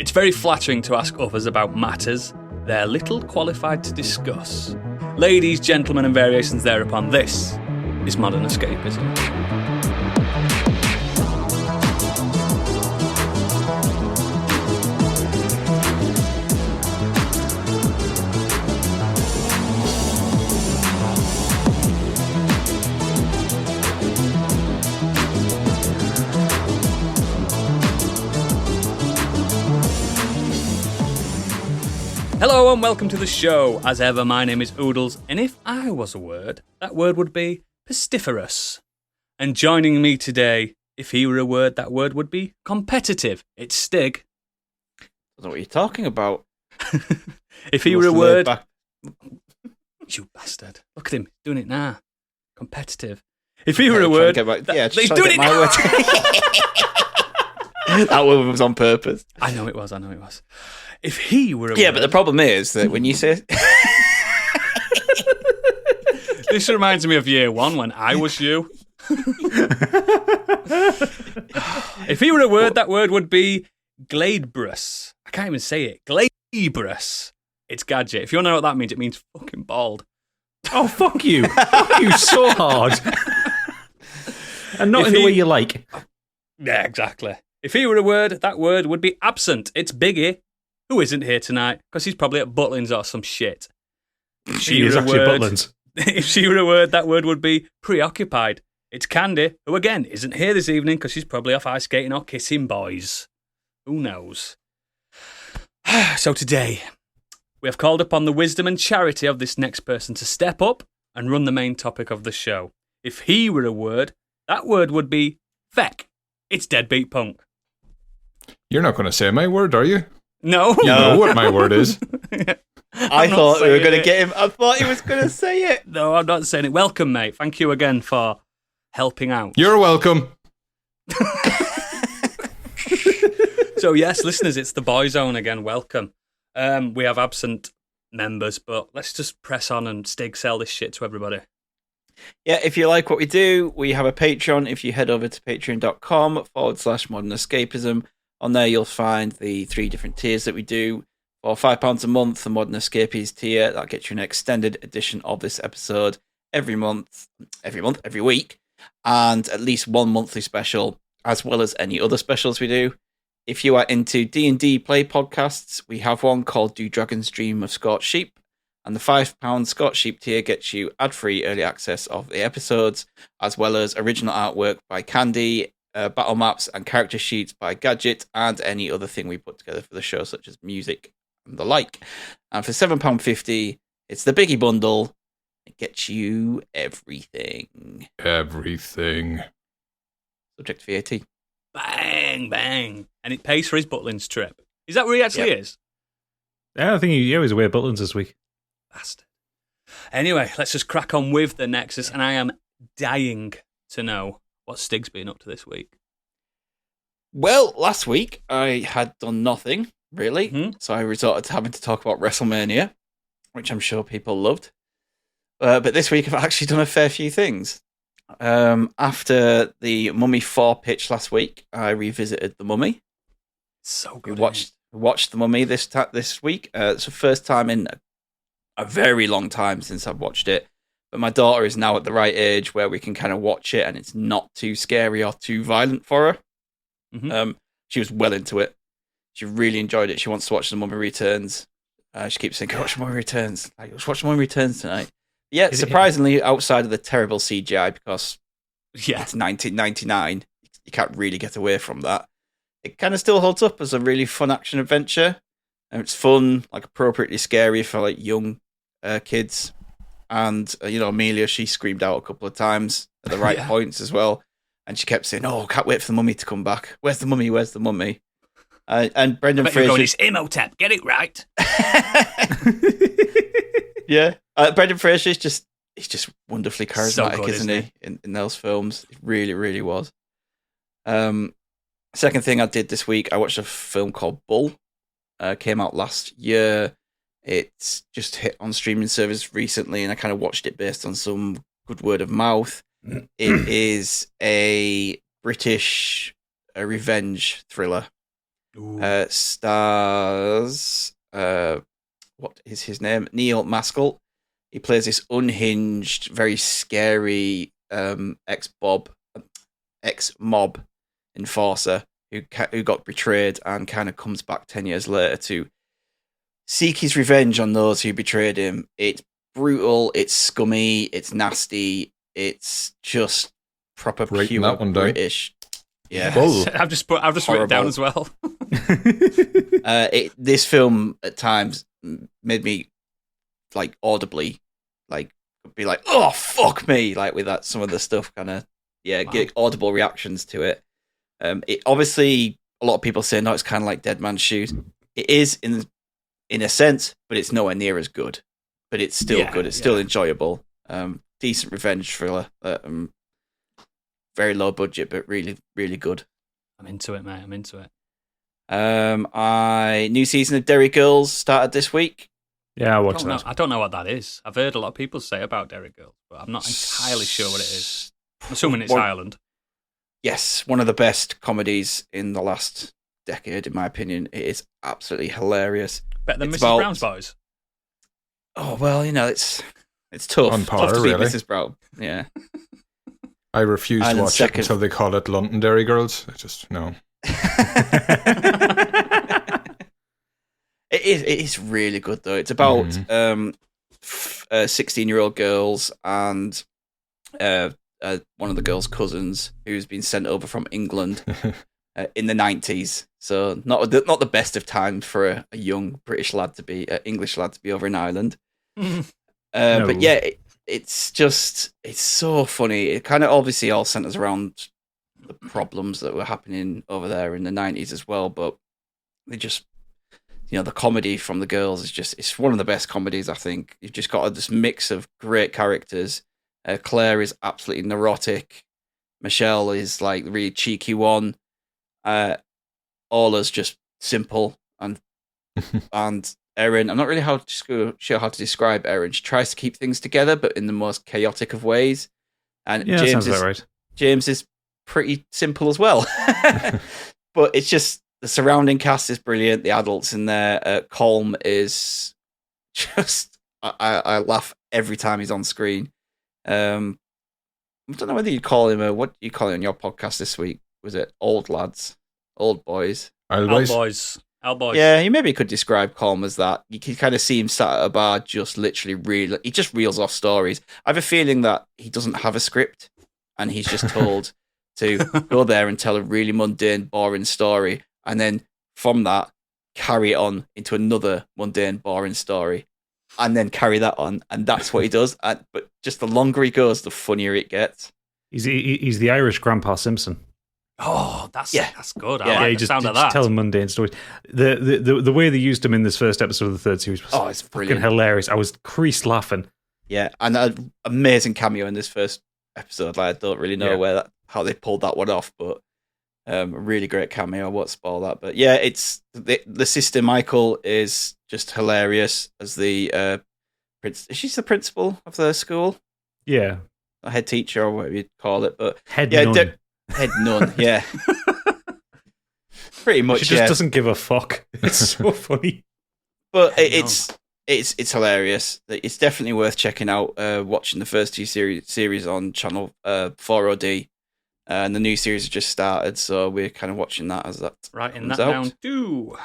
It's very flattering to ask others about matters they're little qualified to discuss. Ladies, gentlemen, and variations thereupon, this is Modern Escapism. Hello and welcome to the show. As ever, my name is Oodles, and if I was a word, that word would be pestiferous. And joining me today, if he were a word, that word would be competitive. It's Stig. I don't know what you're talking about. If he were a word... You bastard. Look at him, doing it now. Competitive. If he were a word... He's doing it my now! word. That word was on purpose. I know it was. If he were a Yeah, word... but the problem is that when you say... This reminds me of year one when I was you. If he were a word, that word would be glabrous. I can't even say it. Glabrous. It's gadget. If you want to know what that means, it means fucking bald. Oh, fuck you. Fuck you so hard. And not in the way you like. Yeah, exactly. If he were a word, that word would be absent. It's Biggie, who isn't here tonight, because he's probably at Butlins or some shit. She is actually at Butlins. If she were a word, that word would be preoccupied. It's Candy, who again isn't here this evening because she's probably off ice skating or kissing boys. Who knows? So today, we have called upon the wisdom and charity of this next person to step up and run the main topic of the show. If he were a word, that word would be feck. It's DeadbeatpunK. You're not going to say my word, are you? No. You know what my word is. I thought we were going to get him. I thought he was going to say it. No, I'm not saying it. Welcome, mate. Thank you again for helping out. You're welcome. So, yes, listeners, it's the Boy Zone again. Welcome. We have absent members, but let's just press on and Stig sell this shit to everybody. Yeah, if you like what we do, we have a Patreon. If you head over to patreon.com/modernescapism, on there you'll find the 3 different tiers that we do. For £5 a month, the Modern Escapies tier, that gets you an extended edition of this episode every week, and at least one monthly special, as well as any other specials we do. If you are into D&D play podcasts, we have one called Do Dragons Dream of Scorched Sheep, and the £5 Scorched Sheep tier gets you ad-free early access of the episodes, as well as original artwork by Candy, battle maps and character sheets by Gadget, and any other thing we put together for the show, such as music and the like. And for £7.50, it's the Biggie bundle. It gets you everything. Everything. Subject to VAT. Bang, bang. And it pays for his Butlins trip. Is that where he actually is? Yeah, I think he was away at Butlins this week. Bastard. Anyway, let's just crack on with the Nexus, and I am dying to know what Stig's been up to this week. Well, last week I had done nothing, really. So I resorted to having to talk about WrestleMania, which I'm sure people loved. But this week I've actually done a fair few things. After the Mummy 4 pitch last week, I revisited The Mummy. So good. We watched The Mummy this week. It's the first time in a very long time since I've watched it. But my daughter is now at the right age where we can kind of watch it and it's not too scary or too violent for her. Mm-hmm. She was well into it. She really enjoyed it. She wants to watch The Mummy Returns. She keeps saying, watch The Mummy Returns. Let's watch The Mummy Returns tonight. Yeah, surprisingly, outside of the terrible CGI, because it's 1999, you can't really get away from that. It kind of still holds up as a really fun action adventure. And it's fun, like appropriately scary for like young kids. And, Amelia, she screamed out a couple of times at the right points as well. And she kept saying, oh, can't wait for the mummy to come back. Where's the mummy? Where's the mummy? And Brendan Fraser... It's Imhotep, get it right. Yeah. Brendan Fraser is he's just wonderfully charismatic, so good, isn't he? In those films. It really, really was. Second thing I did this week, I watched a film called Bull. Came out last year. It's just hit on streaming service recently, and I kind of watched it based on some good word of mouth. It is a British revenge thriller. Ooh. Stars, what is his name? Neil Maskell. He plays this unhinged, very scary ex-mob enforcer who got betrayed and kind of comes back 10 years later to seek his revenge on those who betrayed him. It's brutal, it's scummy, it's nasty, it's just proper Writing pure that one down. British. Yeah, Bull. I've just written it down as well. This film at times made me like audibly be like, oh fuck me, like with that some of the stuff kind of get audible reactions to it. It obviously a lot of people say no, it's kind of like Dead Man's Shoes. It is in a sense, but it's nowhere near as good. But it's still good. It's still enjoyable. Decent revenge thriller. Very low budget, but really, really good. I'm into it, mate. I'm into it. New season of Derry Girls started this week. Yeah, I watched that. I don't know what that is. I've heard a lot of people say about Derry Girls, but I'm not entirely sure what it is. I'm assuming it's Ireland. Yes, one of the best comedies in the last decade, in my opinion. It is absolutely hilarious. Better than Mrs. Brown's Boys. Oh well, it's tough. On par, tough to really. beat Mrs. Brown. Yeah. I refuse to Ireland's watch second. it until they call it Londonderry Girls. I just, no. It is really good though. It's about 16-year-old girls and one of the girls' cousins who's been sent over from England in the 90s. So not the best of times for a young British lad to be English lad to be over in Ireland. No. But yeah, it's so funny. It kind of obviously all centers around the problems that were happening over there in the 90s as well. But they just, the comedy from the girls is it's one of the best comedies, I think. You've just got this mix of great characters. Claire is absolutely neurotic. Michelle is like the really cheeky one. Ola's just simple and Erin, I'm not really sure how to describe Erin. She tries to keep things together, but in the most chaotic of ways. And Yeah, sounds about right. James is pretty simple as well. But it's just the surrounding cast is brilliant. The adults in there. Colm is just I laugh every time he's on screen. I don't know whether you'd call him what you call it on your podcast this week. Was it old lads, old boys? Old boys. Yeah, you maybe could describe Colm as that. You can kind of see him sat at a bar, just literally he just reels off stories. I have a feeling that he doesn't have a script, and he's just told to go there and tell a really mundane, boring story, and then from that carry it on into another mundane, boring story, and then carry that on, and that's what he does. But just the longer he goes, the funnier it gets. He's the Irish Grandpa Simpson. Oh, that's good. I Yeah, like he the just sound of that. tells mundane stories. The way they used him in this first episode of the third series was It's fucking brilliant. hilarious. I was creased laughing. Yeah, and an amazing cameo in this first episode. Like, I don't really know how they pulled that one off, but a really great cameo. I won't spoil that, but yeah, it's the sister Michael is just hilarious as the she's the principal of the school, Yeah, a head teacher or whatever you'd call it, but head yeah, nun. head nun, yeah, pretty much. She just doesn't give a fuck. It's so funny. But it's hilarious. It's definitely worth checking out. Watching the first two series on channel 4OD, and the new series has just started, so we're kind of watching that as that Writing comes that out. down too.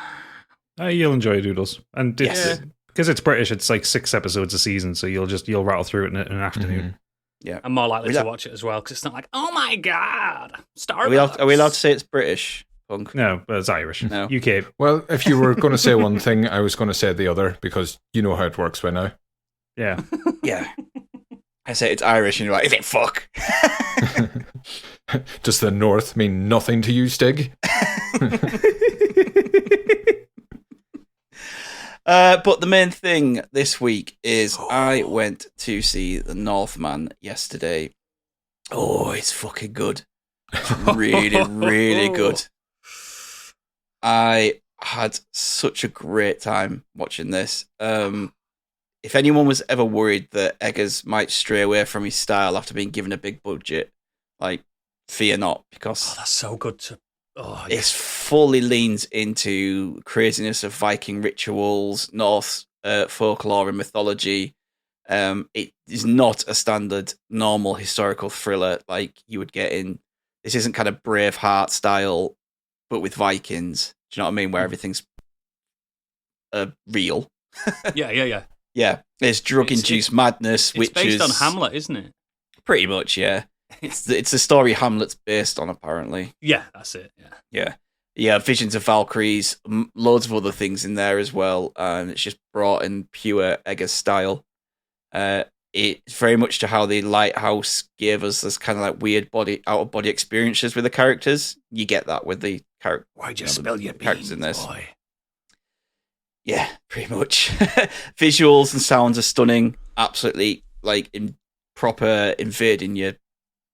You'll enjoy Doodles, and Yes. because it's British, it's like 6 episodes a season, so you'll rattle through it in an afternoon. Yeah, I'm more likely We to like- watch it as well because it's not like, oh my god, Star are we allowed to say it's British? Punk? No, but it's Irish. No. UK. Well, if you were going to say one thing, I was going to say the other, because you know how it works by now. Yeah. Yeah, I say it's Irish, and you're like, is it fuck? Does the North mean nothing to you, Stig? But the main thing this week is I went to see the Northman yesterday. Oh, it's fucking good. It's really, really good. I had such a great time watching this. If anyone was ever worried that Eggers might stray away from his style after being given a big budget, like, fear not, because Oh, that's so good to Oh, It fully leans into craziness of Viking rituals, Norse folklore and mythology. It is not a standard, normal historical thriller like you would get in. This isn't kind of Braveheart style, but with Vikings. Do you know what I mean? Where everything's real. yeah. Yeah, there's drug-induced madness, It's which based is on Hamlet, isn't it? pretty much, yeah. It's the story Hamlet's based on, apparently. Yeah, that's it. Yeah. Yeah. Visions of Valkyries, loads of other things in there as well. It's just brought in pure Eggers style. It's very much to how the Lighthouse gave us this kind of like weird out of body experiences with the characters. You get that with the character. Why'd you spill your characters beans, in this? boy? Yeah, pretty much. Visuals and sounds are stunning. Absolutely, like in proper invading your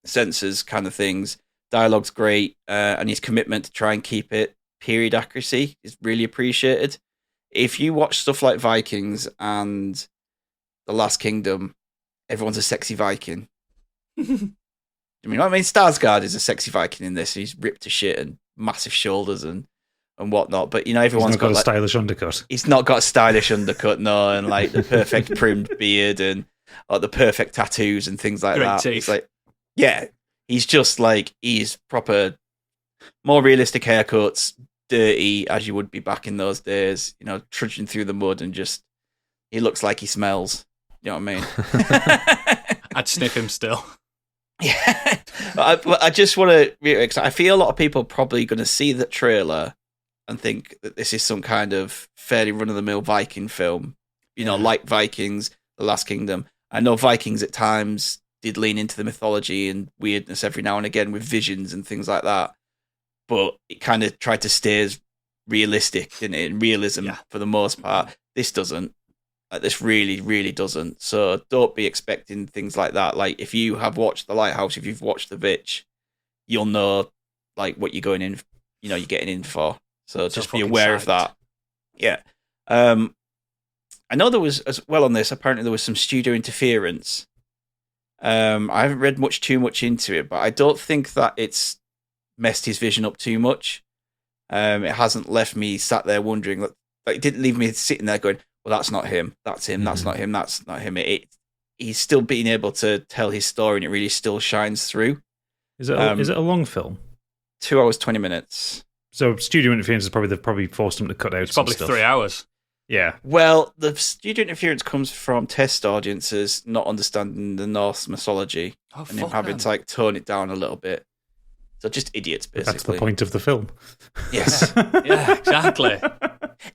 senses kind of things. Dialogue's great, and his commitment to try and keep it period accuracy is really appreciated. If you watch stuff like Vikings and The Last Kingdom, everyone's a sexy Viking. I mean, Skarsgård is a sexy Viking in this. He's ripped to shit and massive shoulders and whatnot. But you know, everyone's got a like, stylish undercut. He's not got a stylish undercut, no, and like the perfect primed beard and the perfect tattoos and things like Great that. teeth. It's like, yeah, he's just like he's proper, more realistic haircuts, dirty as you would be back in those days. You know, trudging through the mud and just he looks like he smells. You know what I mean? I'd sniff him still. Yeah, but I just want to reiterate, I feel a lot of people are probably going to see the trailer and think that this is some kind of fairly run-of-the-mill Viking film, you know, like Vikings, The Last Kingdom. I know Vikings at times did lean into the mythology and weirdness every now and again with visions and things like that, but it kind of tried to stay as realistic, didn't it? And realism for the most part. This doesn't. This really, really doesn't. So don't be expecting things like that. Like, if you have watched The Lighthouse, if you've watched The Witch, you'll know like what you're going in, you know, you're getting in for. So just be aware of that. Yeah. I know there was, as well on this, apparently there was some studio interference. I haven't read too much into it, but I don't think that it's messed his vision up too much. It hasn't left me sat there wondering, like it didn't leave me sitting there going, well, that's not him. That's him. That's not him. That's not him. He's still being able to tell his story, and it really still shines through. Is it a long film? 2 hours, 20 minutes. So studio interference is probably forced them to cut out. It's probably some stuff. 3 hours. Yeah. Well, the studio interference comes from test audiences not understanding the Norse mythology and him having to like tone it down a little bit. So just idiots, basically. That's the point of the film. Yes. Yeah, exactly.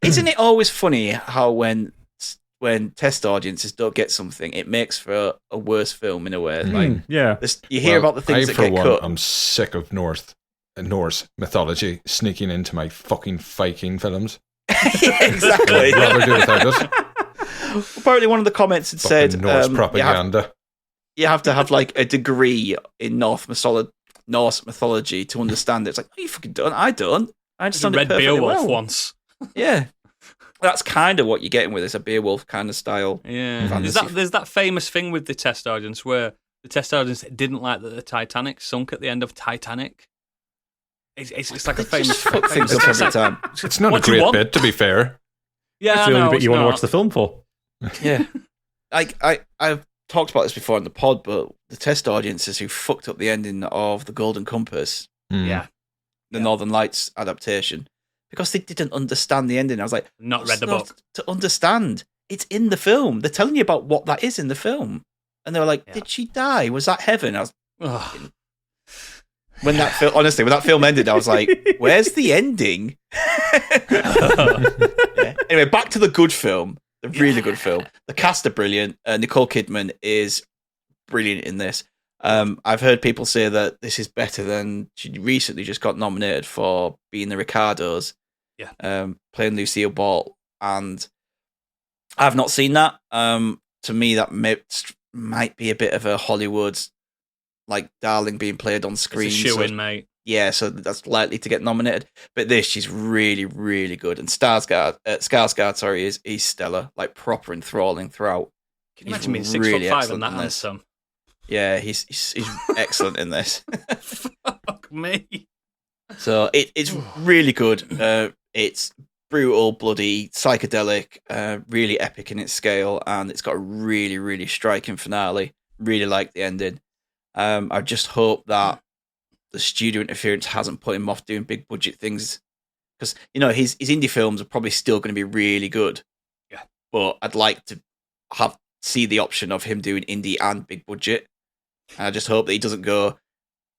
Isn't it always funny how when test audiences don't get something, it makes for a worse film in a way? Like, yeah, you hear about the things that get cut. I'm sick of Norse mythology sneaking into my fucking Viking films. Yeah, exactly. I'd rather do without it. Apparently, one of the comments had Fucking said Norse propaganda. You have to have like a degree in Norse mythology to understand it. It's like, no, you fucking don't. I don't. I understand it read perfectly Beowulf well. once. Yeah. That's kind of what you're getting with this, a Beowulf kind of style. Yeah. Fantasy. There's that famous thing with the test audience where the test audience didn't like that the Titanic sunk at the end of Titanic. It's like a famous fuck things up every time. It's not a great bit, to be fair. Yeah, that's the only bit you want to watch the film for. Yeah. I've talked about this before in the pod, but the test audiences who fucked up the ending of The Golden Compass, Yeah. the Northern Lights adaptation, because they didn't understand the ending. I was like, Not read the book. To understand. It's in the film. They're telling you about what that is in the film. And they were like, did she die? Was that heaven? I was Ugh. when that film ended, I was like, where's the ending? Yeah. Anyway, back to the good film. The really good film. The cast are brilliant. Nicole Kidman is brilliant in this. I've heard people say that this is better than she recently just got nominated for being the Ricardos. Yeah. Playing Lucille Ball. And I've not seen that. To me, that might be a bit of a Hollywood like darling being played on screen. It's a shoe-in, mate. Yeah, so that's likely to get nominated. But this, she's really, really good. And Skarsgård, is stellar, like proper enthralling throughout. Can you imagine being 6'5" and that handsome? Yeah, he's excellent in this. Fuck me. So it's really good. It's brutal, bloody, psychedelic, really epic in its scale, and it's got a really, really striking finale. Really like the ending. I just hope that the studio interference hasn't put him off doing big budget things, because his indie films are probably still going to be really good. Yeah, but I'd like to see the option of him doing indie and big budget. And I just hope that he doesn't go,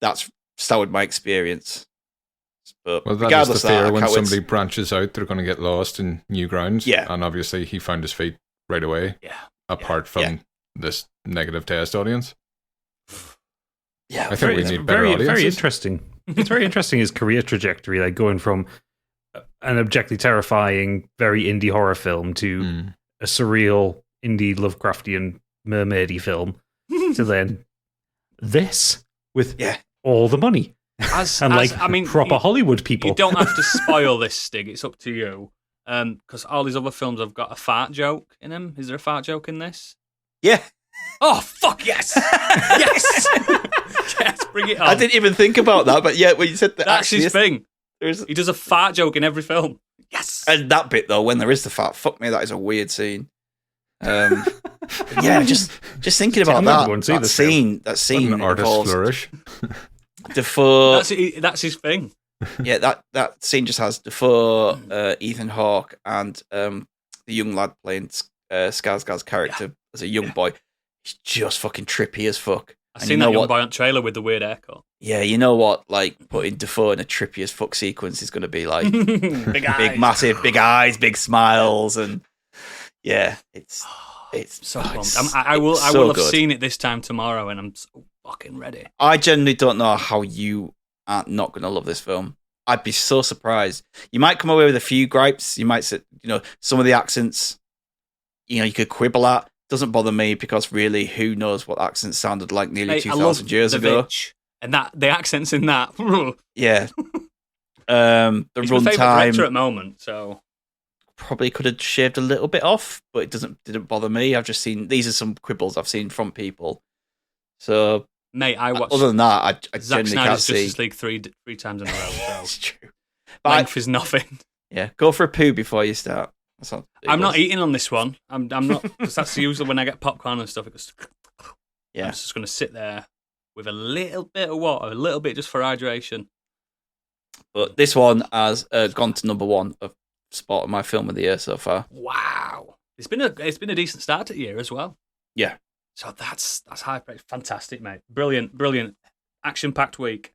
that's soured my experience. But well, that regardless is the of that, fear when I can't wait somebody branches out, they're going to get lost in new ground. Yeah. And obviously he found his feet right away. Yeah. Apart from this negative test audience. Yeah, I think we need better audiences. Very interesting. It's very interesting his career trajectory, like going from an objectively terrifying, very indie horror film to a surreal indie Lovecraftian mermaidy film to then this with all the money. Proper Hollywood people. You don't have to spoil this, Stig. It's up to you. Because all these other films have got a fart joke in them. Is there a fart joke in this? Yeah. Oh, fuck yes! Yes! Yes, bring it on. I didn't even think about that, but yeah, when you said that. That's his thing. He does a fart joke in every film. Yes! And that bit, though, when there is the fart, fuck me, that is a weird scene. Yeah, just thinking about that scene. That scene. An artist flourish. Defoe. That's his thing. Yeah, that scene just has Defoe, Ethan Hawke, and the young lad playing Skarsgård's character as a young boy. He's just fucking trippy as fuck. I've seen that young boy on trailer with the weird haircut. Yeah, you know what? Like, putting Defoe in a trippy as fuck sequence is going to be like big, massive, big eyes, big smiles, and yeah, it's so pumped. I will have seen it this time tomorrow, and I'm so fucking ready. I genuinely don't know how you are not going to love this film. I'd be so surprised. You might come away with a few gripes. You might say, some of the accents, you could quibble at. Doesn't bother me, because really, who knows what accents sounded like nearly 2,000 years ago? And the accents in that. Yeah. The He's my favourite director at the moment, so probably could have shaved a little bit off, but it didn't bother me. I've just seen, these are some quibbles I've seen from people. So, mate, I watched. Other than that, I Zack genuinely Snyder's can't see. Justice League three times in a row. So. It's true. Length is nothing. Yeah, go for a poo before you start. I'm not eating on this one. I'm not, because that's usually when I get popcorn and stuff. It goes. Yeah. I'm just going to sit there with a little bit of water, a little bit just for hydration. But this one has gone to number one of spot of my film of the year so far. Wow, it's been a decent start to the year as well. Yeah. So that's high praise. Fantastic, mate. Brilliant. Action-packed week.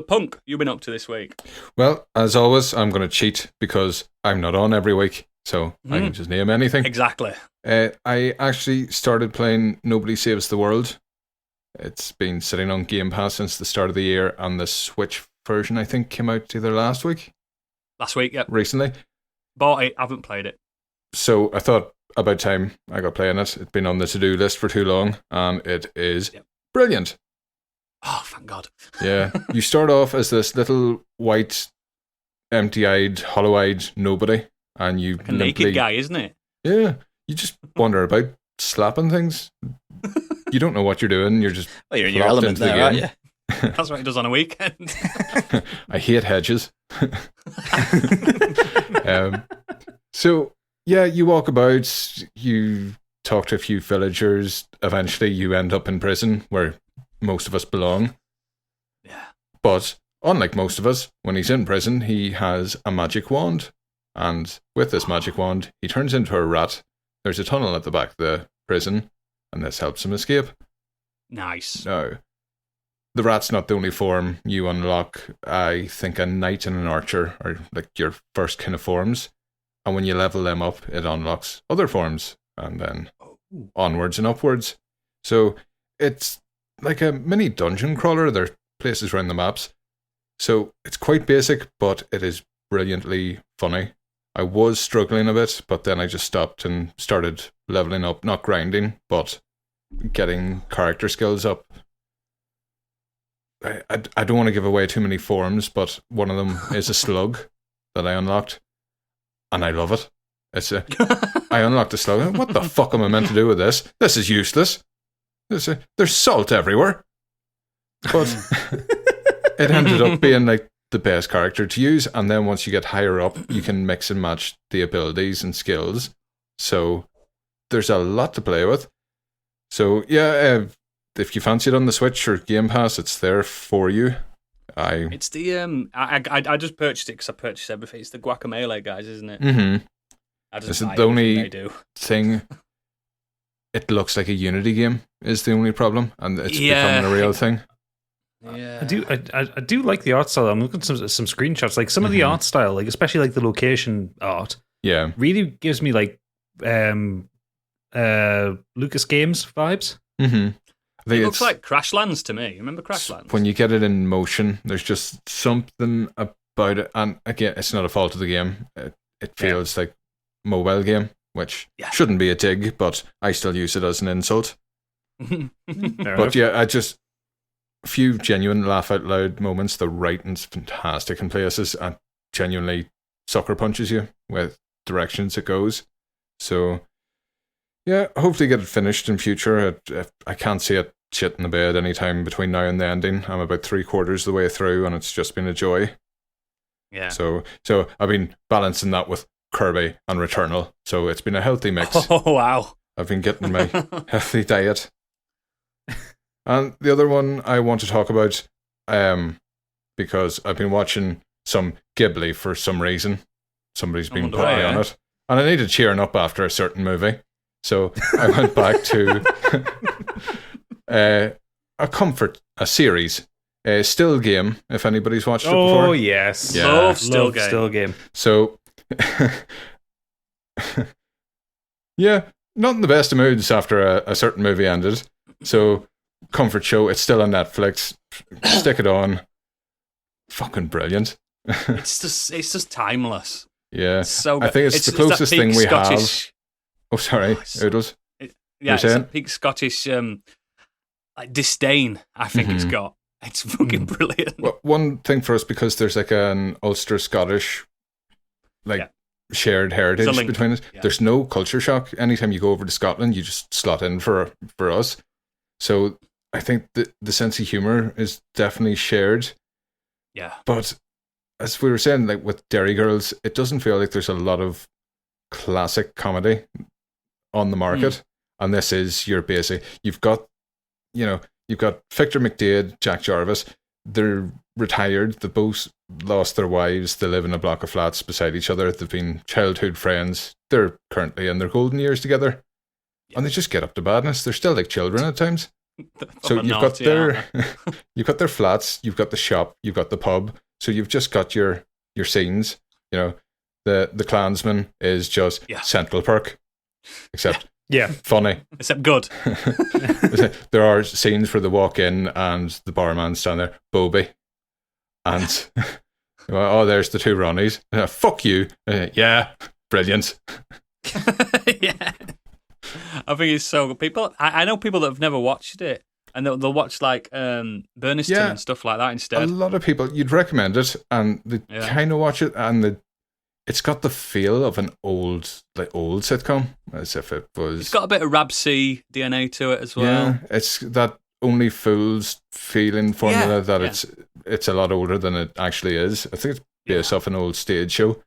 Punk, you've been up to this week? Well, as always, I'm going to cheat because I'm not on every week, so I can just name anything. Exactly. I actually started playing Nobody Saves the World. It's been sitting on Game Pass since the start of the year, and the Switch version, I think, came out either last week. Last week, yep. Recently. Bought it, haven't played it. So I thought about time I got playing it. It's been on the to-do list for too long, and it is brilliant. Oh, thank God. Yeah. You start off as this little white, empty-eyed, hollow-eyed nobody, and you like a naked guy, isn't it? Yeah. You just wander about slapping things. You don't know what you're doing. You're just you're in your element there, aren't you? That's what he does on a weekend. I hate hedges. So, yeah, you walk about, you talk to a few villagers. Eventually, you end up in prison, where most of us belong. Yeah. But unlike most of us, when he's in prison, he has a magic wand. And with this magic wand, he turns into a rat. There's a tunnel at the back of the prison, and this helps him escape. Nice. Now, the rat's not the only form. You unlock, I think, a knight and an archer, or like your first kind of forms. And when you level them up, it unlocks other forms, and then onwards and upwards. So it's like a mini dungeon crawler. There are places around the maps. So it's quite basic, but it is brilliantly funny. I was struggling a bit, but then I just stopped and started leveling up, not grinding, but getting character skills up. I don't want to give away too many forms, but one of them is a slug that I unlocked, and I love it. I unlocked a slug. What the fuck am I meant to do with this? This is useless. There's salt everywhere. But it ended up being like the best character to use. And then once you get higher up, you can mix and match the abilities and skills. So there's a lot to play with. So yeah, if you fancy it on the Switch or Game Pass, it's there for you. It's the I just purchased it because I purchased everything. It's the Guacamelee guys, isn't it? Mm-hmm. I just It's buy the only they do. thing. It looks like a Unity game is the only problem, and it's becoming a real thing. Yeah, I do like the art style. I'm looking at some screenshots. Like some of the art style, like especially like the location art, really gives me like Lucas Games vibes. Mm-hmm. It looks like Crashlands to me. Remember Crashlands? When you get it in motion, there's just something about it, and again, it's not a fault of the game. It feels like mobile game, which shouldn't be a dig, but I still use it as an insult. But yeah, a few genuine laugh out loud moments. The writing's fantastic in places and genuinely sucker punches you with directions it goes. So yeah, hopefully get it finished in future. I can't see it shit in the bed anytime between now and the ending. I'm about 3/4 of the way through and it's just been a joy. Yeah. So I've been balancing that with Kirby and Returnal. So it's been a healthy mix. Oh wow. I've been getting my healthy diet. And the other one I want to talk about, because I've been watching some Ghibli for some reason. Somebody's been putting me on it. And I needed cheering up after a certain movie. So I went back to a series, Still Game, if anybody's watched it before. Oh, yes. Yeah. Love Still Game. So, yeah, not in the best of moods after a certain movie ended. So, comfort show, it's still on Netflix. Stick it on. Fucking brilliant. It's just timeless. Yeah. It's so good. I think it's the closest thing we have. Oh, sorry, Oodles. It's a peak Scottish like disdain, I think it's got. It's fucking brilliant. Well, one thing for us, because there's like an Ulster Scottish shared heritage between us. Yeah. There's no culture shock. Anytime you go over to Scotland, you just slot in for us. So I think the sense of humour is definitely shared. Yeah. But as we were saying, like with Derry Girls, it doesn't feel like there's a lot of classic comedy on the market. And this is your basic. You've got Victor McDade, Jack Jarvis. They're retired. They both lost their wives. They live in a block of flats beside each other. They've been childhood friends. They're currently in their golden years together. Yeah. And they just get up to badness. They're still like children at times. So you've got their flats, you've got the shop, you've got the pub. So you've just got your scenes. You know, the Klansman is just Central Perk, except funny. Except good. There are scenes where they walk in and the barman's standing there, Bobby, and there's the two Ronnies. Fuck you. Yeah, brilliant. Yeah. I think it's so good. I know people that have never watched it, and they'll watch like Burniston and stuff like that instead. A lot of people, you'd recommend it, and they kind of watch it, and it's got the feel of an old sitcom, as if it was. It's got a bit of Rab C DNA to it as well. Yeah, it's that Only Fools feeling formula that it's a lot older than it actually is. I think it's based off an old stage show.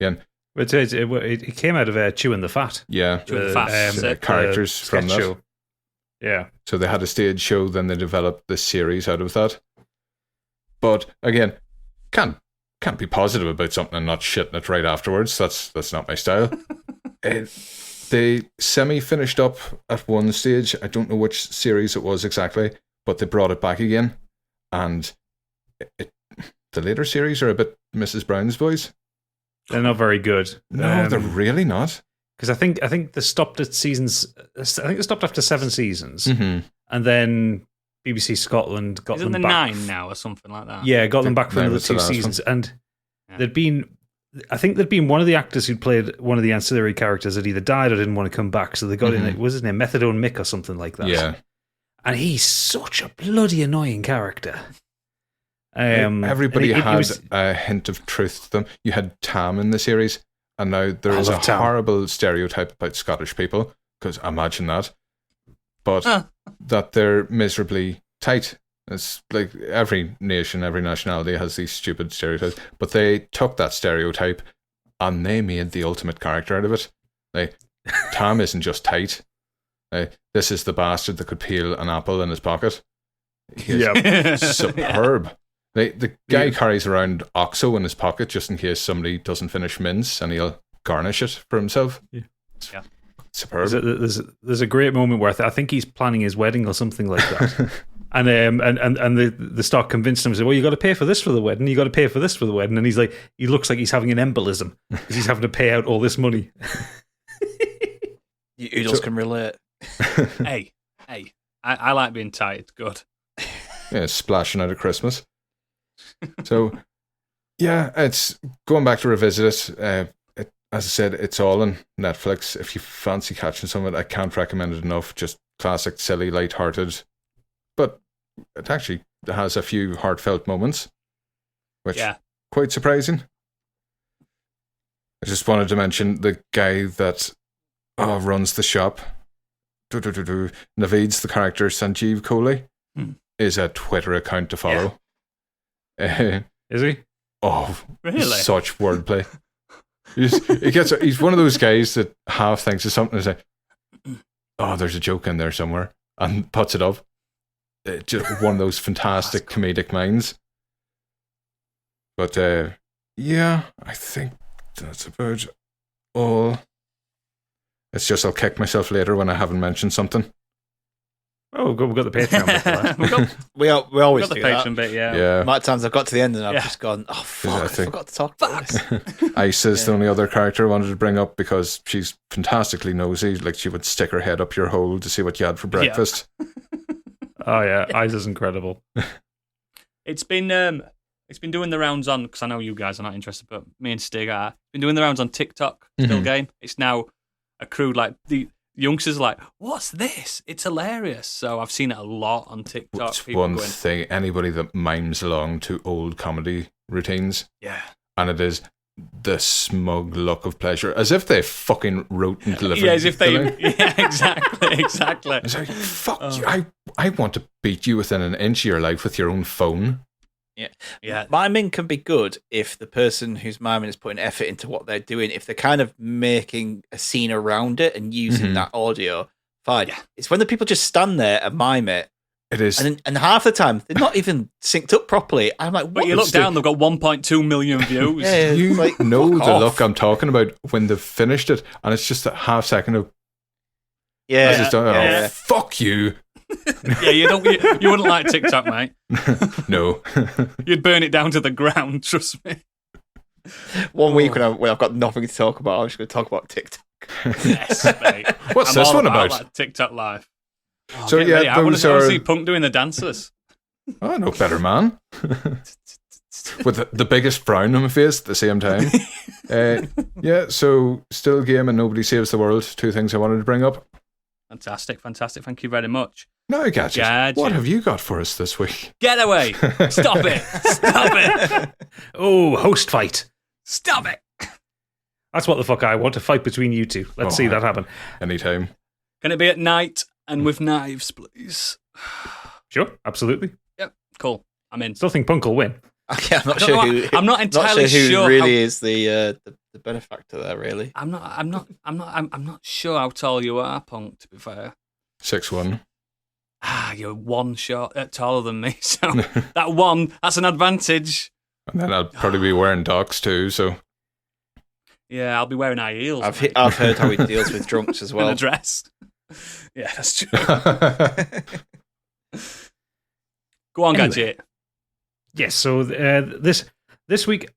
Yeah. It came out of Chewing the Fat. Yeah. Chewing the Fat. Characters from that. Show. Yeah. So they had a stage show, then they developed this series out of that. But again, can't be positive about something and not shitting it right afterwards. That's not my style. They semi-finished up at one stage. I don't know which series it was exactly, but they brought it back again. And the later series are a bit Mrs. Brown's Boys. They're not very good. No, they're really not. Because I think they stopped at seasons. I think they stopped after 7 seasons, and then BBC Scotland got them back. 9 now or something like that? Yeah, got them back for another 2 seasons, and there'd been one of the actors who'd played one of the ancillary characters that either died or didn't want to come back, so they got in. Was his name Methadone Mick or something like that? Yeah, and he's such a bloody annoying character. Everybody had a hint of truth to them. You had Tam in the series, and now there is a horrible stereotype about Scottish people, because imagine that. But that they're miserably tight. It's like every nation, every nationality has these stupid stereotypes, but they took that stereotype and they made the ultimate character out of it. Like, Tom isn't just tight. This is the bastard that could peel an apple in his pocket. He's superb. The guy carries around OXO in his pocket just in case somebody doesn't finish mince, and he'll garnish it for himself. Yeah. Superb. There's a great moment where I think he's planning his wedding or something like that. And the stock convinced him, said, well, you got to pay for this for the wedding, you got to pay for this for the wedding. And he's like, he looks like he's having an embolism because he's having to pay out all this money. You oodles can relate. Hey, I like being tight. It's good. Yeah, splashing out of Christmas. So, yeah, it's going back to revisit it. As I said, it's all on Netflix. If you fancy catching some of it, I can't recommend it enough. Just classic, silly, light-hearted. But it actually has a few heartfelt moments, which quite surprising. I just wanted to mention the guy that runs the shop. Naveed's the character Sanjeev Kohli is a Twitter account to follow. Is he? Oh, really? Such wordplay. He's one of those guys that half thinks of something and is like, oh, there's a joke in there somewhere, and puts it up. Just one of those fantastic comedic minds. But yeah, I think that's about all. It's just I'll kick myself later when I haven't mentioned something. Oh, we've got the Patreon bit for that. we always got do the that. Patreon bit, yeah. Yeah. Amount of times I've got to the end and I've just gone, oh fuck, I forgot to talk about this. Isa's the only other character I wanted to bring up because she's fantastically nosy. Like, she would stick her head up your hole to see what you had for breakfast. Oh yeah, Isa's incredible. It's been doing the rounds on, because I know you guys are not interested, but me and Stig are. Been doing the rounds on TikTok, still game. It's now accrued, like, the youngsters are like, what's this? It's hilarious. So I've seen it a lot on TikTok. It's one thing, anybody that mimes along to old comedy routines. Yeah. And it is the smug look of pleasure, as if they fucking wrote and delivered. Yeah, as if they... Yeah, exactly. It's like, fuck you. I want to beat you within an inch of your life with your own phone. Yeah. Miming can be good if the person who's miming is putting effort into what they're doing. If they're kind of making a scene around it and using that audio, fine. Yeah. It's when the people just stand there and mime it. It is. And half the time, they're not even synced up properly. I'm like, what? But you look down, they've got 1.2 million views. Yeah, you like, know the off. look I'm talking about when they've finished it, and it's just a half second of... Yeah. Fuck you. Yeah, you wouldn't like TikTok, mate. No. You'd burn it down to the ground, trust me. One week when I've got nothing to talk about, I'm just going to talk about TikTok. Yes, mate. What's this one about? Like TikTok live. Oh, so yeah, I want those to are... see Punk doing the dances. Oh, no better man. With the biggest frown on my face at the same time. Yeah, so still game and Nobody Saves the World. Two things I wanted to bring up. Fantastic. Thank you very much. Now, Gadget, what have you got for us this week? Get away. Stop it. Oh, host fight. Stop it. That's what the fuck I want, a fight between you two. Let's see that happen. Anytime. Can it be at night and with knives, please? Sure, absolutely. Yep, cool. I'm in. Still think Punk will win. Okay, I'm not entirely sure who sure really is the benefactor there. Really, I'm not sure how tall you are, Punk. To be fair, 6'1". You're one shot taller than me, so that's an advantage. And then I'll probably be wearing Docs too. So yeah, I'll be wearing high heels. I've heard how he deals with drunks as well. In a dress. Yeah, that's true. Go on, anyway. Gadget. Yes, so this week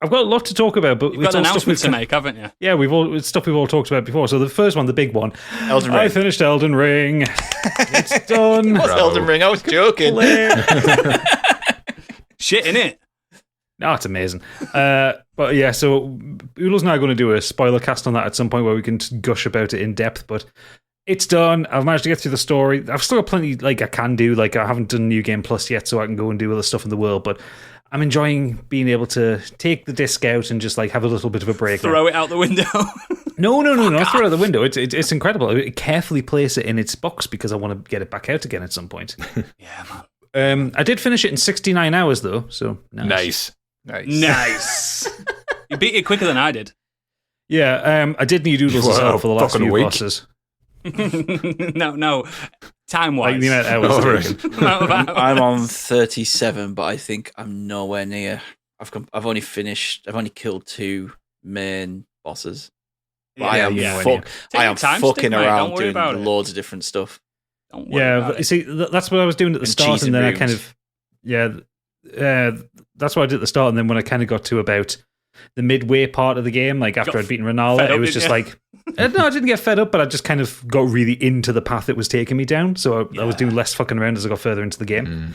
I've got a lot to talk about, but you've got an announcement to make, haven't you? Yeah, it's stuff we've all talked about before. So the first one, the big one, Elden Ring. I finished Elden Ring. It's done. What's Elden Ring? I was joking. Shit, innit? No, it's amazing. But yeah, so Oodle's now going to do a spoiler cast on that at some point where we can gush about it in depth, but it's done. I've managed to get through the story. I've still got plenty I can do. I haven't done New Game Plus yet, so I can go and do other stuff in the world, but I'm enjoying being able to take the disc out and just have a little bit of a break. Throw it out the window. No, not throw it out the window. It's incredible. I carefully place it in its box because I want to get it back out again at some point. Yeah, man. I did finish it in 69 hours though, so nice. Nice. You beat it quicker than I did. Yeah, I did need Oodles as well for the last few bosses. No. Time-wise. Like the amount of hours. I'm on 37, but I think I'm nowhere near. I've only killed 2 main bosses. But I am fucking around doing loads of different stuff. Don't worry about you see, that's what I was doing at the start, and then I kind of that's what I did at the start, and then when I kind of got to about the midway part of the game, like after I'd beaten Renala, it was just like, no, I didn't get fed up, but I just kind of got really into the path it was taking me down. So I was doing less fucking around as I got further into the game.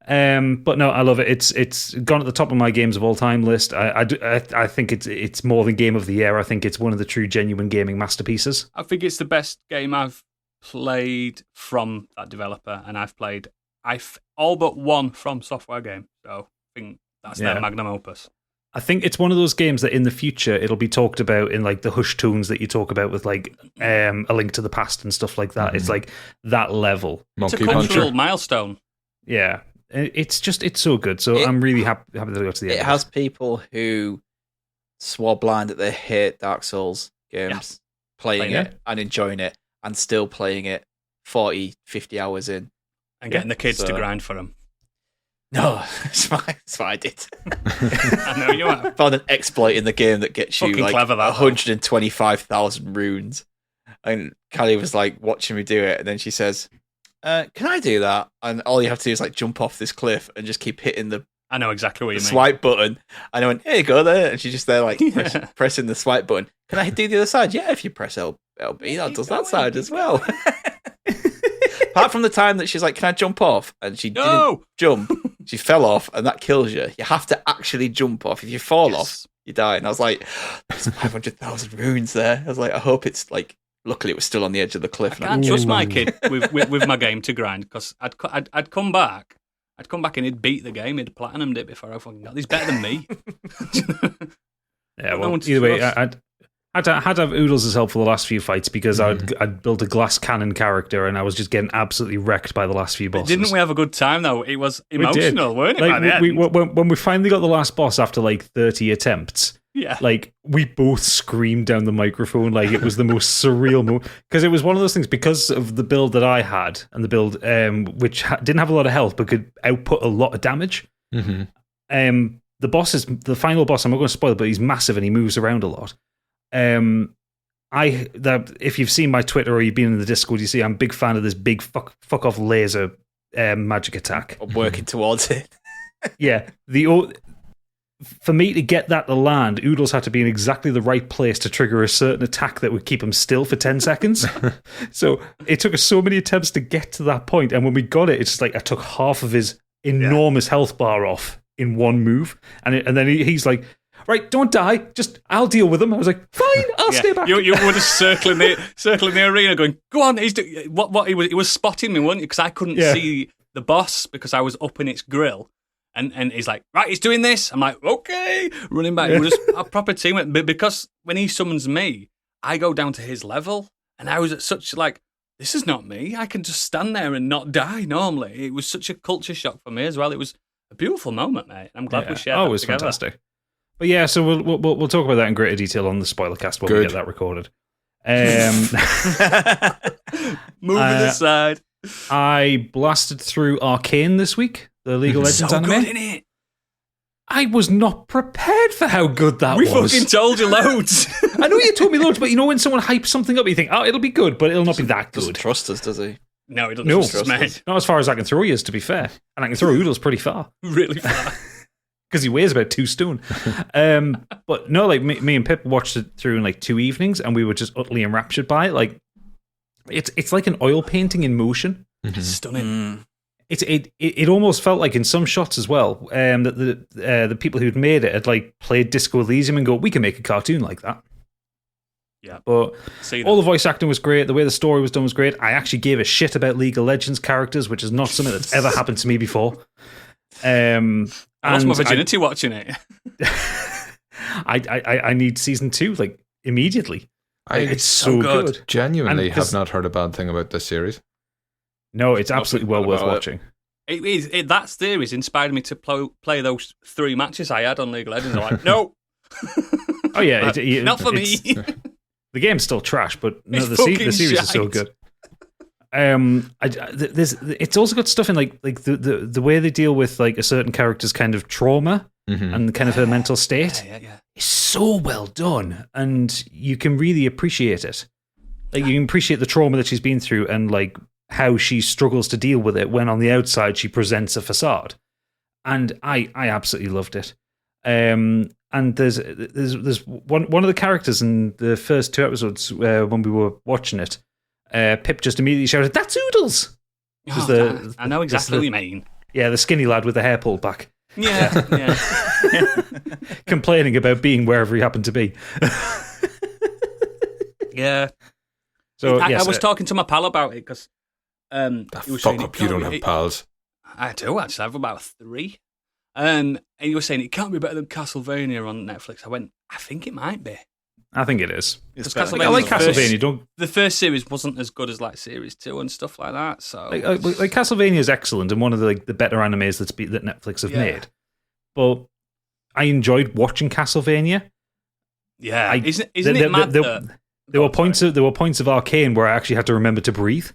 But no, I love it. It's gone at the top of my games of all time list. I think it's more than game of the year. I think it's one of the true genuine gaming masterpieces. I think it's the best game I've played from that developer, and I've played all but one From Software game. So I think that's their magnum opus. I think it's one of those games that in the future it'll be talked about in like the hush tones that you talk about with like A Link to the Past and stuff like that. It's like that level. It's a cultural milestone. Yeah, it's so good. So I'm really happy that I got to the end. It has people who swore blind that they hate Dark Souls games playing it and enjoying it and still playing it 40, 50 hours in. And getting the kids to grind for them. No, that's what I did. I know you are. Found an exploit in the game that gets you like clever, 125,000 runes. And Callie was like watching me do it, and then she says, "Can I do that?" And all you have to do is like jump off this cliff and just keep hitting the. I know exactly what you mean. Swipe button. And I went, "Here you go there," and she's just there like pressing the swipe button. Can I do the other side? Yeah, if you press LB, that does that side as well. Apart from the time that she's like, "Can I jump off?" and she didn't jump. She fell off, and that kills you. You have to actually jump off. If you fall off, you die. And I was like, there's 500,000 runes there. I was like, I hope it's like, luckily it was still on the edge of the cliff. I can't trust my kid with my game to grind, because I'd come back and he'd beat the game, he'd platinumed it before I fucking got. He's better than me. Yeah, well, either way, I'd have Oodles as help for the last few fights, because I'd built a glass cannon character and I was just getting absolutely wrecked by the last few bosses. Didn't we have a good time though? It was emotional, weren't it? Like, by the end? When we finally got the last boss after like 30 attempts, like we both screamed down the microphone like it was the most surreal moment, because it was one of those things, because of the build that I had and the build which didn't have a lot of health but could output a lot of damage. The final boss, I'm not going to spoil it, but he's massive and he moves around a lot. If you've seen my Twitter or you've been in the Discord, you see I'm a big fan of this big fuck off laser magic attack. I'm working towards it. For me to get that to land, Oodles had to be in exactly the right place to trigger a certain attack that would keep him still for 10 seconds. So it took us so many attempts to get to that point, and when we got it, it's just like I took half of his enormous health bar off in one move, and then he's like, "Right, don't die. Just I'll deal with them." I was like, "Fine, I'll stay back." You were just circling the arena, going, "Go on." What he was spotting me, wasn't you? Because I couldn't see the boss because I was up in its grill, and he's like, "Right, he's doing this." I'm like, "Okay," running back. We're just a proper team. But because when he summons me, I go down to his level, and I was at such like, this is not me. I can just stand there and not die normally. It was such a culture shock for me as well. It was a beautiful moment, mate. I'm glad we shared that it was together. Fantastic. But yeah, so we'll talk about that in greater detail on the spoiler cast when we get that recorded. Moving aside, I blasted through Arcane this week, the League of Legends anime. Good, isn't it? I was not prepared for how good that was. We fucking told you loads. I know you told me loads, but you know when someone hypes something up, you think, "Oh, it'll be good," but it'll not be that good. Doesn't trust us, does he? No, he doesn't trust us, mate. Not as far as I can throw you, to be fair. And I can throw Oodles pretty far. Really far. Because he weighs about 2 stone. But no, like me and Pip watched it through in like 2 evenings, and we were just utterly enraptured by it. Like it's like an oil painting in motion. It's stunning. It almost felt like in some shots as well that the people who'd made it had like played Disco Elysium and go, "We can make a cartoon like that." Yeah, but all the voice acting was great. The way the story was done was great. I actually gave a shit about League of Legends characters, which is not something that's ever happened to me before. I lost my virginity watching it. I need season 2 like immediately. It's so good. Genuinely have not heard a bad thing about this series. No, it's absolutely well worth watching. It is. That series inspired me to play those 3 matches I had on League of Legends. I'm like, no. Oh yeah, not for me. The game's still trash, but no, It's the fucking series is so shite. good. It's also got stuff in like the way they deal with like a certain character's kind of trauma and kind of her mental state. Yeah. Is so well done, and you can really appreciate it. Like you can appreciate the trauma that she's been through, and like how she struggles to deal with it when on the outside she presents a facade. And I absolutely loved it. And there's one of the characters in the first 2 episodes when we were watching it. Pip just immediately shouted, "That's Oodles!" I know exactly what you mean. Yeah, the skinny lad with the hair pulled back. Yeah. Complaining about being wherever he happened to be. Yeah. So I was talking to my pal about it because he was Fuck saying up, you don't have pals. I do actually. I have about 3. And he was saying it can't be better than Castlevania on Netflix. I went, I think it might be. I think it is. Castlevania I like Castlevania. The first series wasn't as good as like series 2 and stuff like that. So like Castlevania is excellent and one of the better animes that Netflix have made. But I enjoyed watching Castlevania. Yeah, isn't it mad? There were points of Arcane where I actually had to remember to breathe.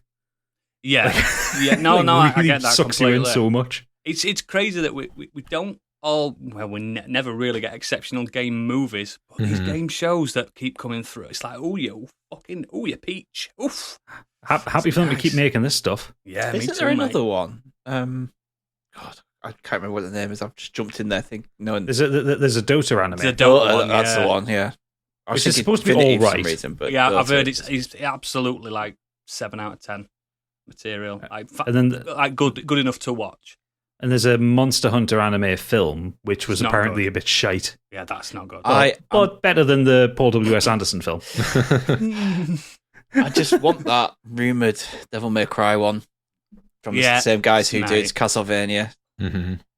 Yeah, yeah. No, really I get that. Sucks completely. you in so much. It's crazy that we don't all never really get exceptional game movies, but these game shows that keep coming through. It's like, you peach. Oof. Happy for them to keep making this stuff. Yeah, me Isn't too, there another mate. one? God, I can't remember what the name is. I've just jumped in there thinking. No, There's a Dota anime. There's a Dota one, that's yeah. the one. Yeah, I was Which is thinking supposed to be Infinity all for some right. reason, but Yeah, I've Dota heard is- it's absolutely like 7 out of 10 material. And then Like good enough to watch. And there's a Monster Hunter anime film, which was It's not apparently good. a bit shite. Yeah, that's not good. But better than the Paul W.S. Anderson film. I just want that rumoured Devil May Cry one from the same guys who did Castlevania.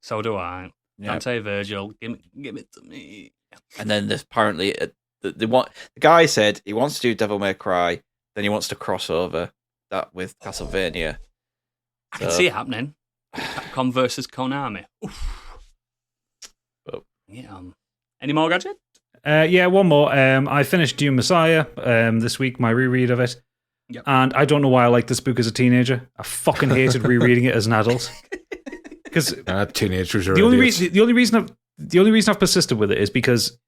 So do I. Yeah. Dante Virgil, give it to me. And then there's apparently the guy said he wants to do Devil May Cry, then he wants to cross over that with Castlevania. I can see it happening. Capcom versus Konami. Oof. Oh. Yeah. Any more gadget? Yeah, one more. I finished Dune Messiah this week, my reread of it. Yep. And I don't know why I liked this book as a teenager. I fucking hated rereading it as an adult. Because teenagers are the only idiots. reason I've persisted with it is because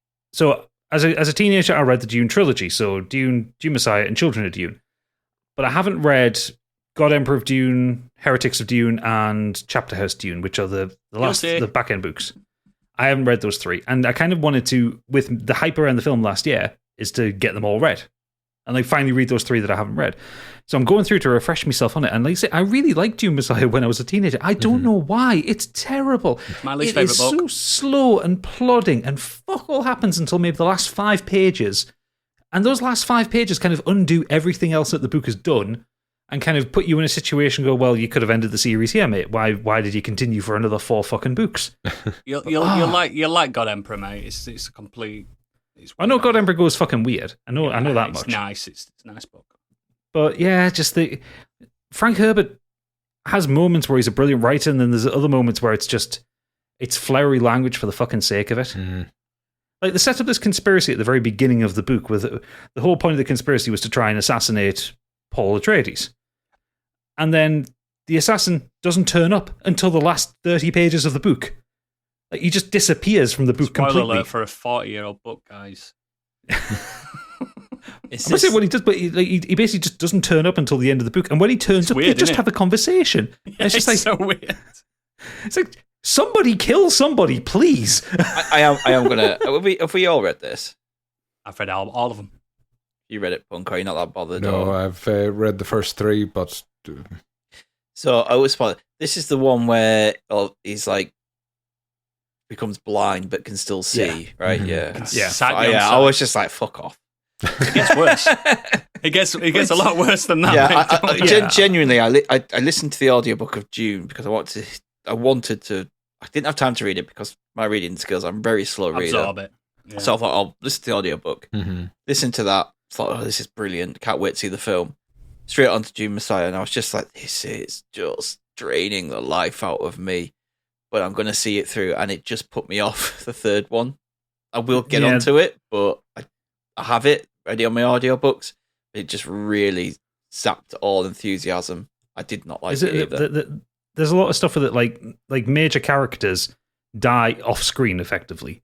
as a teenager I read the Dune trilogy, so Dune Messiah, and Children of Dune. But I haven't read God Emperor of Dune, Heretics of Dune, and Chapter House Dune, which are the back end books. I haven't read those 3, and I kind of wanted to, with the hype around the film last year, is to get them all read, and like finally read those 3 that I haven't read. So I'm going through to refresh myself on it, and like I say, I really liked Dune Messiah when I was a teenager. I don't know why. It's terrible. It's my least It favourite is book. so slow and plodding, and fuck all happens until maybe the last 5 pages, and those last 5 pages kind of undo everything else that the book has done. And kind of put you in a situation. Go, well, you could have ended the series here, mate. Why did you continue for another 4 fucking books? You'll like God Emperor, mate. It's a complete. I know God Emperor goes fucking weird. I know that much. It's nice. It's a nice book. But yeah, just Frank Herbert has moments where he's a brilliant writer, and then there's other moments where it's flowery language for the fucking sake of it. Like they set up this conspiracy at the very beginning of the book, with the whole point of the conspiracy was to try and assassinate Paul Atreides. And then the assassin doesn't turn up until the last 30 pages of the book. Like, he just disappears from the book Spoiler completely. alert for a 40-year-old book, guys. I'm not saying what he does, but he basically just doesn't turn up until the end of the book. And when he turns up, weird, they just isn't it? have a conversation. Yeah, it's just like, so weird. It's like, somebody kill somebody, please. I am gonna. Have we all read this? I've read all of them. You read it, Punk? Are you not that bothered? No, or? I've read the first 3, but So I was spoiled. This is the one where he's like becomes blind but can still see, right? Yeah, Yeah. I was just like, fuck off. It gets worse. It gets a lot worse than that. Yeah, mate. Don't worry. genuinely, I listened to the audiobook of Dune because I wanted to. I didn't have time to read it because my reading skills. I'm a very slow reader. Absorb it. Yeah. So I thought I'll listen to the audiobook. Listen to that. I thought, this is brilliant. Can't wait to see the film. Straight on to Dune Messiah, and I was just like, this is just draining the life out of me, but I'm going to see it through, and it just put me off the third one. I will get onto it, but I have it ready on my audiobooks. It just really sapped all enthusiasm. I did not like it either. There's a lot of stuff with it, like major characters die off screen effectively.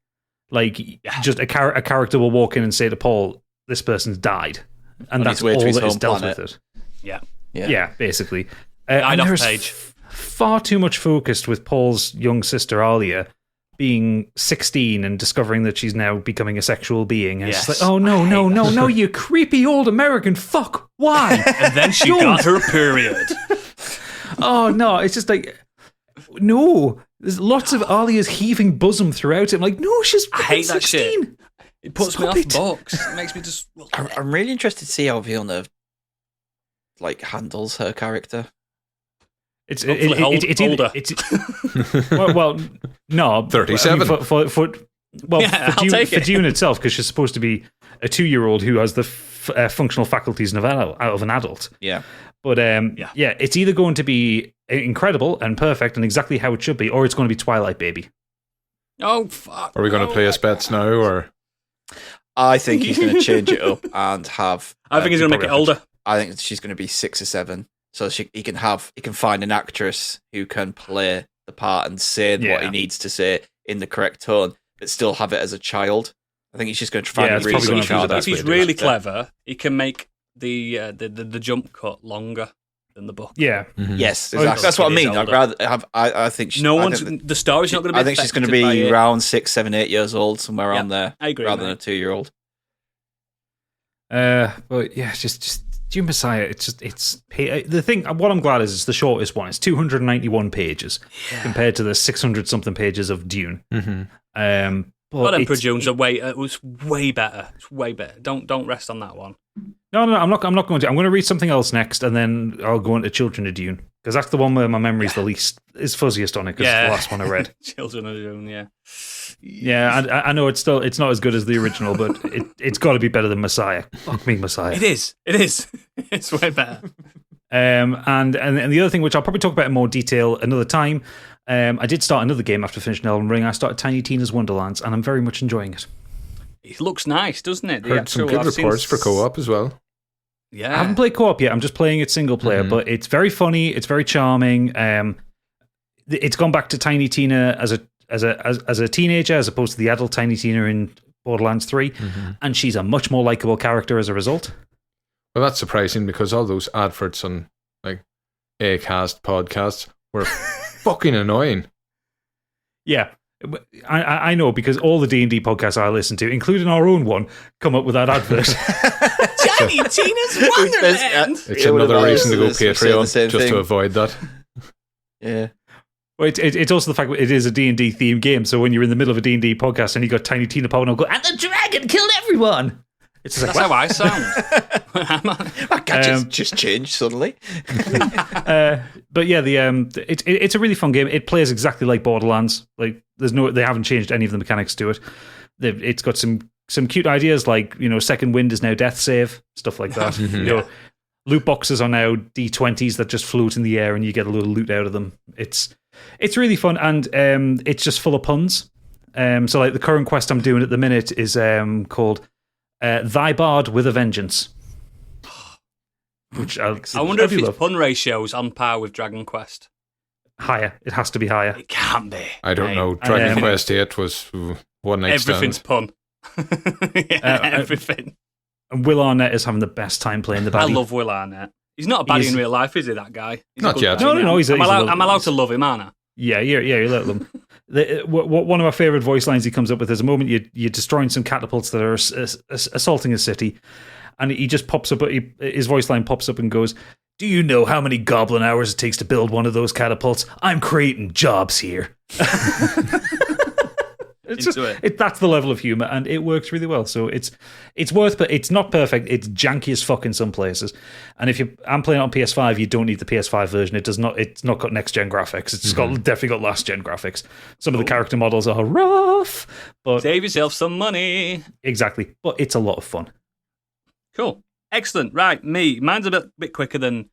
Like just a character will walk in and say to Paul, "This person's died," and that's all that is dealt with it. Yeah, basically. Died off page. Far too much focused with Paul's young sister Alia being 16 and discovering that she's now becoming a sexual being. And it's like, oh no, you creepy old American fuck. Why? And then she got her period. Oh no, it's just like, no. There's lots of Alia's heaving bosom throughout it. I'm like, no, she's 16. I hate that shit. It puts me off the box. It makes me just... I'm really interested to see how Villeneuve handles her character. It's older. Well, no, 37. I mean, for Dune itself, because she's supposed to be a 2-year-old who has the functional faculties of an adult. Yeah, but it's either going to be incredible and perfect and exactly how it should be, or it's going to be Twilight Baby. Oh fuck! Are we going to play as Bets now, or? I think he's going to change it up and have. I think he's going to make it older. I think she's going to be 6 or 7. So he can find an actress who can play the part and say what he needs to say in the correct tone, but still have it as a child. I think he's just going to find a really child. If he's really clever, he can make the jump cut longer than the book. Yeah. Mm-hmm. Yes, exactly. That's what I mean. I'd rather have. I think the story's not going to be. I think she's going to be around 6, 7, 8 years old, somewhere around there. I agree, rather than a 2-year-old. But yeah, just Dune Messiah. It's the thing. What I'm glad is it's the shortest one. It's 291 pages compared to the 600 something pages of Dune. Mm-hmm. But Emperor Dune's it was way better. It's way better. Don't rest on that one. No, I'm not going to. I'm going to read something else next, and then I'll go into Children of Dune, because that's the one where my memory is the least is fuzziest on it. Because it's the last one I read. Children of Dune, I know it's not as good as the original, but it's got to be better than Messiah. Fuck me, Messiah. It is. It's way better. And the other thing, which I'll probably talk about in more detail another time. I did start another game after finishing Elden Ring. I started Tiny Tina's Wonderlands, and I'm very much enjoying it. It looks nice, doesn't it? Heard some good reports for co-op as well. Yeah, I haven't played co-op yet. I'm just playing it single player, but it's very funny. It's very charming. It's gone back to Tiny Tina as a teenager, as opposed to the adult Tiny Tina in Borderlands 3, and she's a much more likable character as a result. Well, that's surprising, because all those adverts on Acast podcasts were fucking annoying. Yeah, I know, because all the D&D podcasts I listen to, including our own one, come up with that advert. Tiny Tina's Wonderland! It's another reason to go Patreon, just to avoid that. Yeah. Well, it's also the fact that it is a D&D themed game, so when you're in the middle of a D&D podcast and you got Tiny Tina popping up, go, and the dragon killed everyone! It's just that's how I sound. My gadgets just changed suddenly. But yeah, it's a really fun game. It plays exactly like Borderlands. Like they haven't changed any of the mechanics to it. It's got some cute ideas, like, second wind is now death save, stuff like that. Loot boxes are now D20s that just float in the air and you get a little loot out of them. It's really fun, and it's just full of puns. So like the current quest I'm doing at the minute is called Thy Bard with a Vengeance. Which I wonder if its pun ratio's on par with Dragon Quest. Higher. It has to be higher. It can't be. I don't know. Dragon Quest 8 was one night stand. Everything's pun. Everything. And Will Arnett is having the best time playing the baddie. I love Will Arnett. He's not a baddie in real life, is he, that guy? Not yet. No. I'm allowed to love him, aren't I? Yeah, you let them. One of my favourite voice lines he comes up with is a moment you're destroying some catapults that are assaulting a city, and he just pops up. His voice line pops up and goes, "Do you know how many goblin hours it takes to build one of those catapults? I'm creating jobs here." That's the level of humour, and it works really well. So it's worth, but it's not perfect. It's janky as fuck in some places. And if I'm playing on PS5, you don't need the PS5 version. It's not got next gen graphics. It's definitely got last gen graphics. Some of the character models are rough, but save yourself some money. Exactly, but it's a lot of fun. Cool, excellent. Right, mine's a bit quicker than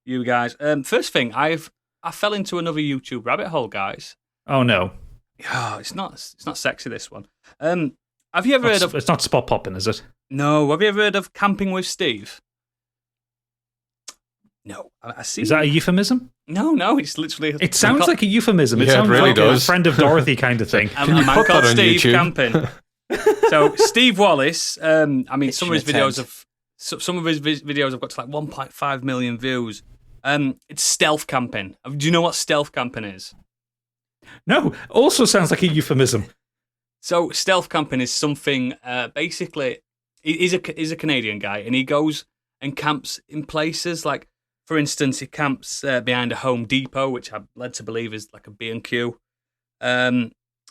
you guys. First thing, I've I fell into another YouTube rabbit hole, guys. Oh no. Oh, it's not sexy, this one. Have you ever heard of... It's not spot popping, is it? No, have you ever heard of Camping with Steve? No, I see. Is that a euphemism? No, it's literally... It sounds like a euphemism. It Yeah, it sounds really like does. a friend of Dorothy kind of thing. A man put called that on Steve YouTube? Camping. So Steve Wallace, some of his Kitchen videos attempt. have got to like 1.5 million views. It's stealth camping. Do you know what stealth camping is? No, also sounds like a euphemism. So stealth camping is something. Basically, he's a Canadian guy, and he goes and camps in places like, for instance, he camps behind a Home Depot, which I'm led to believe is like a B&Q.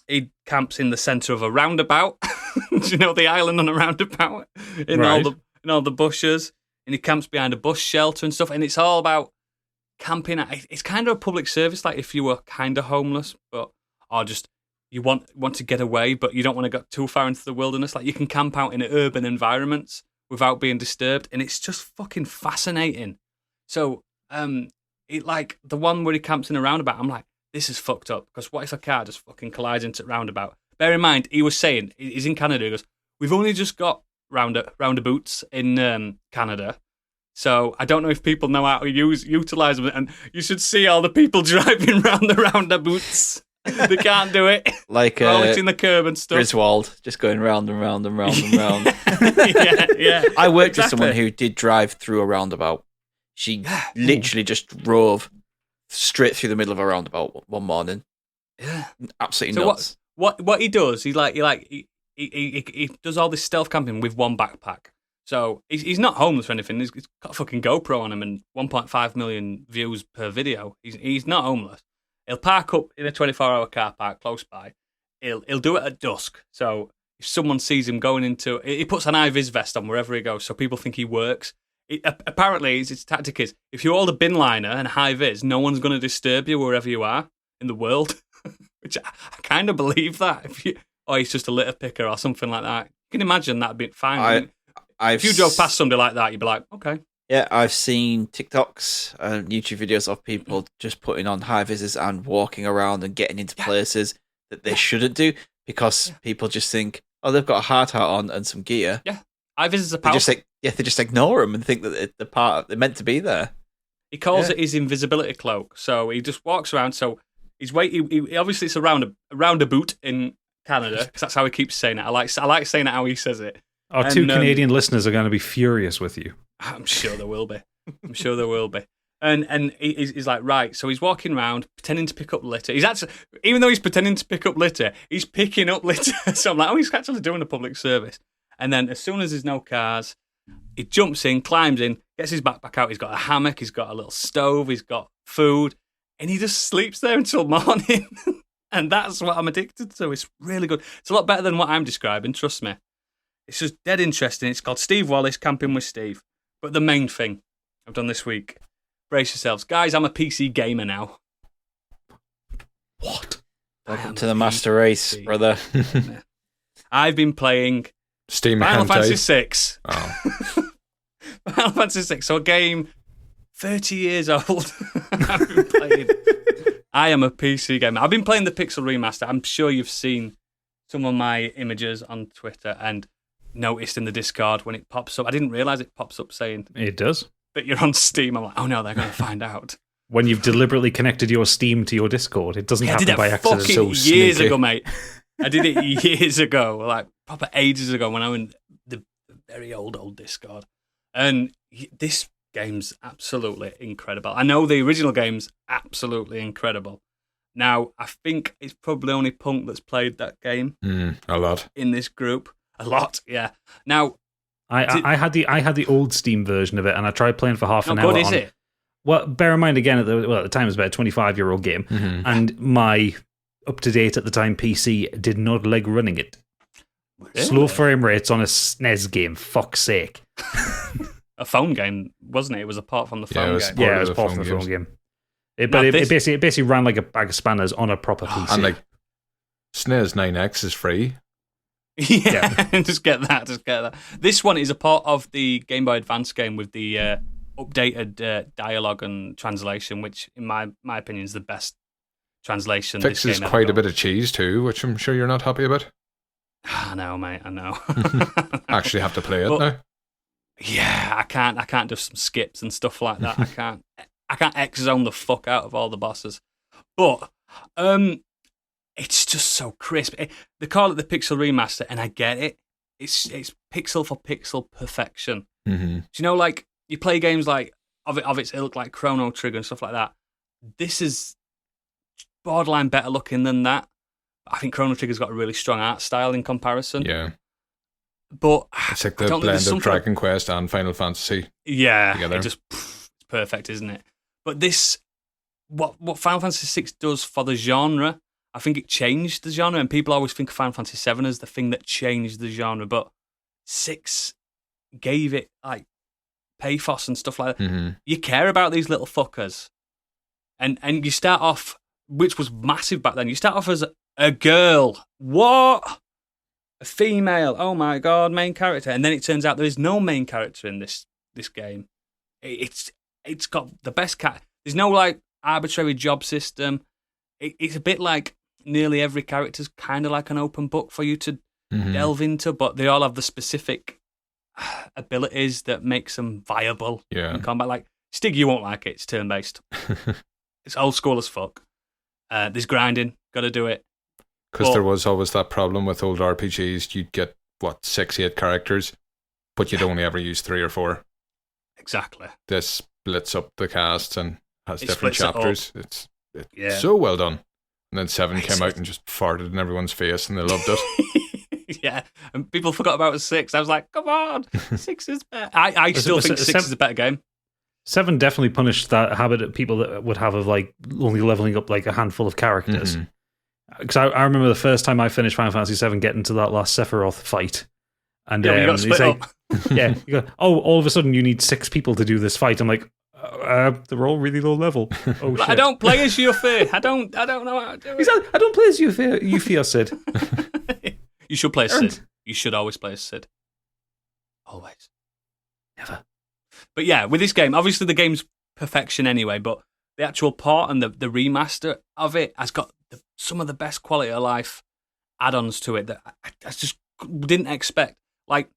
He camps in the centre of a roundabout. Do you know the island on a roundabout? In all the bushes, and he camps behind a bus shelter and stuff. And it's all about camping. It's kind of a public service, like if you were kind of homeless, or just you want to get away, but you don't want to go too far into the wilderness. Like you can camp out in urban environments without being disturbed, and it's just fucking fascinating. So, it like the one where he camps in a roundabout, I'm like, this is fucked up, because what if a car just fucking collides into the roundabout? Bear in mind, he was saying, he's in Canada, he goes, we've only just got roundabouts in Canada, so I don't know if people know how to utilise them, and you should see all the people driving round the roundabouts. They can't do it. Like rolling in the curb and stuff. Griswold, just going round and round and round and round. yeah. I worked with Exactly. someone who did drive through a roundabout. She literally just drove straight through the middle of a roundabout one morning. Yeah. Absolutely So nuts. what he does, he does all this stealth camping with one backpack. So he's not homeless or anything. He's got a fucking GoPro on him and 1.5 million views per video. He's not homeless. He'll park up in a 24-hour car park close by. He'll do it at dusk. So if someone sees him going into... He puts an high-vis vest on wherever he goes, so people think he works. Apparently, his tactic is, if you hold a bin liner and high-vis, no one's going to disturb you wherever you are in the world. Which I kind of believe that. Or he's just a litter picker or something like that. You can imagine that'd be fine. If you drove past somebody like that, you'd be like, okay. Yeah, I've seen TikToks and YouTube videos of people just putting on high vises and walking around and getting into places that they shouldn't do because people just think, oh, they've got a hard hat on and some gear. Yeah, high vises are powerful. They just ignore them and think that they're meant to be there. He calls it his invisibility cloak. So he just walks around. So he's obviously it's a roundabout in Canada because that's how he keeps saying it. I like saying it how he says it. Our two Canadian listeners are going to be furious with you. I'm sure there will be. And he's like, right, so he's walking around pretending to pick up litter. He's actually, even though he's pretending to pick up litter, he's picking up litter. So I'm like, oh, he's actually doing a public service. And then as soon as there's no cars, he jumps in, climbs in, gets his backpack out. He's got a hammock, he's got a little stove, he's got food, and he just sleeps there until morning. And that's what I'm addicted to. It's really good. It's a lot better than what I'm describing, trust me. It's just dead interesting. It's called Steve Wallace, Camping with Steve. But the main thing I've done this week, brace yourselves. Guys, I'm a PC gamer now. What? Welcome to the master race, brother. I've been playing Steam Final hentai. Fantasy VI. Oh. Final Fantasy VI, so a game 30 years old. I've been playing. I am a PC gamer. I've been playing the Pixel Remaster. I'm sure you've seen some of my images on Twitter and noticed in the Discord when it pops up. I didn't realise it pops up saying It does. that you're on Steam. I'm like, oh no, they're going to find out. When you've deliberately connected your Steam to your Discord, it doesn't I happen did by it accident. fucking So years sneaky. ago, mate. I did it years ago, like proper ages ago when I was in the very old Discord. And this game's absolutely incredible. I know the original game's absolutely incredible. Now, I think it's probably only Punk that's played that game A lot. in this group. A lot, yeah. Now, I had the old Steam version of it, and I tried playing for half how an hour. good is it? Well, bear in mind again, at the time it was about a 25-year-old game, and my up-to-date at the time PC did not like running it. Really? Slow frame rates on a SNES game, fuck's sake. A phone game, wasn't it? It was apart from the Yeah, it phone was game. Part Yeah, of it was the part phone of the phone games. game. Now It this- basically ran like a bag of spanners on a proper PC. And like SNES 9X is free. Yeah, just get that. This one is a part of the Game Boy Advance game with the updated dialogue and translation, which in my opinion is the best translation. Fixes quite a bit of cheese too, which I'm sure you're not happy about. I know, mate. I know. Actually, have to play it now. Yeah, I can't do some skips and stuff like that. I can't X zone the fuck out of all the bosses. But it's just so crisp. They call it the Pixel Remaster, and I get it. It's pixel for pixel perfection. Mm-hmm. Do you know, like you play games like of its ilk, like Chrono Trigger and stuff like that. This is borderline better looking than that. I think Chrono Trigger's got a really strong art style in comparison. Yeah. But it's like the blend of Dragon Quest and Final Fantasy. Yeah, together. it just it's perfect, isn't it? But this, what Final Fantasy VI does for the genre, I think it changed the genre, and people always think of Final Fantasy VII as the thing that changed the genre, but 6 gave it like pathos and stuff like that. Mm-hmm. You care about these little fuckers, and you start off, which was massive back then. You start off as a girl. What? A female, oh my god, main character, and then it turns out there is no main character in this game. It's got the best cat. There's no like arbitrary job system. It's a bit like nearly every character's kind of like an open book for you to delve into, but they all have the specific abilities that makes them viable in combat. Like Stig, you won't like it. It's turn based. It's old school as fuck. There's grinding, got to do it. Because there was always that problem with old RPGs. You'd get, 6, 8 characters, but you'd only ever use 3 or 4. Exactly. This splits up the cast and has different chapters. It's so well done. And then 7 came out and just farted in everyone's face and they loved it. Yeah, and people forgot about 6. I was like, come on, 6 is better. I still think 6 is a better game. 7 definitely punished that habit that people that would have of like only leveling up like a handful of characters. Mm-hmm. Because I remember the first time I finished Final Fantasy VII getting to that last Sephiroth fight. And you got split up. Yeah, you go, all of a sudden you need 6 people to do this fight. I'm like, they're all really low level. Oh shit! I don't play as Yuffie. I don't know how to do it. He's like, I don't play as Yuffie or Sid. You should play as Sid. You should always play as Sid. Always. Never. But yeah, with this game, obviously the game's perfection anyway, but the actual port and the remaster of it has got some of the best quality of life add-ons to it that I just didn't expect. Like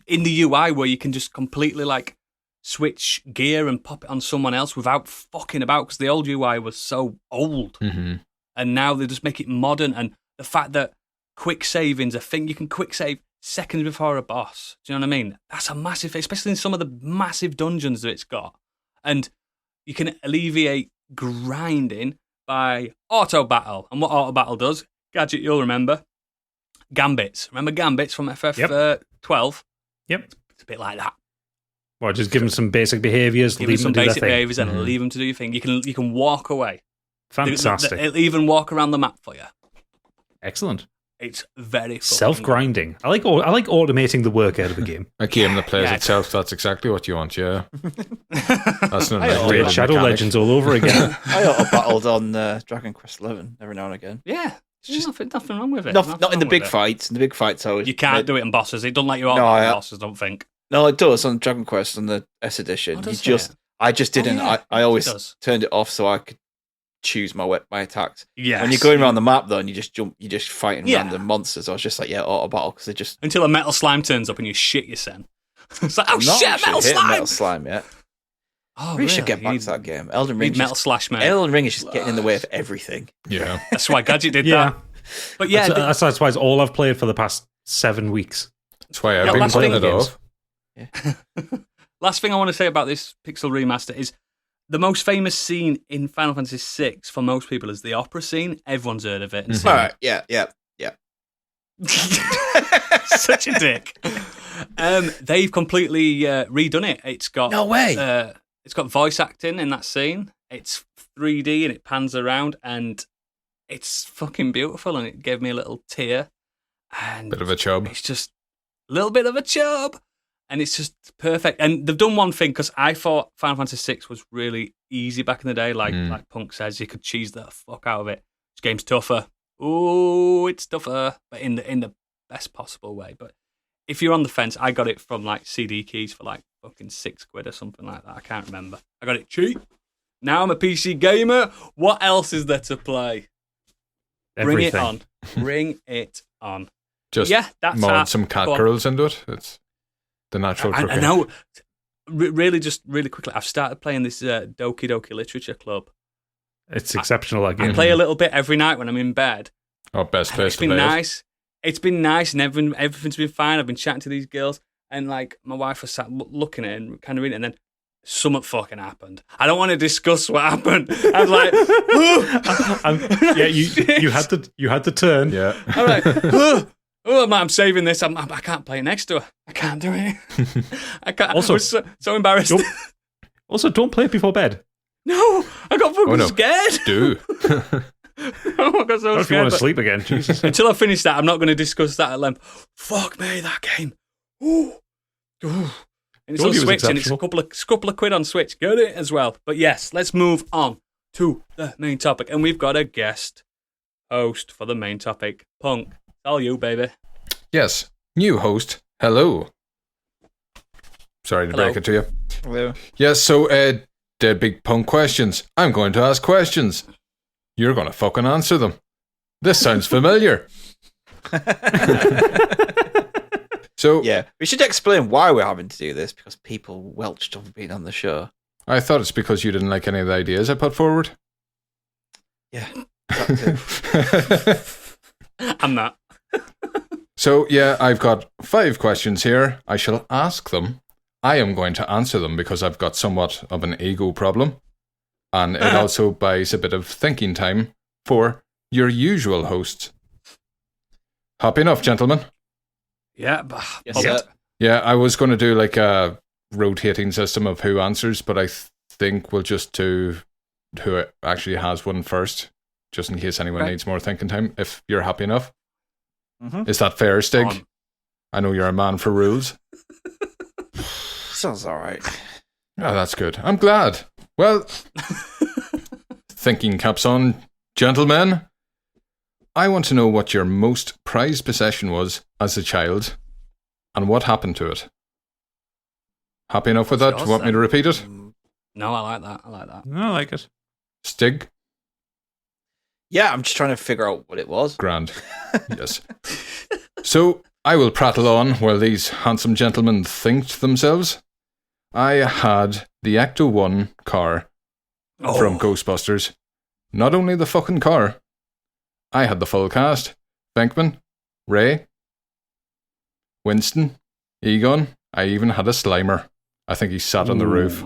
in the UI where you can just completely like switch gear and pop it on someone else without fucking about, because the old UI was so old. Mm-hmm. And now they just make it modern, and the fact that quick saving's a thing, you can quick save seconds before a boss. Do you know what I mean? That's a massive thing, especially in some of the massive dungeons that it's got. And you can alleviate grinding by auto battle. And what auto battle does, Gadget, you'll remember, gambits. Remember gambits from FF12? Yep. It's a bit like that. Well, just give them some basic behaviours, leave them to do their thing. Behaviours and leave them to do your thing. You can walk away. Fantastic. It'll even walk around the map for you. Excellent. It's very self-grinding. I like automating the work out of a game. A game that plays itself, that's exactly what you want, yeah. That's not like Shadow mechanic. Legends all over again. I auto-battled on Dragon Quest XI every now and again. Yeah. There's just nothing wrong with it. Not in the big fights. In the big fights, you can't do it in bosses. It doesn't let you auto in bosses, I don't think. No, it does on Dragon Quest on the S edition. I just didn't. I always turned it off so I could choose my attacks. Yeah. When you're going around the map though, and you just fighting random monsters. I was just like, auto battle, because they just until a metal slime turns up and you shit yourself. It's like, oh shit, metal slime yet. Oh, we should get back to that game. Elden Ring. Metal Slash, man. Elden Ring is just getting in the way of everything. Yeah. That's why Gadget did that. But yeah, that's why it's all I've played for the past 7 weeks. That's why I've been playing it off. Yeah. Last thing I want to say about this Pixel Remaster is the most famous scene in Final Fantasy VI for most people is the opera scene. Everyone's heard of it. And All right, yeah. Such a dick. They've completely redone it. It's got no way. It's got voice acting in that scene. It's 3D and it pans around and it's fucking beautiful. And it gave me a little tear. And bit of a chub. It's just a little bit of a chub. And it's just perfect. And they've done one thing, because I thought Final Fantasy VI was really easy back in the day. Like Punk says, you could cheese the fuck out of it. This game's tougher. Ooh, it's tougher, but in the best possible way. But if you're on the fence, I got it from like CD keys for like fucking £6 or something like that. I can't remember. I got it cheap. Now I'm a PC gamer. What else is there to play? Bring it on. Bring it on. Just that's mod some cat girls into it. It's the natural I know. Really quickly, I've started playing this Doki Doki Literature Club. It's exceptional. I play a little bit every night when I'm in bed. Oh, best place to play. It's been nice. It's been nice, and everything's been fine. I've been chatting to these girls, and like my wife was sat looking at it and kind of reading it, and then something fucking happened. I don't want to discuss what happened. I was like, you had to turn. Yeah. I'm like, I'm saving this. I can't play it next to her. I can't do it. I can't. Also, I was so embarrassed. Also, don't play it before bed. No, I got fucking scared. Do. I got so if scared. you want to sleep again, Jesus. Until I finish that, I'm not going to discuss that at length. Fuck me, that game. Ooh. And it's on Switch, and it's a couple of quid on Switch. Get it as well. But yes, let's move on to the main topic. And we've got a guest host for the main topic. Punk, it's all you, baby. Yes, new host. Hello. Sorry to break it to you. Hello. Yes, so DeadbeatpunK questions. I'm going to ask questions. You're going to fucking answer them. This sounds familiar. So yeah, we should explain why we're having to do this, because people welched over being on the show. I thought it's because you didn't like any of the ideas I put forward. Yeah, that too. I'm not. So yeah, I've got 5 questions here. I shall ask them. I am going to answer them because I've got somewhat of an ego problem. And it also buys a bit of thinking time for your usual hosts. Happy enough, gentlemen? Yeah. Yes, sir. Yeah, I was going to do like a rotating system of who answers, but I think we'll just do who actually has one first, just in case anyone needs more thinking time, if you're happy enough. Mm-hmm. Is that fair, Stig? I know you're a man for rules. Sounds all right. Oh, that's good. I'm glad. Well, thinking caps on, gentlemen. I want to know what your most prized possession was as a child, and what happened to it. Happy enough with that? Do you want me to repeat it? No, I like that. No, I like it. Stig? Yeah, I'm just trying to figure out what it was. Grand. Yes. So, I will prattle on while these handsome gentlemen think to themselves. I had the Ecto 1 car from Ghostbusters. Not only the fucking car, I had the full cast. Venkman, Ray, Winston, Egon. I even had a Slimer. I think he sat on the roof.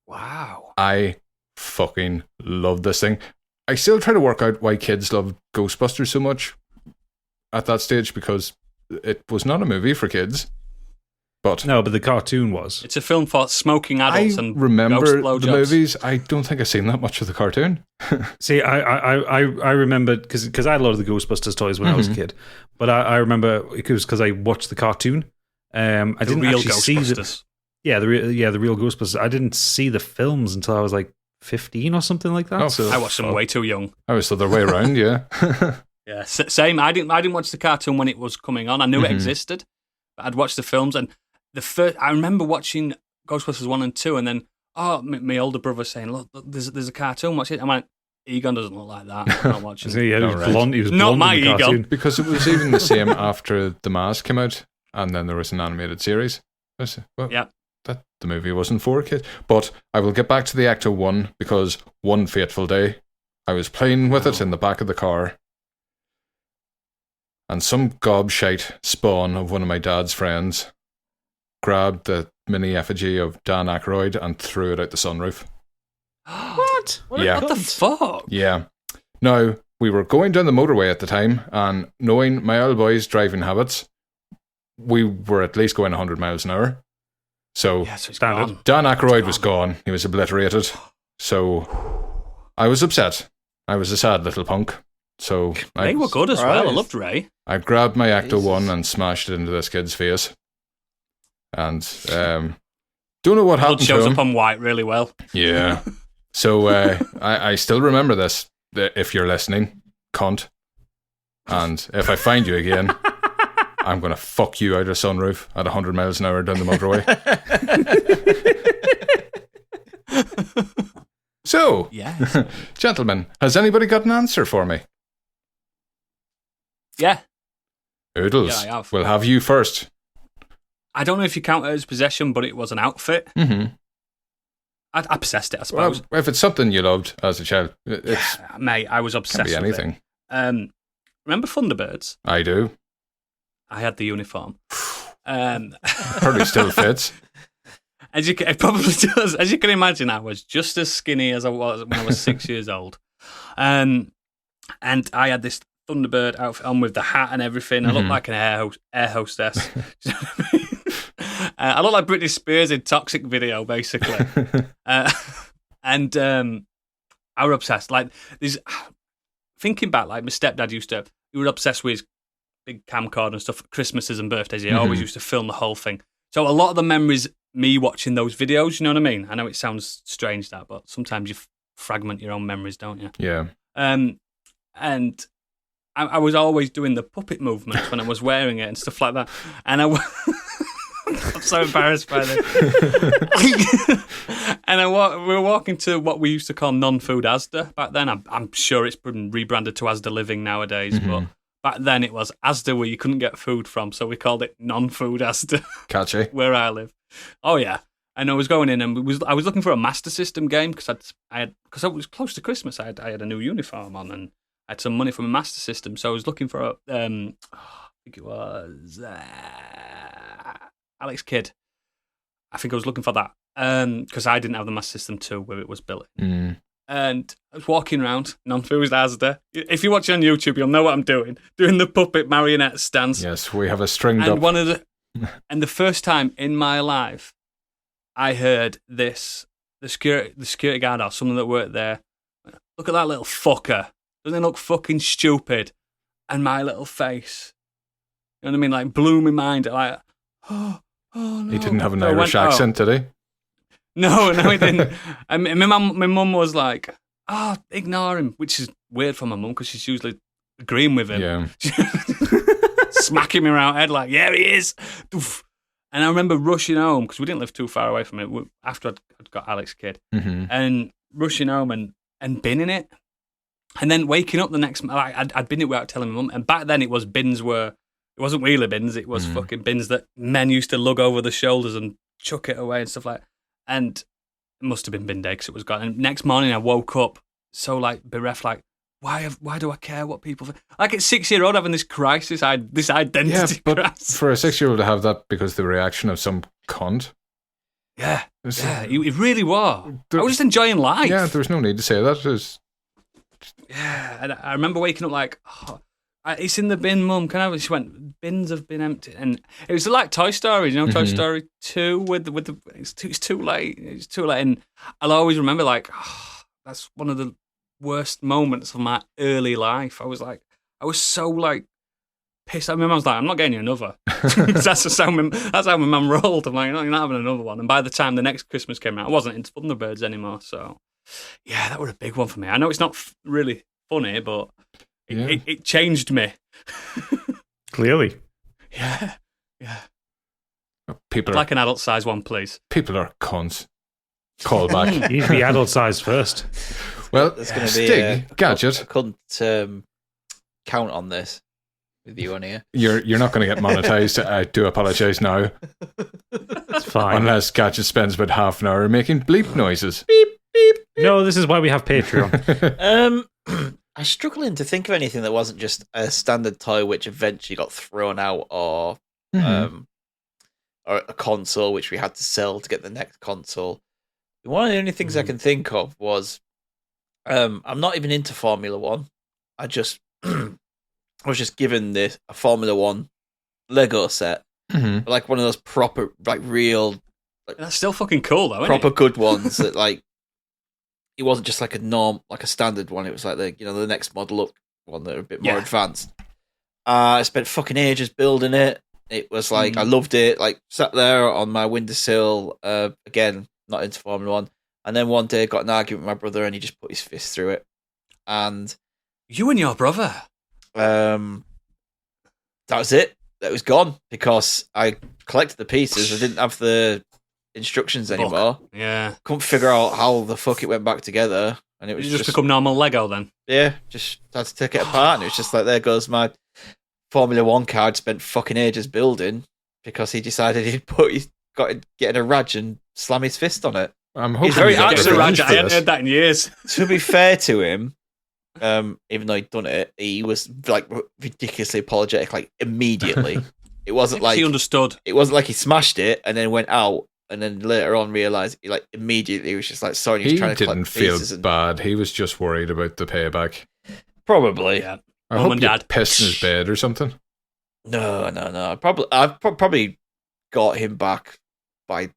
Wow. I fucking love this thing. I still try to work out why kids love Ghostbusters so much at that stage, because it was not a movie for kids. But no, but the cartoon was. It's a film for smoking adults and remember ghost the blowjobs. movies. I don't think I've seen that much of the cartoon. See, I remember because I had a lot of the Ghostbusters toys when I was a kid, but I remember it was because I watched the cartoon. I didn't real actually see the real Ghostbusters. I didn't see the films until I was like 15 or something like that. Oh, so I watched them way too young. I was the other way around, yeah. Yeah, same. I didn't watch the cartoon when it was coming on. I knew it existed, but I'd watched the films, and I remember watching Ghostbusters 1 and 2, and then my older brother saying, "Look, there's a cartoon. Watch it." I went, "Egon doesn't look like that. I'm not watching." So, yeah, he was blonde. He was not blonde my in the cartoon. Egon. Because it was even the same after The Mask came out, and then there was an animated series. Yeah. The movie wasn't for kids. But I will get back to the Ecto 1, because one fateful day, I was playing with it in the back of the car, and some gobshite spawn of one of my dad's friends grabbed the mini effigy of Dan Aykroyd and threw it out the sunroof. What? Yeah. What the fuck? Yeah. Now, we were going down the motorway at the time, and knowing my old boy's driving habits, we were at least going 100 miles an hour. So, Yeah, so it's gone. Dan Aykroyd was gone. He was obliterated. So, I was upset. I was a sad little punk. So, Ray were good as well. I loved Ray. I grabbed my Ecto 1 and smashed it into this kid's face. And don't know what Blood happened to shows him. up on white really well. Yeah. So I still remember this. If you're listening, cunt. And if I find you again, I'm going to fuck you out of a sunroof at 100 miles an hour down the motorway. So, Yes. gentlemen, has anybody got an answer for me? Yeah. Oodles, Yeah, I have. we'll have you first. I don't know if you count it as possession, but it was an outfit. Mm-hmm. I possessed it, I Well, suppose. if it's something you loved as a child, it's Yeah, mate, I was can obsessed be with anything. it. Remember Thunderbirds? I do. I had the uniform. Um, Probably still fits. it probably does. As you can imagine, I was just as skinny as I was when I was 6 years old. And I had this Thunderbird outfit on with the hat and everything. I looked like an air hostess. Do you know what I mean? I looked like Britney Spears in Toxic video, basically. And I was obsessed. Like, thinking back, like my stepdad he was obsessed with big camcorder and stuff at Christmases and birthdays. He always used to film the whole thing. So a lot of the memories, me watching those videos, you know what I mean? I know it sounds strange, that, but sometimes you fragment your own memories, don't you? Yeah. And I was always doing the puppet movements when I was wearing it and stuff like that. And I'm so embarrassed by this. And we were walking to what we used to call non-food Asda back then. I'm sure it's been rebranded to Asda Living nowadays, but back then it was Asda where you couldn't get food from, so we called it non-food Asda. Catchy. Where I live. Oh yeah. And I was going in and I was looking for a Master System game because because it was close to Christmas. I had a new uniform on and I had some money from a Master System, so I was looking for I think it was Alex Kidd. I think I was looking for that because I didn't have the Master System 2 where it was built in. And I was walking around non-food Asda. If you watch it on YouTube, you'll know what I'm doing the puppet marionette stance. Yes, we have a stringed And up. and the first time in my life, I heard this: the security guard or someone that worked there. Look at that little fucker! Doesn't he look fucking stupid? And my little face, you know what I mean? Like blew my mind. Like, oh no. He didn't have an So I Irish went, accent, did he? No, he didn't. And my mum was like, ignore him, which is weird for my mum because she's usually agreeing with him. Yeah. Smacking me around the head like, yeah, he is. Oof. And I remember rushing home because we didn't live too far away from it after I'd got Alex Kidd. And rushing home and binning it. And then waking up the next I'd bin it without telling my mum. And back then it was bins where it wasn't wheeler bins, it was fucking bins that men used to lug over the shoulders and chuck it away and stuff like that. And it must have been bin day because it was gone. And next morning I woke up so like bereft, like, why do I care what people think? Like at 6-year-old having this crisis, this identity crisis. For a 6-year-old to have that because the reaction of some cunt. Yeah, it really was. I was just enjoying life. Yeah, there was no need to say that. Yeah, and I remember waking up like, it's in the bin, Mum. Can I have it? She went, bins have been emptied. And it was like Toy Story, Toy Story 2 with the it's too late. It's too late. And I'll always remember like, that's one of the worst moments of my early life. I was so like pissed. I remember I was like, I'm not getting you another. that's how my mum rolled. I'm like, no, you're not having another one. And by the time the next Christmas came out, I wasn't into Thunderbirds anymore. So yeah, that was a big one for me. I know it's not really funny, but it changed me. Clearly. Yeah. People like an adult size one, please. People are cunts. Call back. You need to be adult size first. Well, There's going to be Stig, Gadget. I couldn't count on this with you on here. You're not going to get monetized. I do apologize now. It's fine. Unless Gadget spends about half an hour making bleep noises. Beep, beep, beep. No, this is why we have Patreon. I'm struggling to think of anything that wasn't just a standard toy which eventually got thrown out or a console which we had to sell to get the next console. One of the only things I can think of was I'm not even into Formula One. I was just given a Formula One Lego set, like one of those proper, like real. Like, that's still fucking cool though, isn't proper it? good ones that like. It wasn't just like a standard one. It was like the next model up one that are a bit more advanced. I spent fucking ages building it. It was like I loved it. Like sat there on my windowsill. Again, not into Formula One. And then one day got an argument with my brother, and he just put his fist through it. And you and your brother. That was it. it was gone because I collected the pieces. I didn't have the instructions anymore. Yeah. Couldn't figure out how the fuck it went back together. And it was Did you just become normal Lego then? Yeah, just had to take it apart. And it was just like, there goes my Formula One car I'd spent fucking ages building because he decided he'd get in a rage and slam his fist on it. I'm hoping very you got actually revenge I for hadn't this. heard that in years. To be fair to him, even though he'd done it, he was like ridiculously apologetic, like immediately. It wasn't like he understood. It wasn't like he smashed it and then went out and then later on realized, like immediately he was just like sorry. He trying to didn't feel bad. He was just worried about the payback. Probably. Yeah. I Mum hope and you Dad. pissed in his bed or something. No. I've probably got him back by,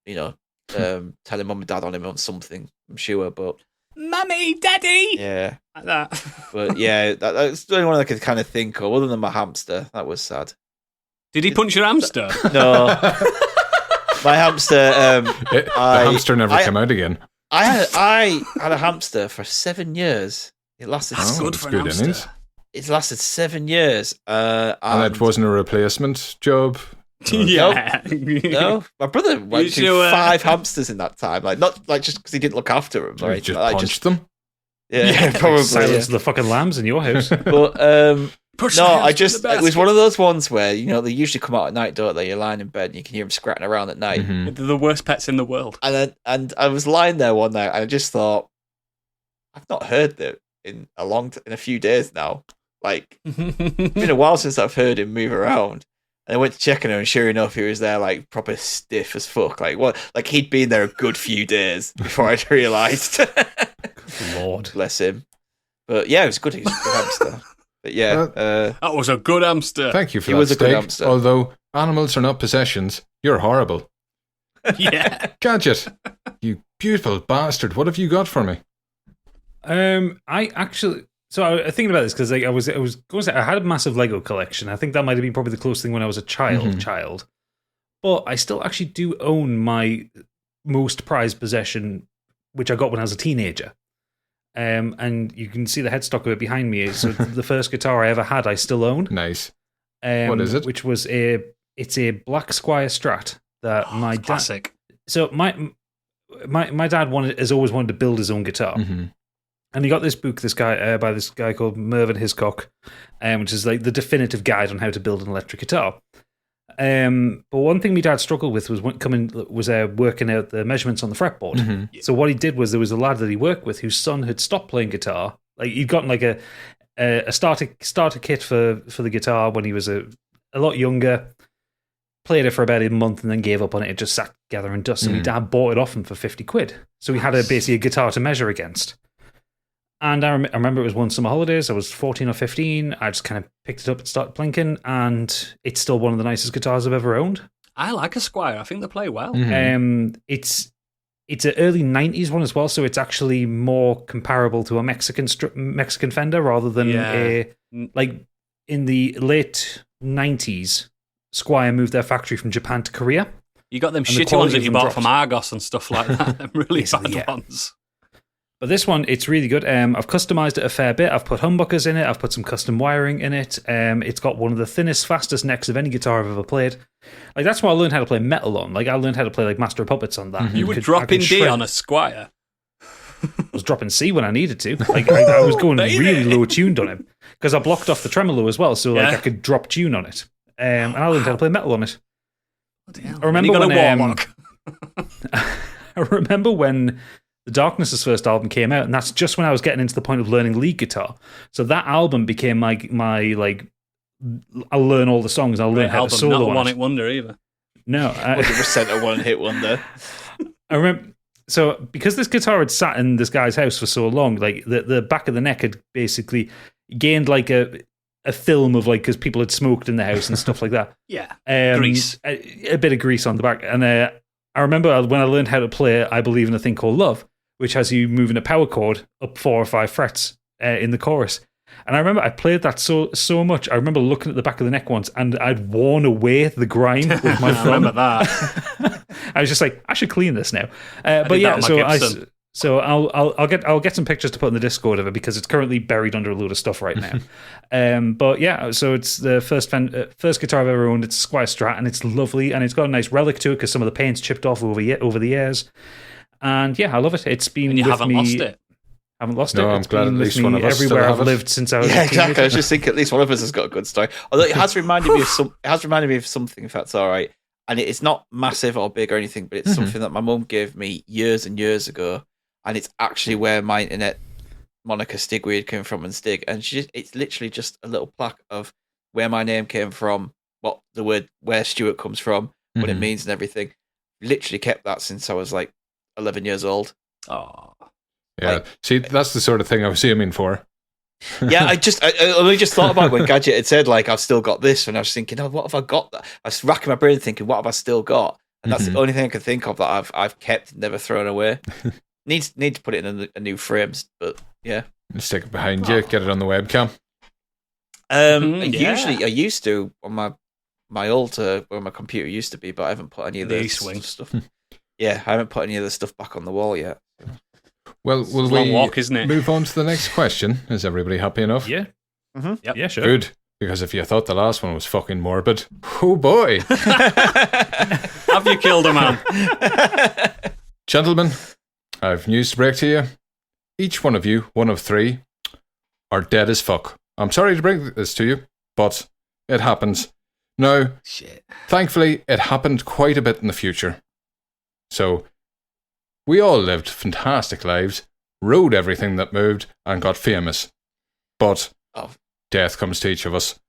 telling mum and dad on him on something. I'm sure, but Mummy, Daddy! yeah, Like that. but yeah, that's the only one I could kind of think of. Other than my hamster, that was sad. Did he punch your hamster? No, my hamster. The hamster never came out again. I had a hamster for 7 years. It lasted. That's good that's for an good hamster. innings. It lasted 7 years. And it wasn't a replacement job. Yeah. No, my brother went through 5 hamsters in that time. Like not like just because he didn't look after them. You Right? just Like, punched them. Yeah, probably. Silence the fucking lambs in your house. But Push no, the I hamster just in the it was basket. one of those ones where they usually come out at night, don't they? You're lying in bed and you can hear them scratching around at night. Mhm. They're the worst pets in the world. And I was lying there one night and I just thought, I've not heard that in a few days now. Like it's been a while since I've heard him move around. And I went to check on him, and sure enough, he was there like proper stiff as fuck. Like what? Like he'd been there a good few days before I'd realised. Lord. Bless him. But yeah, it was good. He was a good hamster. But yeah, That was a good hamster. Thank you for He that was a good steak. hamster. Although animals are not possessions, you're horrible. Yeah. Gadget, you beautiful bastard. What have you got for me? I actually. So I was thinking about this because I was going to say I had a massive Lego collection. I think that might have been probably the closest thing when I was a child. But I still actually do own my most prized possession, which I got when I was a teenager. And you can see the headstock of it behind me. So the first guitar I ever had, I still own. Nice. What is it? Which was it's a Black Squire Strat that my dad. Classic. So my dad has always wanted to build his own guitar. Mm-hmm. And he got this book, by this guy called Mervyn Hiscock, which is like the definitive guide on how to build an electric guitar. But one thing my dad struggled with was working out the measurements on the fretboard. Mm-hmm. So what he did was there was a lad that he worked with whose son had stopped playing guitar. Like he'd gotten like a starter kit for the guitar when he was a lot younger. Played it for about a month and then gave up on it. It just sat gathering dust. So my dad bought it off him for £50. So he had basically a guitar to measure against. And I remember it was one summer holidays. I was 14 or 15. I just kind of picked it up and started plinking, and it's still one of the nicest guitars I've ever owned. I like a Squire. I think they play well. Mm-hmm. It's an early 90s one as well, so it's actually more comparable to a Mexican Fender rather than like in the late 90s, Squire moved their factory from Japan to Korea. You got them And the shitty quality ones that of you them bought dropped. from Argos and stuff like that. Them really Basically, bad yeah. ones. But this one, it's really good. I've customized it a fair bit. I've put humbuckers in it. I've put some custom wiring in it. It's got one of the thinnest, fastest necks of any guitar I've ever played. Like that's why I learned how to play metal on. Like I learned how to play like Master of Puppets on that. You were I dropping could D shred- on a Squire. I was dropping C when I needed to. Like I was going Baby. really low tuned on it because I blocked off the tremolo as well, so like Yeah. I could drop tune on it. And I learned how to play metal on it. Bloody hell. I remember And you got when, a Warlock. I remember when the Darkness's first album came out, and that's just when I was getting into the point of learning lead guitar. So that album became my like I'll learn all the songs. I'll learn Great how album, to solo not a on one it. hit wonder either. No, 100% a one-hit wonder. I remember. So because this guitar had sat in this guy's house for so long, like the back of the neck had basically gained like a film of like because people had smoked in the house and stuff like that. Yeah. Um, Grease. a bit of grease on the back. And I remember when I learned how to play I Believe in a Thing Called Love, which has you moving a power chord up 4 or 5 frets in the chorus. And I remember I played that so much. I remember looking at the back of the neck once and I'd worn away the grime with my I thumb. remember that. I was just like, I should clean this now. did But yeah, that on my so Gibson. So I'll get some pictures to put in the Discord of it because it's currently buried under a load of stuff right now. But yeah, so it's the first guitar I've ever owned. It's a Squire Strat, and it's lovely, and it's got a nice relic to it because some of the paint's chipped off over the years. And yeah, I love it. It's been And you with haven't me. lost it. Haven't lost No, it. I'm It's glad been at with least me one of us still everywhere have I've it. lived since I was. Yeah, a exactly. I teenager. was just thinking at least one of us has got a good story. Although it has reminded me of something, if that's all right. And it's not massive or big or anything, but it's something that my mum gave me years and years ago, and it's actually where my internet moniker Stigweird came from, and Stig, and it's literally just a little plaque of where my name came from, what the word where Stuart comes from, what it means, and everything. Literally kept that since I was like 11 years old. Oh. Yeah. Like- See, that's the sort of thing I was aiming for. Yeah, I only just thought about it when Gadget had said, like, I've still got this, and I was thinking, oh, what have I got? I was racking my brain thinking, what have I still got? And that's the only thing I could think of that I've kept and never thrown away. Need to put it in a new frames, but yeah. Stick it behind you, get it on the webcam. Usually I used to on my old where my computer used to be, but I haven't put any of The the E-swing. stuff. Yeah, I haven't put any of the stuff back on the wall yet. Well, will It's a long we walk, isn't it? move on to the next question? Is everybody happy enough? Yeah. Yep. Yeah, sure. Good. Because if you thought the last one was fucking morbid, oh boy. Have you killed a man? Gentlemen, I've news to break to you. Each one of you, one of three, are dead as fuck. I'm sorry to bring this to you, but it happens. Now, Shit. thankfully, it happened quite a bit in the future. So, we all lived fantastic lives, rode everything that moved, and got famous. But death comes to each of us.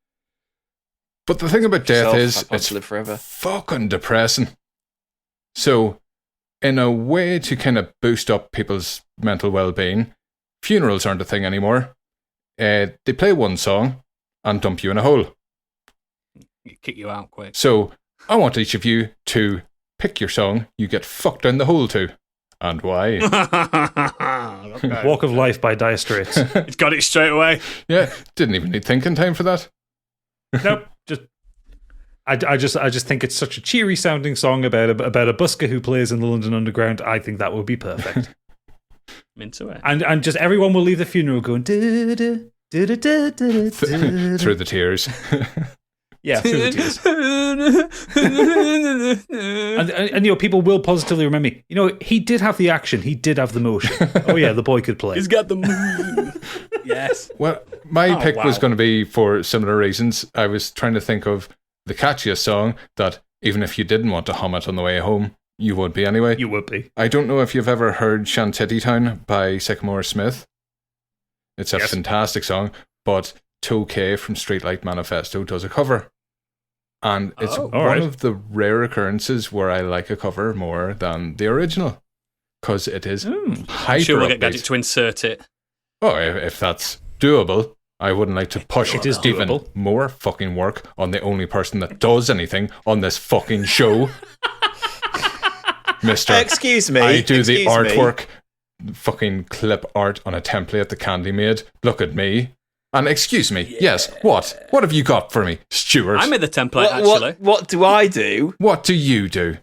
But the thing about death is, it's live forever. fucking depressing. So, in a way to kind of boost up people's mental well-being, funerals aren't a thing anymore. They play one song and dump you in a hole. Kick you out quick. So, I want each of you to pick your song you get fucked down the hole to. And why? Okay. Walk of Life by Dire Straits. It's got it straight away. Yeah, didn't even need thinking time for that. Nope. I just think it's such a cheery sounding song about a busker who plays in the London Underground. I think that would be perfect. I'm into it. and just everyone will leave the funeral going through Through the tears. yeah, through the tears. And you know, people will positively remember me. You know, he did have the action. He did have the motion. Oh yeah, the boy could play. He's got the move. Yes. Well, my pick was wow. going to be for similar reasons. I was trying to think of the catchiest song that even if you didn't want to hum it on the way home, you would be anyway. You would be. I don't know if you've ever heard Shanty Town by Sycamore Smith. It's a fantastic song, but 2K from Streetlight Manifesto does a cover. And it's one of the rare occurrences where I like a cover more than the original. Because it is hyper I'm sure we'll get upbeat. Gadget to insert it. Oh, if that's doable, I wouldn't like to push It is even doable. more fucking work on the only person that does anything on this fucking show. Mister, Excuse me. I do the excuse me. artwork, fucking clip art on a template the Candy made. Look at me. And excuse me, yes, what? What have you got for me, Stuart? I made the template, actually. What do I do? What do you do,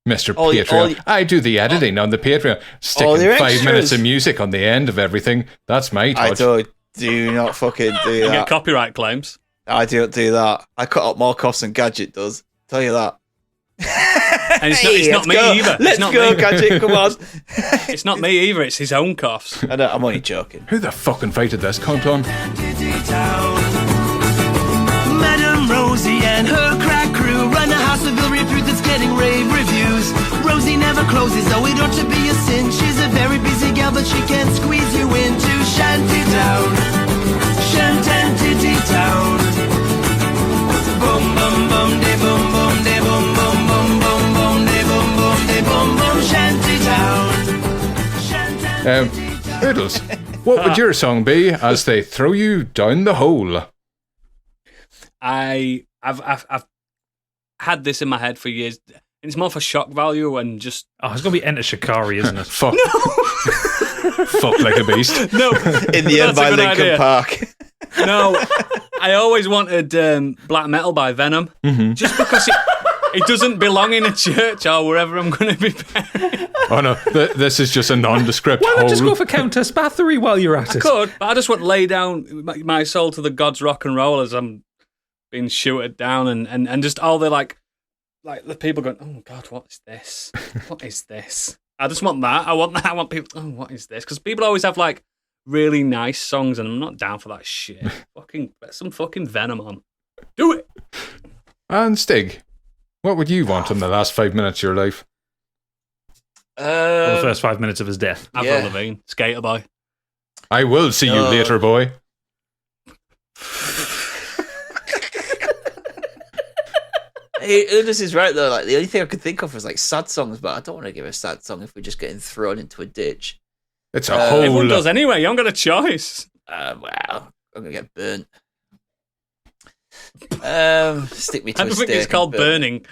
Mr. All- Patreon? all- I do the editing on the Patreon. Sticking your 5 minutes extras. of music on the end of everything. That's my I touch. do not fucking do You get that. copyright claims. I don't do that. I cut up more costs than Gadget does. Tell you that. And it's not me either. Let's It's not go, me. Gadget. Come on. It's not me either. It's his own coughs. I know, I'm only joking. Who the fuck invited this cunt on? Madam Rosie and her crack crew run a house of ill repute that's getting rave reviews. Rosie never closes, though it ought to be a sin. She's a very busy gal, but she can't squeeze you into Shantytown. Shanty-town. Boom, boom, boom, de boom, boom, de boom, boom, boom, boom, boom, de boom, boom, de boom, boom, Shantytown. Oodles, what would your song be as they throw you down the hole? I've had this in my head for years. It's more for shock value and just Oh, it's going to be Enter Shikari, isn't it? Fuck. Fuck like a beast. no. In the end That's a by good Linkin idea. Park. No, I always wanted black metal by Venom, just because It doesn't belong in a church or wherever I'm going to be buried. Oh no, this is just a nondescript Why hole. not just go for Countess Bathory while you're at I it? could, but I just want to lay down my soul to the gods rock and roll as I'm being shooted down and just all the like the people going, oh God, what is this? What is this? I just want that. I want that. I want people, oh, what is this? Because people always have like really nice songs and I'm not down for that shit. Fucking, put some fucking Venom on. Do it. And Stig, what would you want in the last 5 minutes of your life? Well, the first 5 minutes of his death. Avril Lavigne, Skater Boy. I will see you later, boy. This is right though. Like the only thing I could think of was like sad songs, but I don't want to give a sad song if we're just getting thrown into a ditch. It's a whole. Everyone does anyway. You haven't got a choice. Wow, I'm gonna get burnt. Stick me to I a don't think stake it's called and burn. burning.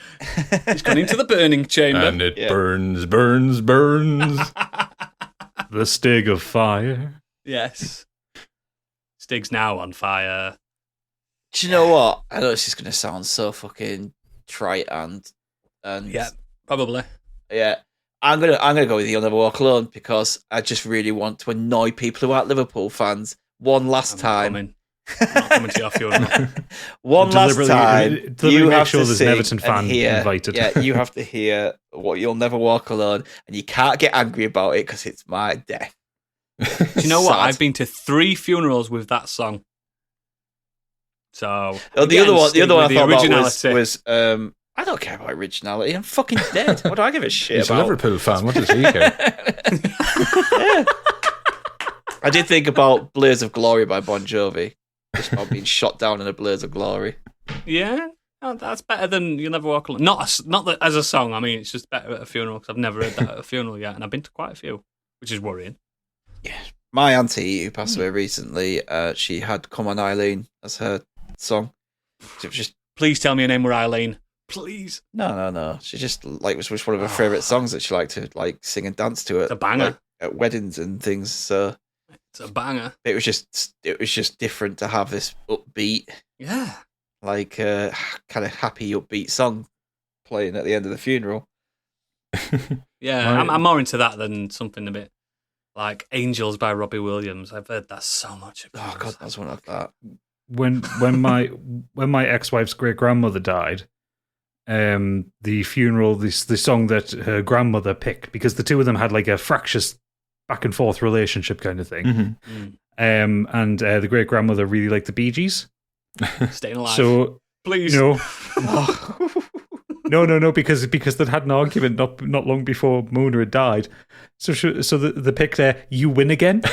It's gone into the burning chamber. And it burns, burns, burns. The Stig of Fire. Yes. Stig's now on fire. Do you know what? I know this is gonna sound so fucking trite and Yeah, probably. yeah. I'm gonna go with You'll Never Walk Alone because I just really want to annoy people who aren't Liverpool fans one last time. I'm not coming to your funeral. One last time, Deliberately you make have sure to there's sing an Everton fan and hear, invited. Yeah, you have to hear what You'll Never Walk Alone, and you can't get angry about it because it's my death. Do you know what? Sad. I've been to 3 funerals with that song. So Oh, the again, other one I Stig thought with the about originality. was I don't care about originality. I'm fucking dead. What do I give a shit He's a about? Liverpool fan. What does he care? Yeah. I did think about Blaze of Glory by Bon Jovi. Just about being shot down in a blaze of glory. Yeah, no, that's better than You'll Never Walk Alone. Not that as a song. I mean, it's just better at a funeral because I've never heard that at a funeral yet, and I've been to quite a few, which is worrying. Yeah. My auntie, who passed away recently, she had Come On Eileen as her song. It was just Please tell me your name were Eileen. Please. no. She just like was one of her favourite songs that she liked to like sing and dance to It's a banger. like, at weddings and things. So It's a banger. it was just different to have this upbeat, Yeah. like kind of happy upbeat song playing at the end of the funeral. Yeah, Right. I'm more into that than something a bit like Angels by Robbie Williams. I've heard that so much. Oh God, that's one of that. When my ex-wife's great grandmother died, the funeral, the song that her grandmother picked, because the two of them had like a fractious back and forth relationship kind of thing. And the great grandmother really liked the Bee Gees. Staying alive. So please. no, because they'd had an argument not long before Mona had died. So they picked "You Win Again."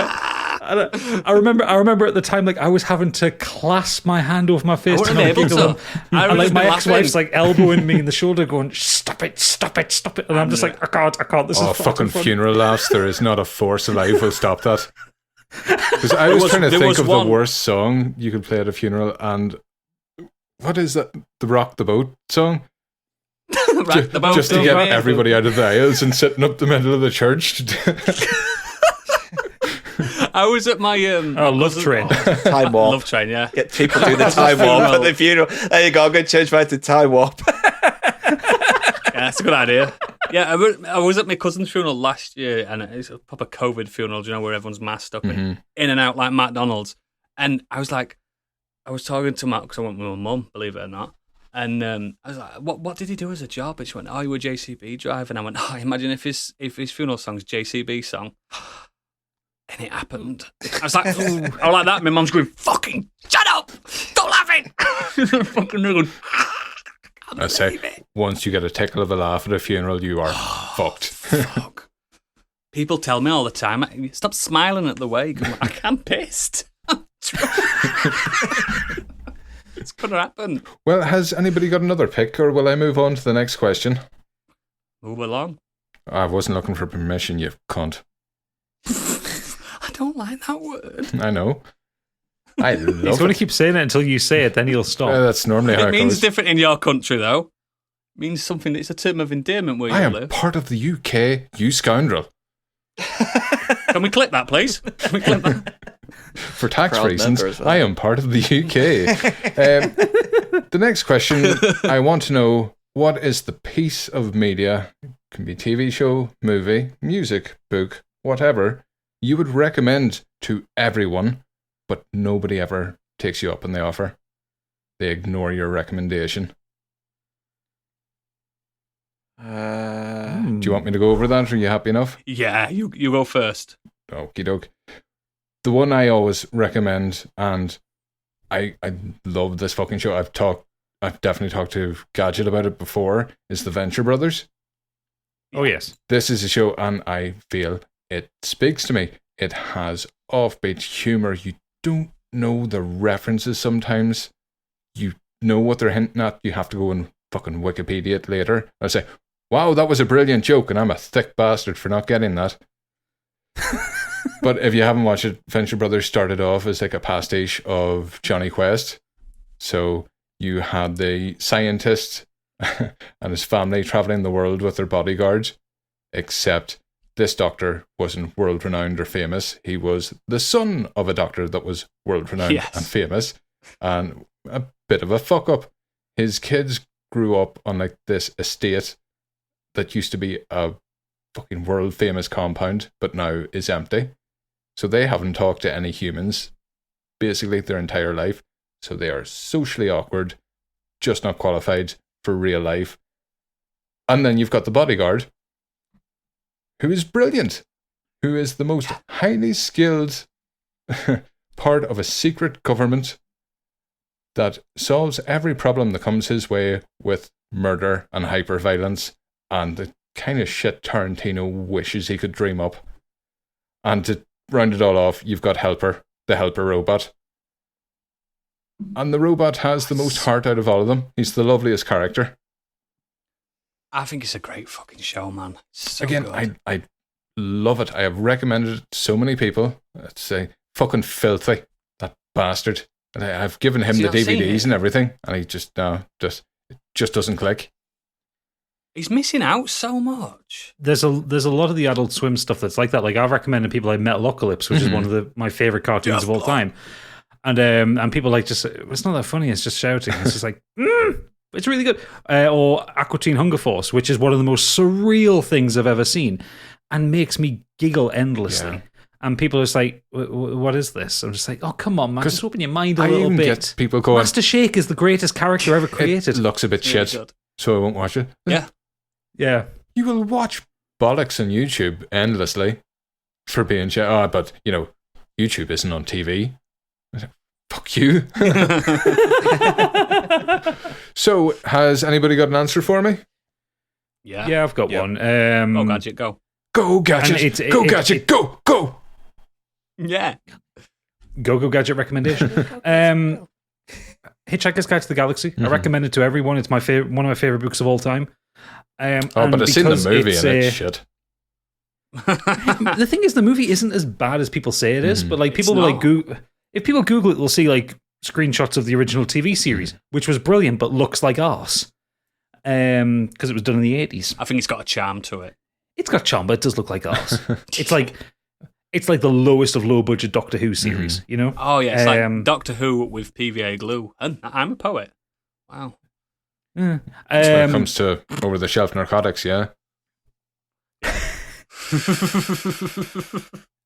I remember at the time, like I was having to clasp my hand over my face to wouldn't not be able giggle. to. I And would like just my be ex-wife's laughing. like elbowing me in the shoulder, going, "Stop it, stop it, stop it!" And I'm just like, I can't. This Oh, is far fucking too funny. funeral laughs. There is not a force alive will stop that. Because I was trying to there think was of one- the worst song you could play at a funeral, and what is that? The Rock the Boat song? Right, the boat Just to thing, get right? everybody out of the aisles and sitting up the middle of the church. I was at my Love Train. Time warp. Love Train, yeah. Get people do the time warp at the funeral. There you go. I'm going to change mine to time warp. Yeah, that's a good idea. Yeah, I was at my cousin's funeral last year, and it's a proper COVID funeral, you know, where everyone's masked up and in and out like McDonald's. And I was talking to Matt because I went with my mum, believe it or not. And I was like, "What did he do as a job?" And she went, "Oh, you were a JCB driver." And I went, "Oh, imagine if his funeral song's JCB song." And it happened. I was like, "Ooh." I was like that. My mum's going, "Fucking shut up! Stop laughing!" Fucking going, I say, once you get a tickle of a laugh at a funeral, you are fucked. Fuck. People tell me all the time, "Stop smiling at the wake." I'm like, I'm pissed. It's gonna happen. Well, has anybody got another pick, or will I move on to the next question? Move along. I wasn't looking for permission, you cunt. I don't like that word. I know. I He's love going it. to keep saying it until you say it, then he'll stop. That's normally how It it means goes. different in your country, though. It means something. It's a term of endearment where you I am live. part of the UK, you scoundrel. Can we clip that, please? Can we clip that? For tax Proud reasons, member as well. I am part of the UK. The next question, I want to know, what is the piece of media, it can be TV show, movie, music, book, whatever, you would recommend to everyone, but nobody ever takes you up on the offer? They ignore your recommendation. Do you want me to go over that? Are you happy enough? Yeah, you go first. Okie doke. The one I always recommend, and I love this fucking show. I've definitely talked to Gadget about it before, is The Venture Brothers. Oh, yes. This is a show, and I feel it speaks to me. It has offbeat humor. You don't know the references sometimes. You know what they're hinting at. You have to go and fucking Wikipedia it later. I say, wow, that was a brilliant joke, and I'm a thick bastard for not getting that. But if you haven't watched it, Venture Brothers started off as like a pastiche of Johnny Quest. So you had the scientist and his family traveling the world with their bodyguards, except this doctor wasn't world-renowned or famous. He was the son of a doctor that was world-renowned and famous, and a bit of a fuck-up. His kids grew up on like this estate that used to be a fucking world-famous compound, but now is empty. So they haven't talked to any humans basically their entire life. So they are socially awkward, just not qualified for real life. And then you've got the bodyguard, who is brilliant, who is the most highly skilled part of a secret government that solves every problem that comes his way with murder and hyper-violence and the kind of shit Tarantino wishes he could dream up. And to round it all off, you've got Helper, the Helper robot. And the robot has the most heart out of all of them. He's the loveliest character. I think it's a great fucking show, man. So Again, good. I love it. I have recommended it to so many people. It's fucking filthy, that bastard. And I've given him the DVDs and everything, and he just doesn't click. He's missing out so much. There's a lot of the Adult Swim stuff that's like that. Like I've recommended people like Metalocalypse, which is one of my favorite cartoons of all time. And people like just, it's not that funny, it's just shouting. It's just like, it's really good. Or Aqua Teen Hunger Force, which is one of the most surreal things I've ever seen and makes me giggle endlessly. Yeah. And people are just like, what is this? I'm just like, oh, come on, man, just open your mind a little bit. Get people going, Master Shake is the greatest character ever created. It looks a bit shit, so I won't watch it. Yeah. Yeah. You will watch bollocks on YouTube endlessly for being shit. Oh, but, YouTube isn't on TV. Fuck you. So, has anybody got an answer for me? Yeah. Yeah, I've got one. Go, Gadget, go. Go, Gadget. Go, Gadget. Go. Yeah. Go Gadget recommendation. Hitchhiker's Guide to the Galaxy. I recommend it to everyone. It's one of my favorite books of all time. But I've seen the movie and it's shit. The thing is, the movie isn't as bad as people say it is, but like people will like if people Google it, they'll see like screenshots of the original TV series, which was brilliant but looks like arse. Because it was done in the 80s. I think it's got a charm to it. It's got charm, but it does look like arse. It's like the lowest of low budget Doctor Who series, you know? Oh yeah, it's like Doctor Who with PVA glue. And I'm a poet. Wow. Yeah. When it comes to over the shelf narcotics, yeah.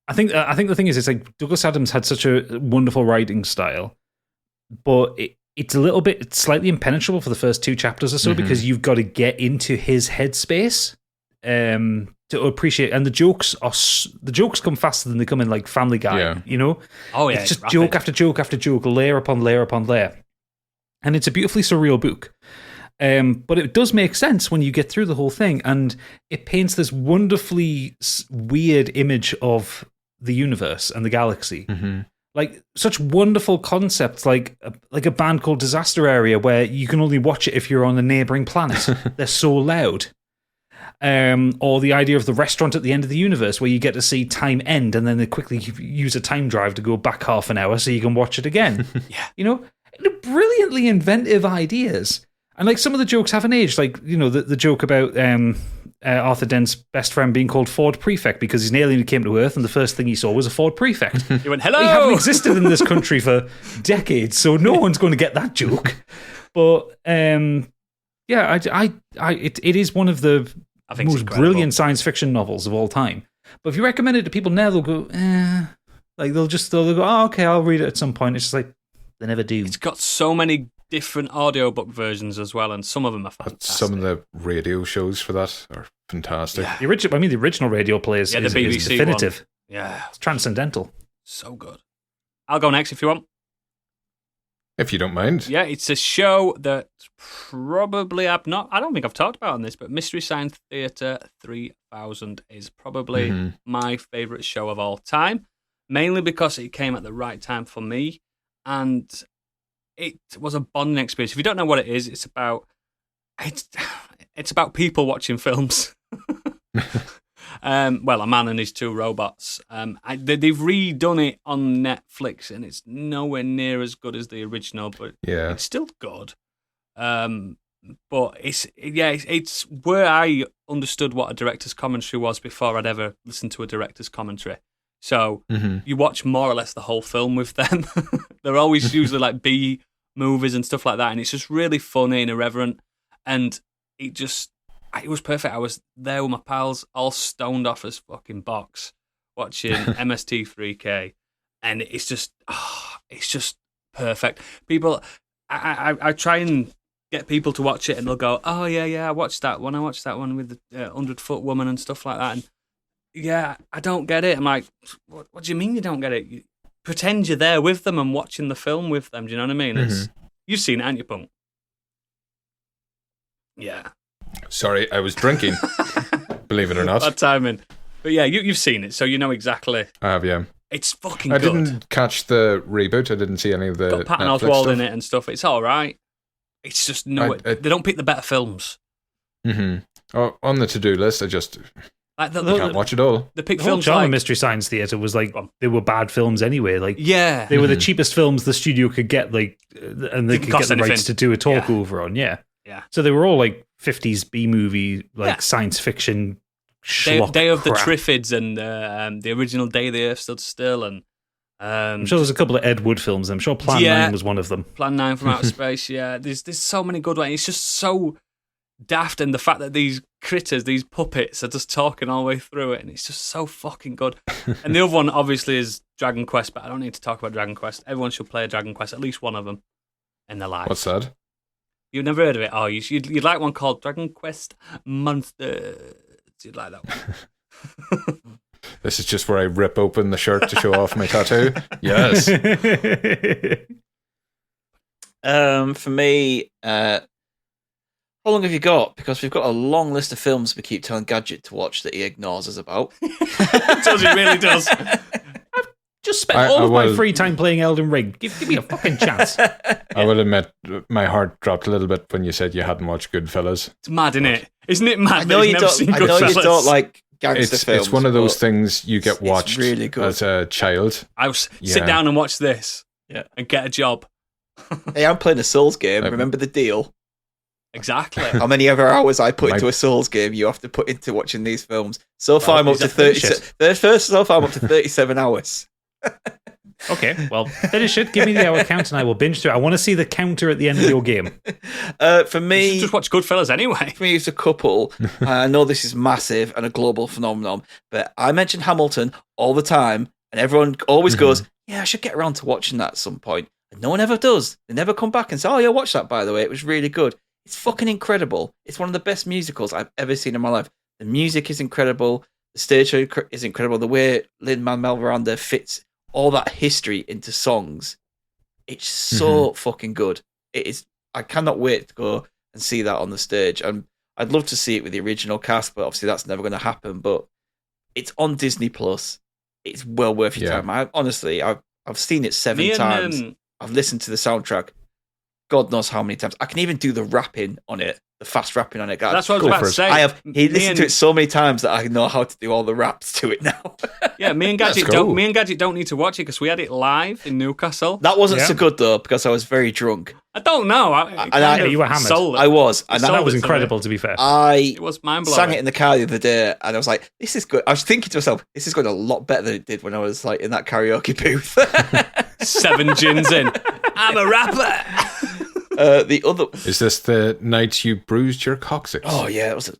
I think the thing is, it's like Douglas Adams had such a wonderful writing style, but it's slightly impenetrable for the first 2 chapters or so because you've got to get into his headspace to appreciate. And the jokes come faster than they come in like Family Guy, you know? Oh yeah, it's just joke after joke after joke, layer upon layer upon layer, and it's a beautifully surreal book. But it does make sense when you get through the whole thing, and it paints this wonderfully weird image of the universe and the galaxy. Like such wonderful concepts, like a band called Disaster Area, where you can only watch it if you're on a neighboring planet. They're so loud. Or the idea of the restaurant at the end of the universe, where you get to see time end, and then they quickly use a time drive to go back half an hour so you can watch it again. Yeah, you know, brilliantly inventive ideas. And like some of the jokes haven't aged. Like, you know, the joke about Arthur Dent's best friend being called Ford Prefect because he's an alien who came to Earth and the first thing he saw was a Ford Prefect. He went, hello! They haven't existed in this country for decades, so no one's going to get that joke. But yeah, it is one of the most brilliant science fiction novels of all time. But if you recommend it to people now, they'll go, like they'll go, oh, okay, I'll read it at some point. It's just like they never do. It's got so many different audiobook versions as well, and some of them are fantastic. Some of the radio shows for that are fantastic. Yeah. The original radio play is, the is BBC definitive. one. Yeah, it's transcendental. So good. I'll go next if you want. If you don't mind. Yeah, it's a show that probably I don't think I've talked about on this, but Mystery Science Theater 3000 is probably my favourite show of all time, mainly because it came at the right time for me, and it was a bonding experience. If you don't know what it is, it's about people watching films. Well, a man and his two robots. They've redone it on Netflix, and it's nowhere near as good as the original, but it's still good. But it's where I understood what a director's commentary was before I'd ever listened to a director's commentary. So you watch more or less the whole film with them. They're always usually like B movies and stuff like that, and it's just really funny and irreverent, and it was perfect. I was there with my pals, all stoned off as fucking box, watching MST3K, and it's just perfect. People, I try and get people to watch it, and they'll go, "Oh yeah, I watched that one. I watched that one with the 100-foot woman and stuff like that." And yeah, I don't get it. I'm like, what do you mean you don't get it? You pretend you're there with them and watching the film with them. Do you know what I mean? You've seen it, haven't you, Punk? Yeah. Sorry, I was drinking. Believe it or not. Bad timing. But yeah, you've seen it, so you know exactly. I have, yeah. It's fucking good. I didn't catch the reboot. I didn't see any of the got Patton Netflix Oswalt stuff. in it and stuff. It's all right. It's just they don't pick the better films. Oh, on the to-do list, I just can't watch it all. The pick the whole films charm like of Mystery Science Theater was like they were bad films anyway. Like they were the cheapest films the studio could get, like, and they could get the rights to do a talk over on. Yeah. So they were all like 50s B movie, like science fiction. Day of the crap. Triffids and the original Day the Earth Stood Still, and I'm sure there's a couple of Ed Wood films. I'm sure Plan 9 was one of them. Plan 9 from Outer Space. Yeah, there's so many good ones. It's just so daft, and the fact that these critters, these puppets, are just talking all the way through it, and it's just so fucking good. And the other one obviously is Dragon Quest, but I don't need to talk about Dragon Quest. Everyone should play a Dragon Quest, at least one of them in their life. What's that? You've never heard of it? Oh, you'd like one called Dragon Quest Monsters. You'd like that one. This is just where I rip open the shirt to show off my tattoo. Yes. For me, how long have you got? Because we've got a long list of films we keep telling Gadget to watch that he ignores us about. Does he really does? I've just spent all of my free time playing Elden Ring. Give me a fucking chance. I will admit, my heart dropped a little bit when you said you hadn't watched Goodfellas. It's mad, isn't it? Isn't it mad? I know you don't like gangster films. It's one of those things you get watched really good. as a child. Sit down and watch this and get a job. Hey, I'm playing a Souls game. Remember the deal? Exactly. How many other hours I put into a Souls game you have to put into watching these films. So far I'm up to 37 hours. Okay, well, finish it. Give me the hour count and I will binge through it. I want to see the counter at the end of your game. For me... just watch Goodfellas anyway. For me, it's a couple. I know this is massive and a global phenomenon, but I mention Hamilton all the time, and everyone always goes, yeah, I should get around to watching that at some point. And no one ever does. They never come back and say, oh, yeah, watch that, by the way. It was really good. It's fucking incredible. It's one of the best musicals I've ever seen in my life. The music is incredible. The stage show is incredible. The way Lin-Manuel Miranda fits all that history into songs. It's so fucking good. It is. I cannot wait to go and see that on the stage. And I'd love to see it with the original cast, but obviously that's never going to happen. But it's on Disney Plus. It's well worth your time. I've seen it 7 times. I've listened to the soundtrack God knows how many times. I can even do the rapping on it fast rapping on it. That's what I was about to say. He listened to it so many times that I know how to do all the raps to it now. Yeah, me and Gadget don't need to watch it because we had it live in Newcastle. That wasn't so good though because I was very drunk. I don't know. You were hammered. I was, and that was incredible. To be fair, it was mind blowing. Sang it in the car the other day, and I was like, "This is good." I was thinking to myself, "This is going a lot better than it did when I was like in that karaoke booth." 7 gins in. I'm a rapper. The other is this the night you bruised your coccyx? Oh yeah, that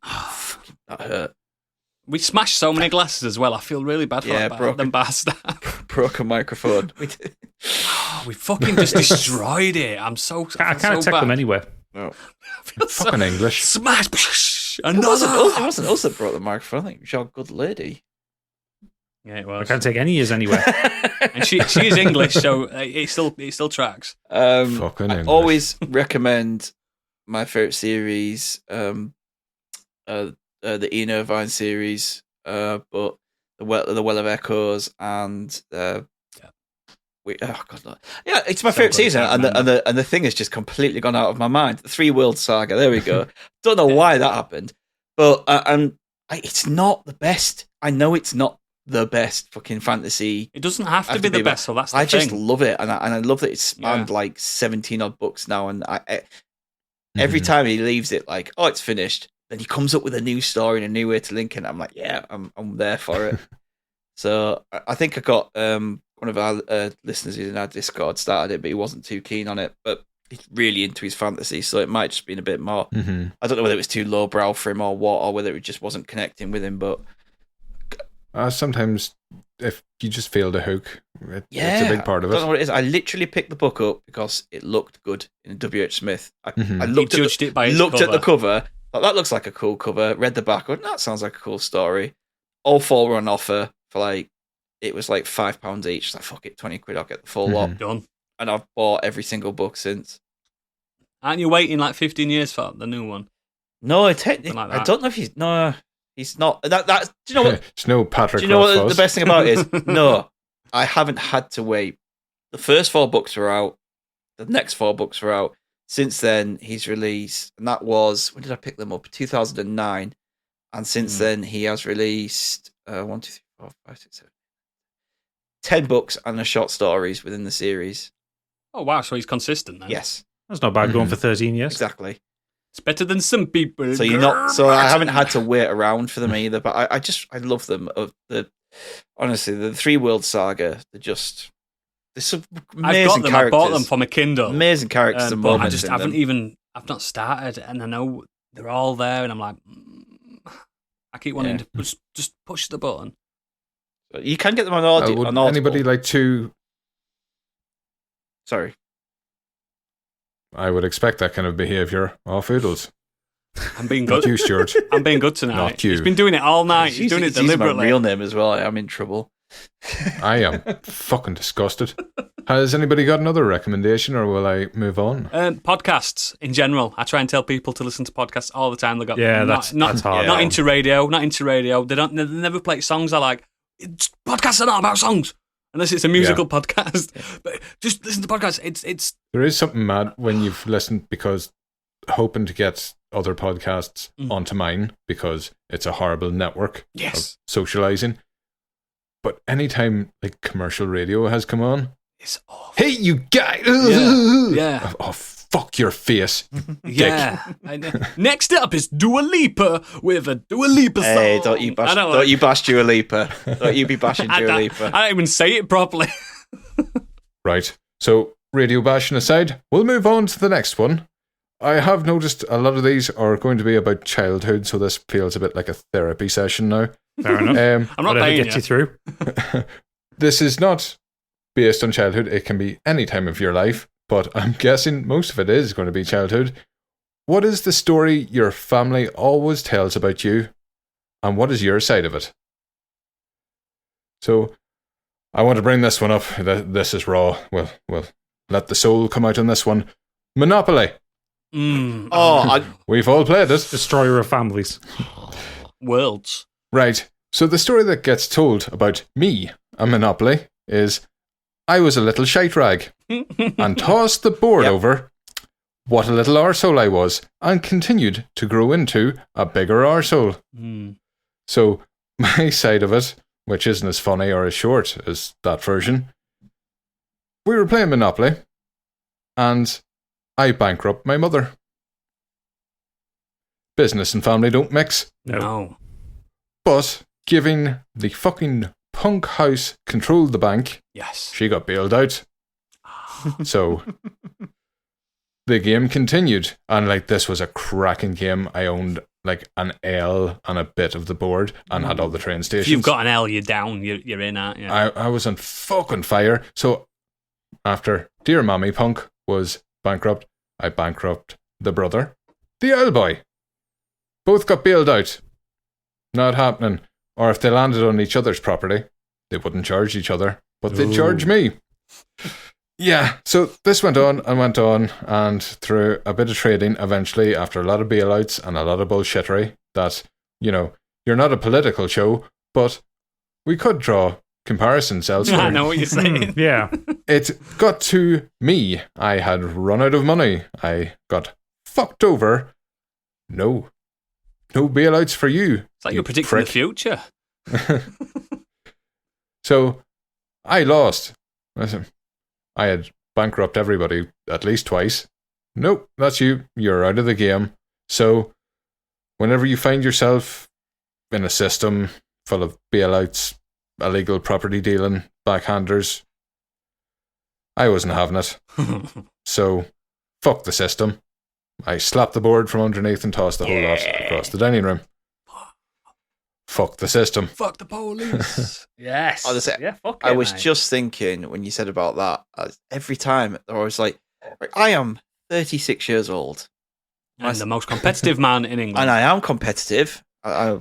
hurt. We smashed so many glasses as well. I feel really bad for them bastards. Broke a microphone. We fucking just destroyed it. I can't take them anywhere. No. Fucking English. Smash. It wasn't us that brought the microphone. I think it was your good lady. Yeah, it was. I can't take any years anywhere. And she is English, so it still tracks. Fucking I English. always recommend my favorite series, the Ian Irvine series, but the Well of Echoes and it's my favorite season, and the thing has just completely gone out of my mind. The 3 World Saga. There we go. Don't know why that happened, but it's not the best. I know it's not the best fucking fantasy. It doesn't have to be the best, so that's the thing. I just love it, and I love that it's spanned like 17 odd books now, and every time he leaves it like, oh, it's finished, then he comes up with a new story and a new way to link it, and I'm like, yeah, I'm there for it. So I think I got one of our listeners who's in our Discord started it, but he wasn't too keen on it, but he's really into his fantasy, so it might just been a bit more. I don't know whether it was too lowbrow for him or what, or whether it just wasn't connecting with him, but sometimes if you just fail to hook, it's a big part of it. I don't know what it is. I literally picked the book up because it looked good in W.H. Smith. I looked at the cover, thought that looks like a cool cover, read the back, that sounds like a cool story. All 4 were on offer for it was like £5 each. So fuck it, 20 quid, I'll get the full lot. Done. And I've bought every single book since. Aren't you waiting like 15 years for the new one? No, I don't know if he's not. Do you know what? It's no Patrick. Do you know what the best thing about it is? No, I haven't had to wait. The first 4 books were out. The next 4 books were out. Since then, he's released, and that was, when did I pick them up? 2009. And since then, he has released 1, 2, 3, 4, 5, 6, 7, 10 books and the short stories within the series. Oh wow! So he's consistent then. Yes, that's not bad going for 13 years. Exactly. It's better than some people. So you're not. So I haven't had to wait around for them either. But I love them. Honestly, the 3 World Saga. There's some amazing I've got them. characters. I bought them for my Kindle. Amazing characters and moments. I've not started, and I know they're all there, and I'm like, I keep wanting to just push the button. You can get them on audio. Would on Audible. anybody like to? Sorry. I would expect that kind of behaviour off Oodles. I'm being good. Not you, Stuart. I'm being good tonight. Not you. He's been doing it all night. He's doing it deliberately. My real name as well. I'm in trouble. I am fucking disgusted. Has anybody got another recommendation, or will I move on? Podcasts in general. I try and tell people to listen to podcasts all the time. They got that's hard. Not into radio. They never play songs I like. Podcasts are not about songs unless it's a musical podcast. But just listen to podcasts. It's there is something mad when you've listened because hoping to get other podcasts onto mine because it's a horrible network of socializing. But anytime like commercial radio has come on, it's awful. Hey, you guys! Yeah. Oh, fuck your face. Yeah. Next up is Dua Lipa with a Dua Lipa song. Hey, don't you bash Dua Lipa. Don't you be bashing Dua Lipa. I don't even say it properly. Right. So, radio bashing aside, we'll move on to the next one. I have noticed a lot of these are going to be about childhood, so this feels a bit like a therapy session now. Fair enough. I'm not paying you through. This is not based on childhood. It can be any time of your life, but I'm guessing most of it is going to be childhood. What is the story your family always tells about you, and what is your side of it? So, I want to bring this one up. This is raw. We'll let the soul come out on this one. Monopoly. We've all played it. Destroyer of families. Worlds. Right. So the story that gets told about me and Monopoly is I was a little shite rag and tossed the board over what a little arsehole I was, and continued to grow into a bigger arsehole. So, my side of it, which isn't as funny or as short as that version, we were playing Monopoly, and I bankrupt my mother. Business and family don't mix. No. But, giving the fucking punk house controlled the bank, Yes. she got bailed out. So, the game continued, and like this was a cracking game. I owned like an L and a bit of the board and had all the train stations. If you've got an L, you're down. You're in, aren't you? I was on fucking fire. So after Dear Mommy Punk was bankrupt, I bankrupt the brother, the L boy. Both got bailed out. Not happening. Or if they landed on each other's property, they wouldn't charge each other, but they'd charge me. Yeah, so this went on, and through a bit of trading, eventually, after a lot of bailouts and a lot of bullshittery, that, you know, you're not a political show, but we could draw comparisons elsewhere. I know what you're saying. Yeah. It got to me. I had run out of money. I got fucked over. No bailouts for you. It's like you're predicting prick. the future. So, I lost. I had bankrupt everybody at least twice. Nope, that's you. You're out of the game. So, whenever you find yourself in a system full of bailouts, illegal property dealing, backhanders, I wasn't having it. So, fuck the system. I slapped the board from underneath and tossed the whole lot across the dining room. Fuck the system. Fuck the police. Yes. Fuck I it, was mate. just thinking when you said about that, every time I was like, I am 36 years old. And the most competitive man in England. And I am competitive. I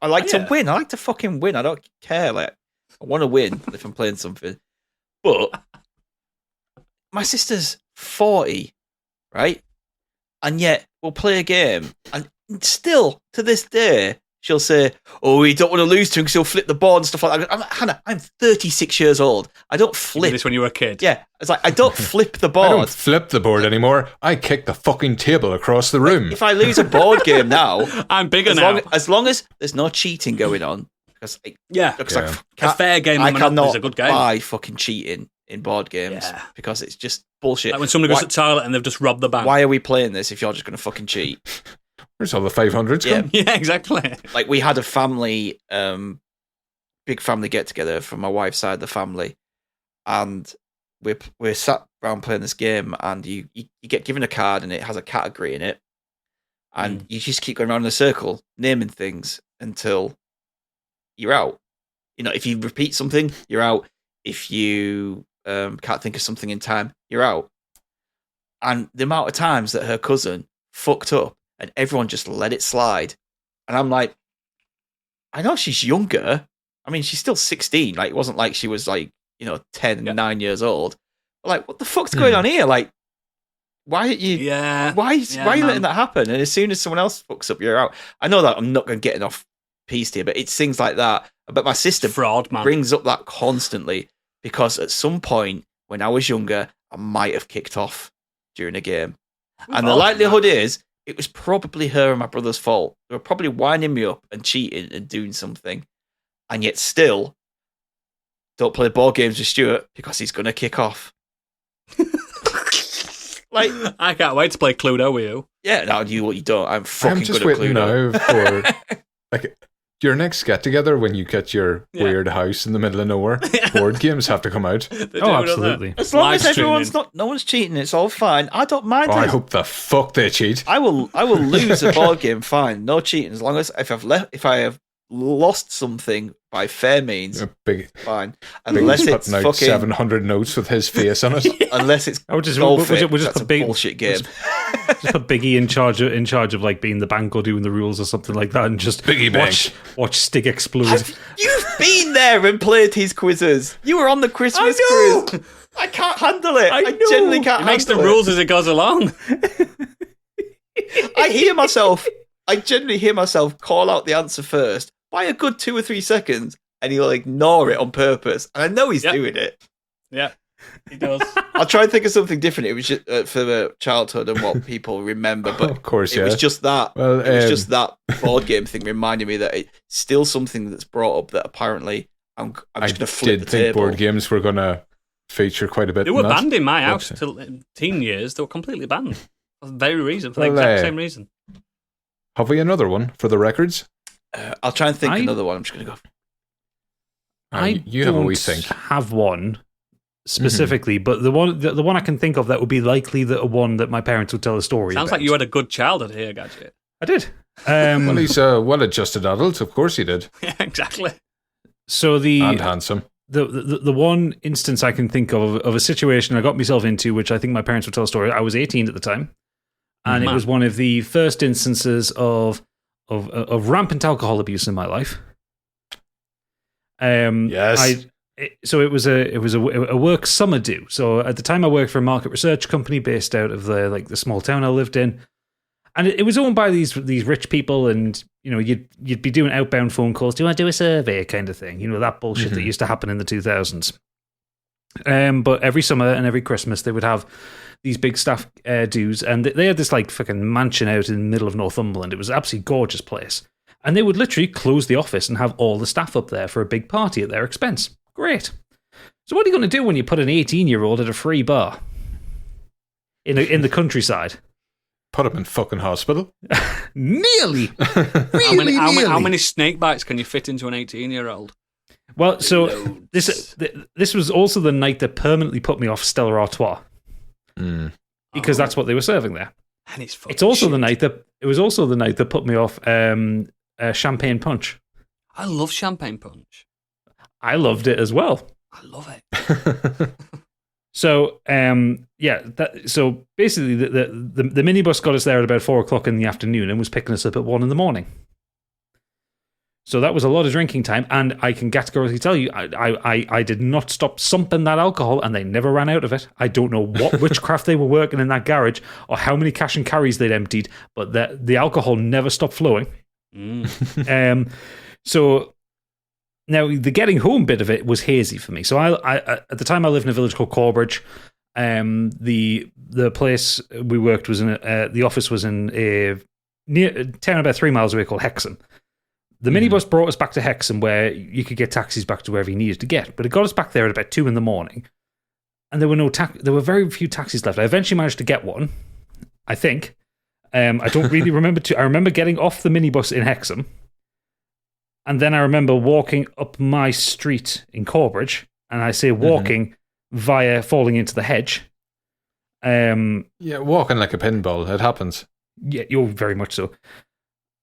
like to win. I like to fucking win. I don't care. Like, I want to win if I'm playing something. But my sister's 40, right? And yet we'll play a game, and still to this day she'll say, "Oh, we don't want to lose to him because he'll flip the board and stuff like that." I'm like, Hannah, I'm 36 years old. I don't You flip. did this when you were a kid. Yeah, it's like I don't flip the I board. don't flip the board anymore. I kick the fucking table across the room. If I lose a board game now, I'm bigger as now. as long as there's no cheating going on, because Yeah. because A fair game I of Monopoly cannot is a good game. buy fucking cheating in board games because it's just bullshit. Like when somebody goes Why- to the toilet and they've just robbed the bank. Why are we playing this if you're just going to fucking cheat? Where's all the 500s Yeah. come? Yeah, exactly. Like we had a family, big family get together from my wife's side of the family, and we're sat around playing this game, and you get given a card and it has a category in it, and you just keep going around in a circle naming things until you're out. You know, if you repeat something, you're out. If you can't think of something in time, you're out. And the amount of times that her cousin fucked up and everyone just let it slide. And I'm like, I know she's younger. I mean, she's still 16. Like, it wasn't like she was like, 10 and 9 years old. But like, what the fuck's going on here? Like, why are you? Yeah. Why are you letting that happen? And as soon as someone else fucks up, you're out. I know that I'm not going to get enough piece here, but it's things like that. But my sister Fraud, man. brings up that constantly because at some point when I was younger, I might have kicked off during a game. And the likelihood is it was probably her and my brother's fault. They were probably winding me up and cheating and doing something. And yet still, don't play board games with Stuart because he's going to kick off. Like, I can't wait to play Cluedo with you. yeah, no, you don't. I'm fucking I'm just good at waiting Cluedo. now for like your next get together when you get your weird house in the middle of nowhere. Board games have to come out. They do, Oh, don't they? absolutely. As long Live as everyone's streaming. no one's cheating, it's all fine. I don't mind. Oh, I hope the fuck they cheat. I will lose a board game. Fine, no cheating. As long as if I have lost something by fair means, Big fine. Big Unless putting it's out fucking 700 notes with his face on it. unless it's I would just golf we'll just that's put a Big- bullshit game. Just put Biggie in charge of like being the bank or doing the rules or something like that, and just Biggie watch Stig explode. You've been there and played his quizzes. You were on the Christmas quiz. I can't handle it. I genuinely can't He makes the handle it. rules as it goes along. I genuinely hear myself call out the answer first by a good 2 or 3 seconds, and he'll ignore it on purpose. And I know he's doing it. Yeah. He does. I'll try and think of something different. It was just for the childhood and what people remember, but Of course, it was yeah. just that. Well, it was just that board game thing reminding me that it's still something that's brought up that apparently I'm just going to flip the did think table. board games were going to feature quite a bit. They were in that. banned in my house But- till teen years. They were completely banned. For the very reason, for the Well, exact same reason. Have we another one for the records? I'll try and think I- another one. I'm just going to go. You have a wee think. have one specifically, but the one I can think of that would be likely the one that my parents would tell a story Sounds about. like you had a good childhood here, Gadget. I did. Well, he's a well-adjusted adult. Of course he did. Yeah, exactly. So And handsome. the one instance I can think of a situation I got myself into, which I think my parents would tell a story. I was 18 at the time, and it was one of the first instances of rampant alcohol abuse in my life. Yes. So it was a work summer do. So at the time I worked for a market research company based out of the small town I lived in, and it was owned by these rich people, and you'd be doing outbound phone calls. Do I do a survey kind of thing? That bullshit that used to happen in the 2000s. But every summer and every Christmas they would have these big staff dues, and they had this like fucking mansion out in the middle of Northumberland. It was an absolutely gorgeous place. And they would literally close the office and have all the staff up there for a big party at their expense. Great. So what are you going to do when you put an 18-year-old at a free bar in the countryside? Put him in fucking hospital. Nearly. How many snake bites can you fit into an 18-year-old? Well, so this was also the night that permanently put me off Stella Artois. Because that's what they were serving there. And It's also the night that put me off champagne punch. I love champagne punch. I loved it as well. I love it. So so basically the minibus got us there at about 4:00 in the afternoon and was picking us up at 1 a.m. So that was a lot of drinking time, and I can categorically tell you, I did not stop sumping that alcohol, and they never ran out of it. I don't know which craft they were working in that garage, or how many cash and carries they'd emptied, but the alcohol never stopped flowing. So now the getting home bit of it was hazy for me. So I at the time I lived in a village called Corbridge. The place we worked was in the office was in a near town about 3 miles away called Hexham. The minibus brought us back to Hexham, where you could get taxis back to wherever you needed to get. But it got us back there at about 2 a.m, and there were there were very few taxis left. I eventually managed to get one, I think. I don't really remember. I remember getting off the minibus in Hexham, and then I remember walking up my street in Corbridge, and I say walking via falling into the hedge. Yeah, walking like a pinball. It happens. Yeah, you're very much so.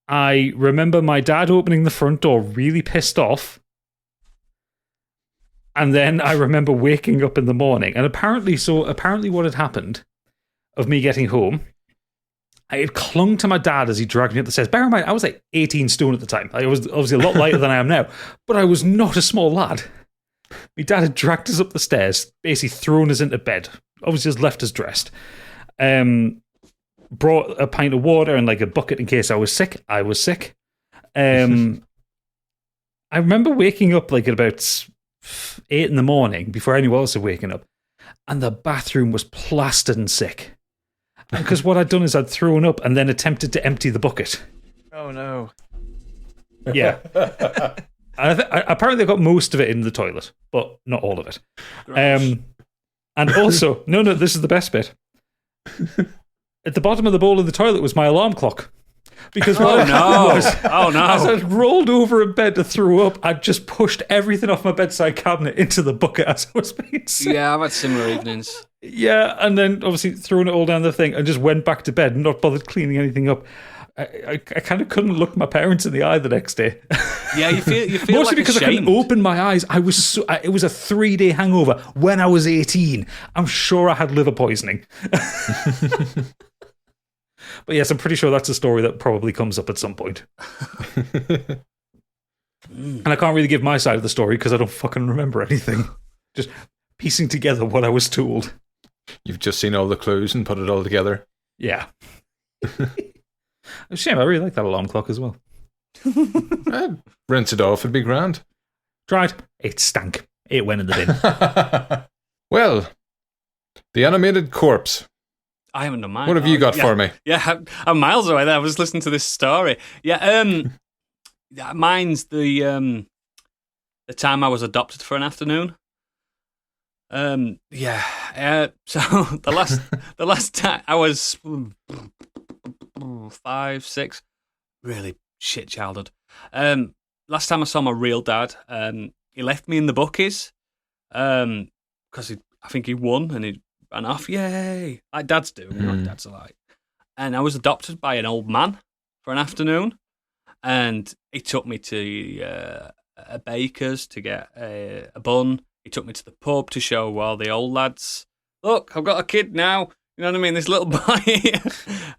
I remember my dad opening the front door really pissed off. And then I remember waking up in the morning. And apparently what had happened of me getting home, I had clung to my dad as he dragged me up the stairs. Bear in mind, I was like 18 stone at the time. I was obviously a lot lighter than I am now. But I was not a small lad. My dad had dragged us up the stairs, basically thrown us into bed. Obviously just left us dressed. Brought a pint of water and like a bucket in case I was sick. I was sick. I remember waking up like at about 8 a.m. before anyone else had waken up, and the bathroom was plastered and sick. Because what I'd done is I'd thrown up and then attempted to empty the bucket. Oh no! Yeah. Apparently I got most of it in the toilet, but not all of it. And also, no, this is the best bit. At the bottom of the bowl of the toilet was my alarm clock. Because what as I rolled over in bed to throw up, I'd just pushed everything off my bedside cabinet into the bucket as I was being sick. Yeah, I've had similar evenings. Yeah, and then obviously throwing it all down the thing and just went back to bed and not bothered cleaning anything up. I kind of couldn't look my parents in the eye the next day. Yeah, you feel mostly like because ashamed. I couldn't open my eyes. It was a 3-day hangover when I was 18. I'm sure I had liver poisoning. But yes, I'm pretty sure that's a story that probably comes up at some point. And I can't really give my side of the story because I don't fucking remember anything. Just piecing together what I was told. You've just seen all the clues and put it all together. Yeah. A shame, I really like that alarm clock as well. Rinse it off, it'd be grand. Tried. It stank. It went in the bin. Well, the animated corpse. I haven't done mine. What have you got for me? Yeah, I'm miles away there. I was listening to this story. Yeah, mine's the time I was adopted for an afternoon. So the last time I was 5, 6, really shit childhood. Last time I saw my real dad, he left me in the bookies, because I think he won and he ran off. Yay! Like dads do, you know what dads are like. And I was adopted by an old man for an afternoon, and he took me to a baker's to get a bun. He took me to the pub to show all the old lads, look, I've got a kid now. You know what I mean? This little boy.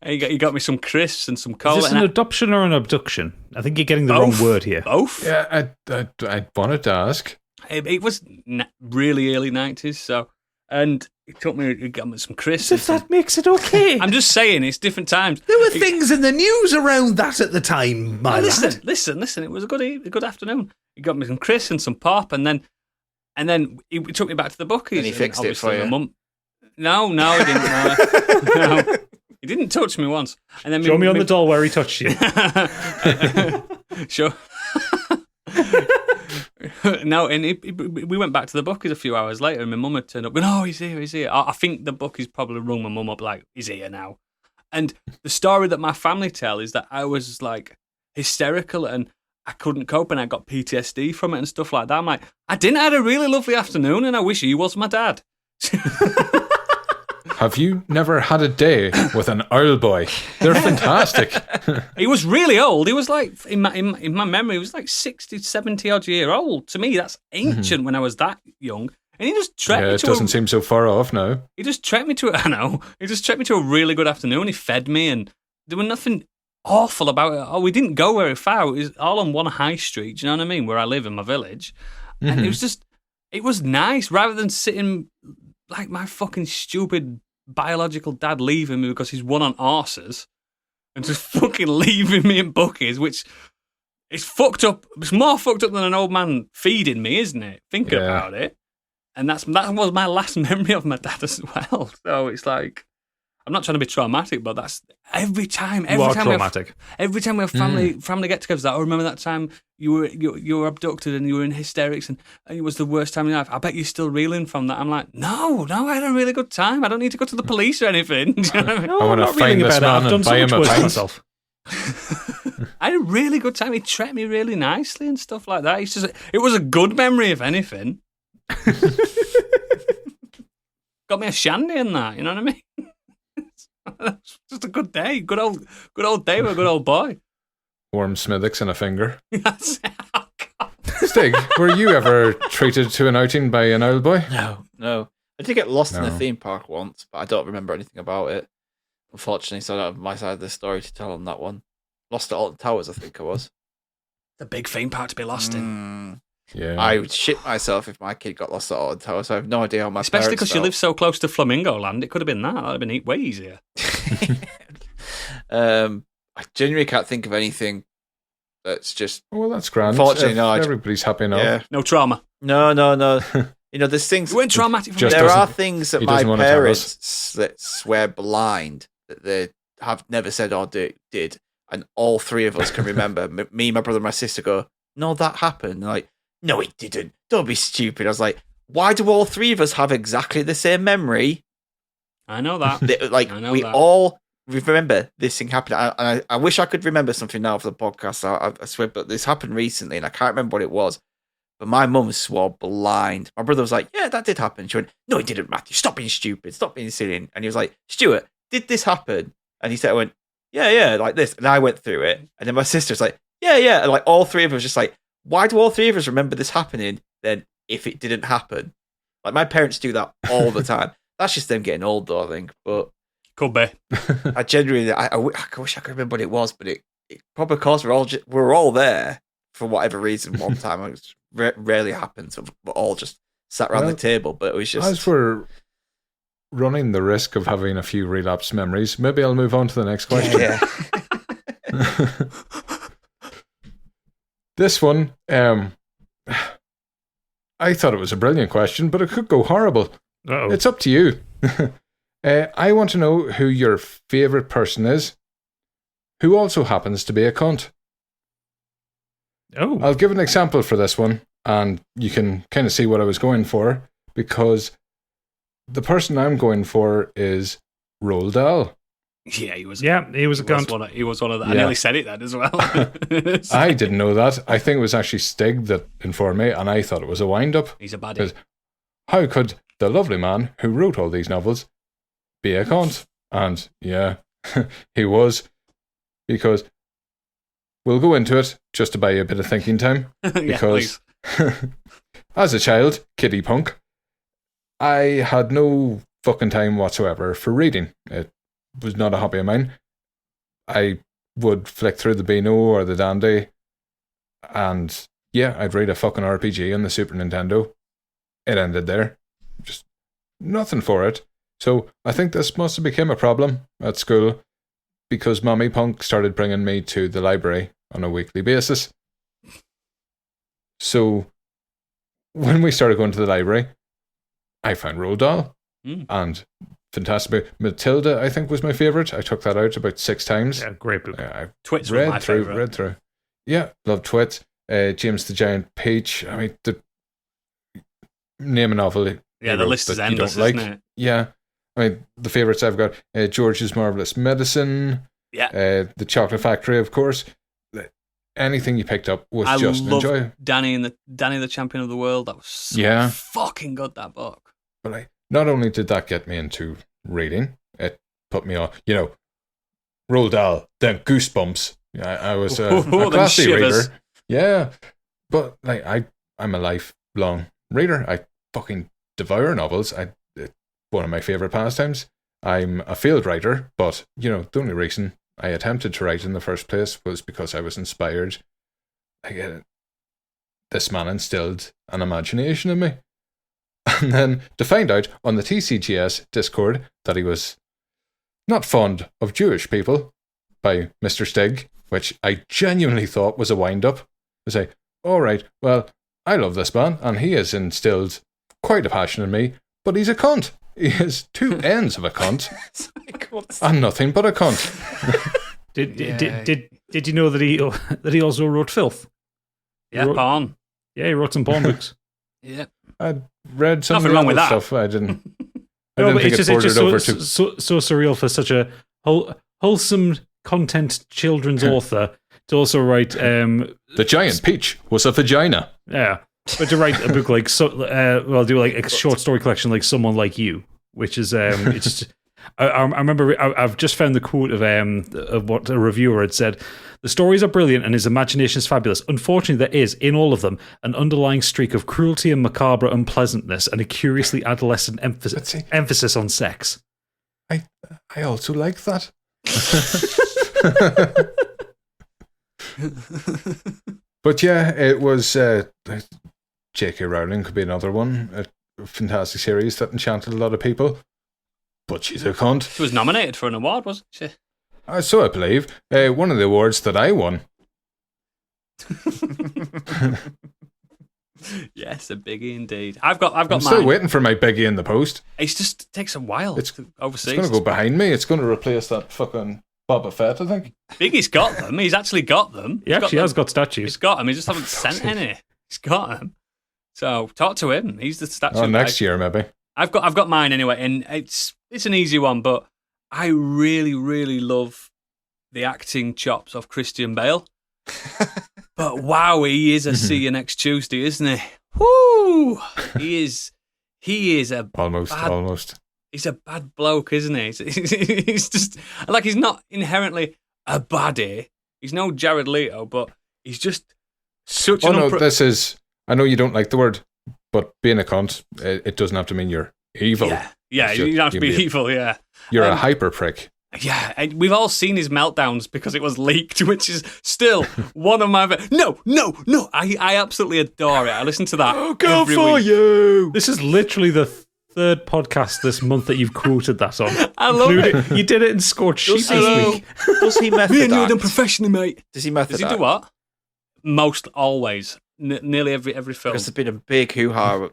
And he got me some crisps and some cola. Is this an adoption or an abduction? I think you're getting the Both. wrong word here. Both. Yeah, I wanted to ask. It was really early 90s, so... And he got me some crisps. As if that makes it okay. I'm just saying, it's different times. There were things in the news around that at the time, my lad. Listen. It was a good afternoon. He got me some crisps and some pop, and then he took me back to the bookies. And he fixed it for obviously you. my mum. No, he didn't. No. He didn't touch me once. And then Show me on the doll where he touched you. Sure. No, and we went back to the bookies a few hours later, and my mum had turned up. Going, oh, he's here. I think the bookies probably rung my mum up like, he's here now. And the story that my family tell is that I was like hysterical and I couldn't cope, and I got PTSD from it and stuff like that. I'm like, I didn't have a really lovely afternoon, and I wish he was my dad. Have you never had a day with an owl boy? They're fantastic. He was really old. He was like, in my memory, he was like 60, 70 odd year old. To me, that's ancient when I was that young. And he just trekked me to it doesn't seem so far off now. He just trekked me to He just trekked me to a really good afternoon. He fed me, and there was nothing awful about it. Oh, we didn't go very far. It was all on one high street. Do you know what I mean? Where I live in my village. And it was nice rather than sitting like my fucking stupid biological dad leaving me because he's won on horses and just fucking leaving me in bookies, which is fucked up. It's more fucked up than an old man feeding me, isn't it? Thinking about it. And that was my last memory of my dad as well. So it's like, I'm not trying to be traumatic, but that's every time we have family get-togethers. I remember that time you were abducted and you were in hysterics and it was the worst time in your life. I bet you're still reeling from that. I'm like, no, I had a really good time. I don't need to go to the police or anything. Do you know what I mean? No, I want to find this man and buy him a pint. myself. I had a really good time. He treated me really nicely and stuff like that. It was a good memory, if anything. Got me a shandy and that. You know what I mean? It's just a good day. Good old day with a good old boy. Warm Smithwick's in a finger. That's it. Oh, God. Stig, were you ever treated to an outing by an owl boy? No. I did get lost in a theme park once, but I don't remember anything about it. Unfortunately, so I don't have my side of the story to tell on that one. Lost at Alton Towers, I think I was. The big theme park to be lost in. Yeah. I would shit myself if my kid got lost at Alton Towers. So I have no idea how my Especially parents because you live so close to Flamingo Land. It could have been that. That would have been way easier. I genuinely can't think of anything that's just... Well, that's grand. Unfortunately, no. Everybody's happy now. Yeah. No trauma. No. You know, there's things... You weren't traumatic from Just it. There doesn't- are things that he my doesn't want to tell parents that swear blind that they have never said or did, and all three of us can remember. Me, my brother, and my sister go, no, that happened. And like, no, it didn't. Don't be stupid. I was like, why do all three of us have exactly the same memory? I know that. We all remember this thing happened. I wish I could remember something now for the podcast. I swear, but this happened recently, and I can't remember what it was. But my mum swore blind. My brother was like, yeah, that did happen. She went, no, it didn't, Matthew. Stop being stupid. Stop being silly. And he was like, Stuart, did this happen? And he said, I went, yeah, like this. And I went through it. And then my sister's like, yeah. And like all three of us just like, why do all three of us remember this happening then if it didn't happen? Like my parents do that all the time. That's just them getting old though, I think. But could be. I genuinely, I wish I could remember what it was, but it probably because we're all there for whatever reason one time. It rarely happens. We're all just sat around the table, but it was just... As we're running the risk of having a few relapse memories, maybe I'll move on to the next question. Yeah. This one, I thought it was a brilliant question, but it could go horrible. Uh-oh. It's up to you. I want to know who your favourite person is, who also happens to be a cunt. Oh. I'll give an example for this one, and you can kind of see what I was going for, because the person I'm going for is Roald Dahl. Yeah, he was. Yeah, he was a cunt. He was one of the. I Yeah. nearly said it then as well. I didn't know that. I think it was actually Stig that informed me, and I thought it was a wind-up. He's a baddie. Because how could the lovely man who wrote all these novels be a cunt? And yeah, he was, because we'll go into it just to buy you a bit of thinking time. Because as a child, kiddie punk, I had no fucking time whatsoever for reading. It was not a hobby of mine. I would flick through the Beano or the Dandy, and yeah, I'd read a fucking RPG on the Super Nintendo. It ended there. Just nothing for it. So I think this must have become a problem at school, because Mommy Punk started bringing me to the library on a weekly basis. So when we started going to the library, I found Roald Dahl. And fantastic. Matilda, I think, was my favourite. I took that out about 6 times. Yeah, great book. Twits were my favourite. Read through. Yeah, love Twits. James the Giant Peach. I mean, name a novel. Yeah, the list is endless, isn't it? Yeah. I mean, the favourites I've got, George's Marvellous Medicine. Yeah. The Chocolate Factory, of course. Anything you picked up was just enjoy. Danny the Champion of the World. That was so fucking good, that book. But not only did that get me into reading, it put me on, Roald Dahl, then Goosebumps. I was a classy reader. Yeah. But I'm a lifelong reader. I fucking devour novels. It's one of my favourite pastimes. I'm a field writer, but, the only reason I attempted to write in the first place was because I was inspired. This man instilled an imagination in me. And then to find out on the TCGS Discord that he was not fond of Jewish people by Mr. Stig, which I genuinely thought was a wind-up. I was like, all right, well, I love this man, and he has instilled quite a passion in me, but he's a cunt. He has 2 ends of a cunt, and nothing but a cunt. Did you know that he also wrote filth? Yeah, porn. Yeah, he wrote some porn books. Yeah. I read some Nothing wrong with that. stuff. I didn't No, but think it's it bordered over to... so surreal for such a wholesome content children's author to also write... The Giant Peach was a vagina. Yeah. But to write a book like... do like a short story collection like Someone Like You, which is... it's. I remember I've just found the quote of what a reviewer had said. The stories are brilliant and his imagination is fabulous. Unfortunately, there is, in all of them, an underlying streak of cruelty and macabre unpleasantness and a curiously adolescent emphasis on sex. I also like that. But yeah, it was J.K. Rowling could be another one. A fantastic series that enchanted a lot of people. But she's a cunt. She was nominated for an award, wasn't she? So I believe. One of the awards that I won. Yes, a biggie indeed. I've got I'm mine. still waiting for my Biggie in the post. It just takes a while. It's overseas. It's going to go behind me. It's going to replace that fucking Boba Fett, I think. Biggie's got them. He's actually got them. He actually has got statues. He's got them. He just hasn't sent any. He's got them. So talk to him. He's the statue guy. Next year, maybe. I've got mine anyway, and it's an easy one, but I really, really love the acting chops of Christian Bale. But wow, he is a see you next Tuesday, isn't he? Woo! He is a almost. He's a bad bloke, isn't he? He's just like, he's not inherently a baddie. He's no Jared Leto, but he's just such an. This is. I know you don't like the word, but being a cunt, it doesn't have to mean you're evil. Yeah, you don't have to be evil. Yeah, you're a hyper prick. Yeah, and we've all seen his meltdowns because it was leaked, which is still one of my... No. I absolutely adore it. I listen to that every week. You. This is literally the 3rd podcast this month that you've quoted that on. I love it. You did it in Scorched this week. Does he method Me and you act? done professionally, mate. Does he method Does he act? do what? Most always. nearly every film. Because there's been a big hoo-ha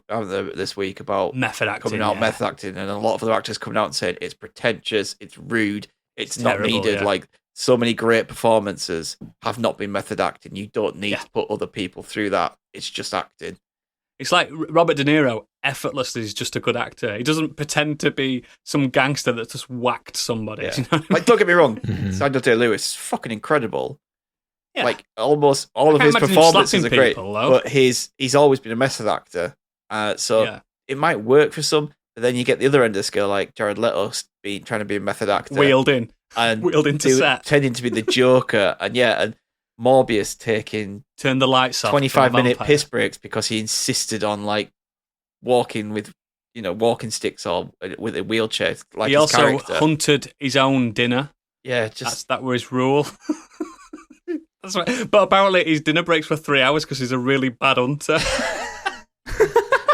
this week about Method acting. method acting, and a lot of the actors coming out and saying it's pretentious, it's rude, it's not terrible, needed. yeah. Like, so many great performances have not been method acting. You don't need to put other people through that. It's just acting. It's like Robert De Niro effortlessly is just a good actor. He doesn't pretend to be some gangster that just whacked somebody. Yeah. You know what I mean? Like, don't get me wrong, Daniel Day-Lewis is fucking incredible. Yeah. Like, almost all of his imagine him performances are slapping great, people, though. but he's always been a method actor. So it might work for some, but then you get the other end of the scale, like Jared Leto trying to be a method actor. Wheeled into set. Tending to be the Joker, and Morbius turn the lights off. 25-minute piss breaks because he insisted on like walking with walking sticks or with a wheelchair. Like he his also character. hunted his own dinner. Yeah, just that was his rule. That's right. But apparently his dinner breaks for 3 hours because he's a really bad hunter.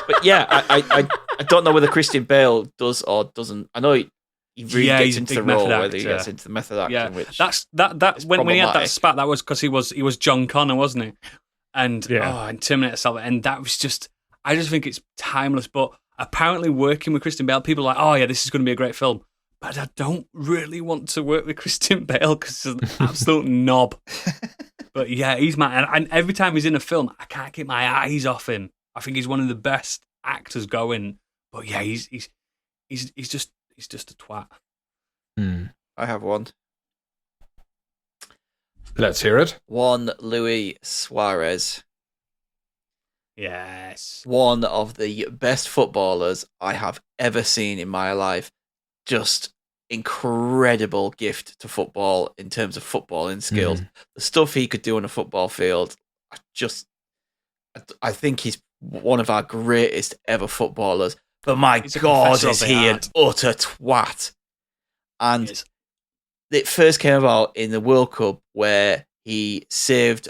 But yeah, I don't know whether Christian Bale does or doesn't. I know he really gets into the role, whether he gets into the method acting. Which that when he had that problematic. spat, that was because he was John Connor, wasn't he? And and Terminator Salvation, and that was just. I just think it's timeless. But apparently, working with Christian Bale, people are like, oh yeah, this is going to be a great film. But I don't really want to work with Christian Bale because he's an absolute knob. But yeah, he's my and every time he's in a film, I can't keep my eyes off him. I think he's one of the best actors going. But yeah, he's just a twat. I have one. Let's hear it. One Luis Suarez. Yes. One of the best footballers I have ever seen in my life. Just incredible gift to football in terms of footballing skills. The stuff he could do on a football field, I think he's one of our greatest ever footballers. But my God, is he an utter twat. And it first came about in the World Cup where he saved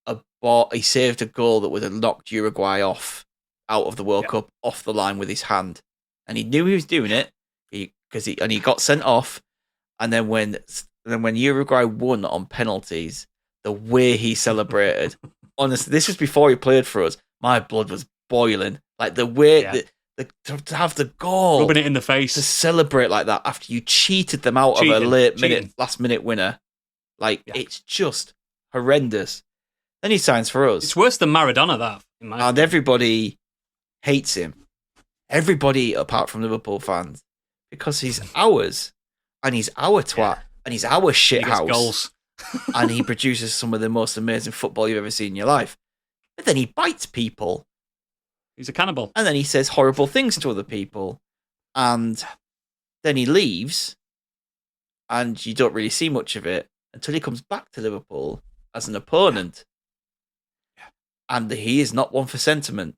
a goal that would have knocked Uruguay out of the World Cup, off the line with his hand. And he knew he was doing it. He got sent off, and then when Uruguay won on penalties, the way he celebrated, honestly, this was before he played for us. My blood was boiling. Like the way to have the goal, rubbing it in the face, to celebrate like that after you cheated them out of a last minute winner. Like it's just horrendous. Then he signs for us. It's worse than Maradona. That and everybody hates him. Everybody apart from Liverpool fans. Because he's ours, and he's our twat, and he's our shithouse. Goals. And he produces some of the most amazing football you've ever seen in your life. But then he bites people. He's a cannibal. And then he says horrible things to other people. And then he leaves, and you don't really see much of it until he comes back to Liverpool as an opponent. And he is not one for sentiment.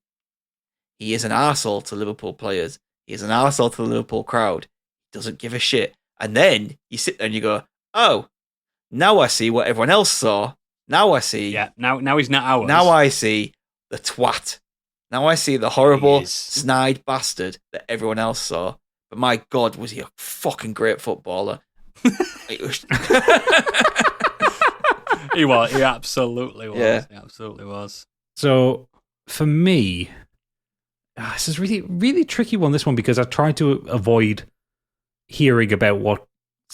He is an arsehole to Liverpool players. He's an arsehole to the Liverpool crowd. He doesn't give a shit. And then you sit there and you go, oh, now I see what everyone else saw. Now I see. Yeah, now he's not ours. Now I see the twat. Now I see the horrible, snide bastard that everyone else saw. But my God, was he a fucking great footballer. He was. He absolutely was. Yeah. He absolutely was. So, for me... this is really, really tricky one, this one, because I try to avoid hearing about what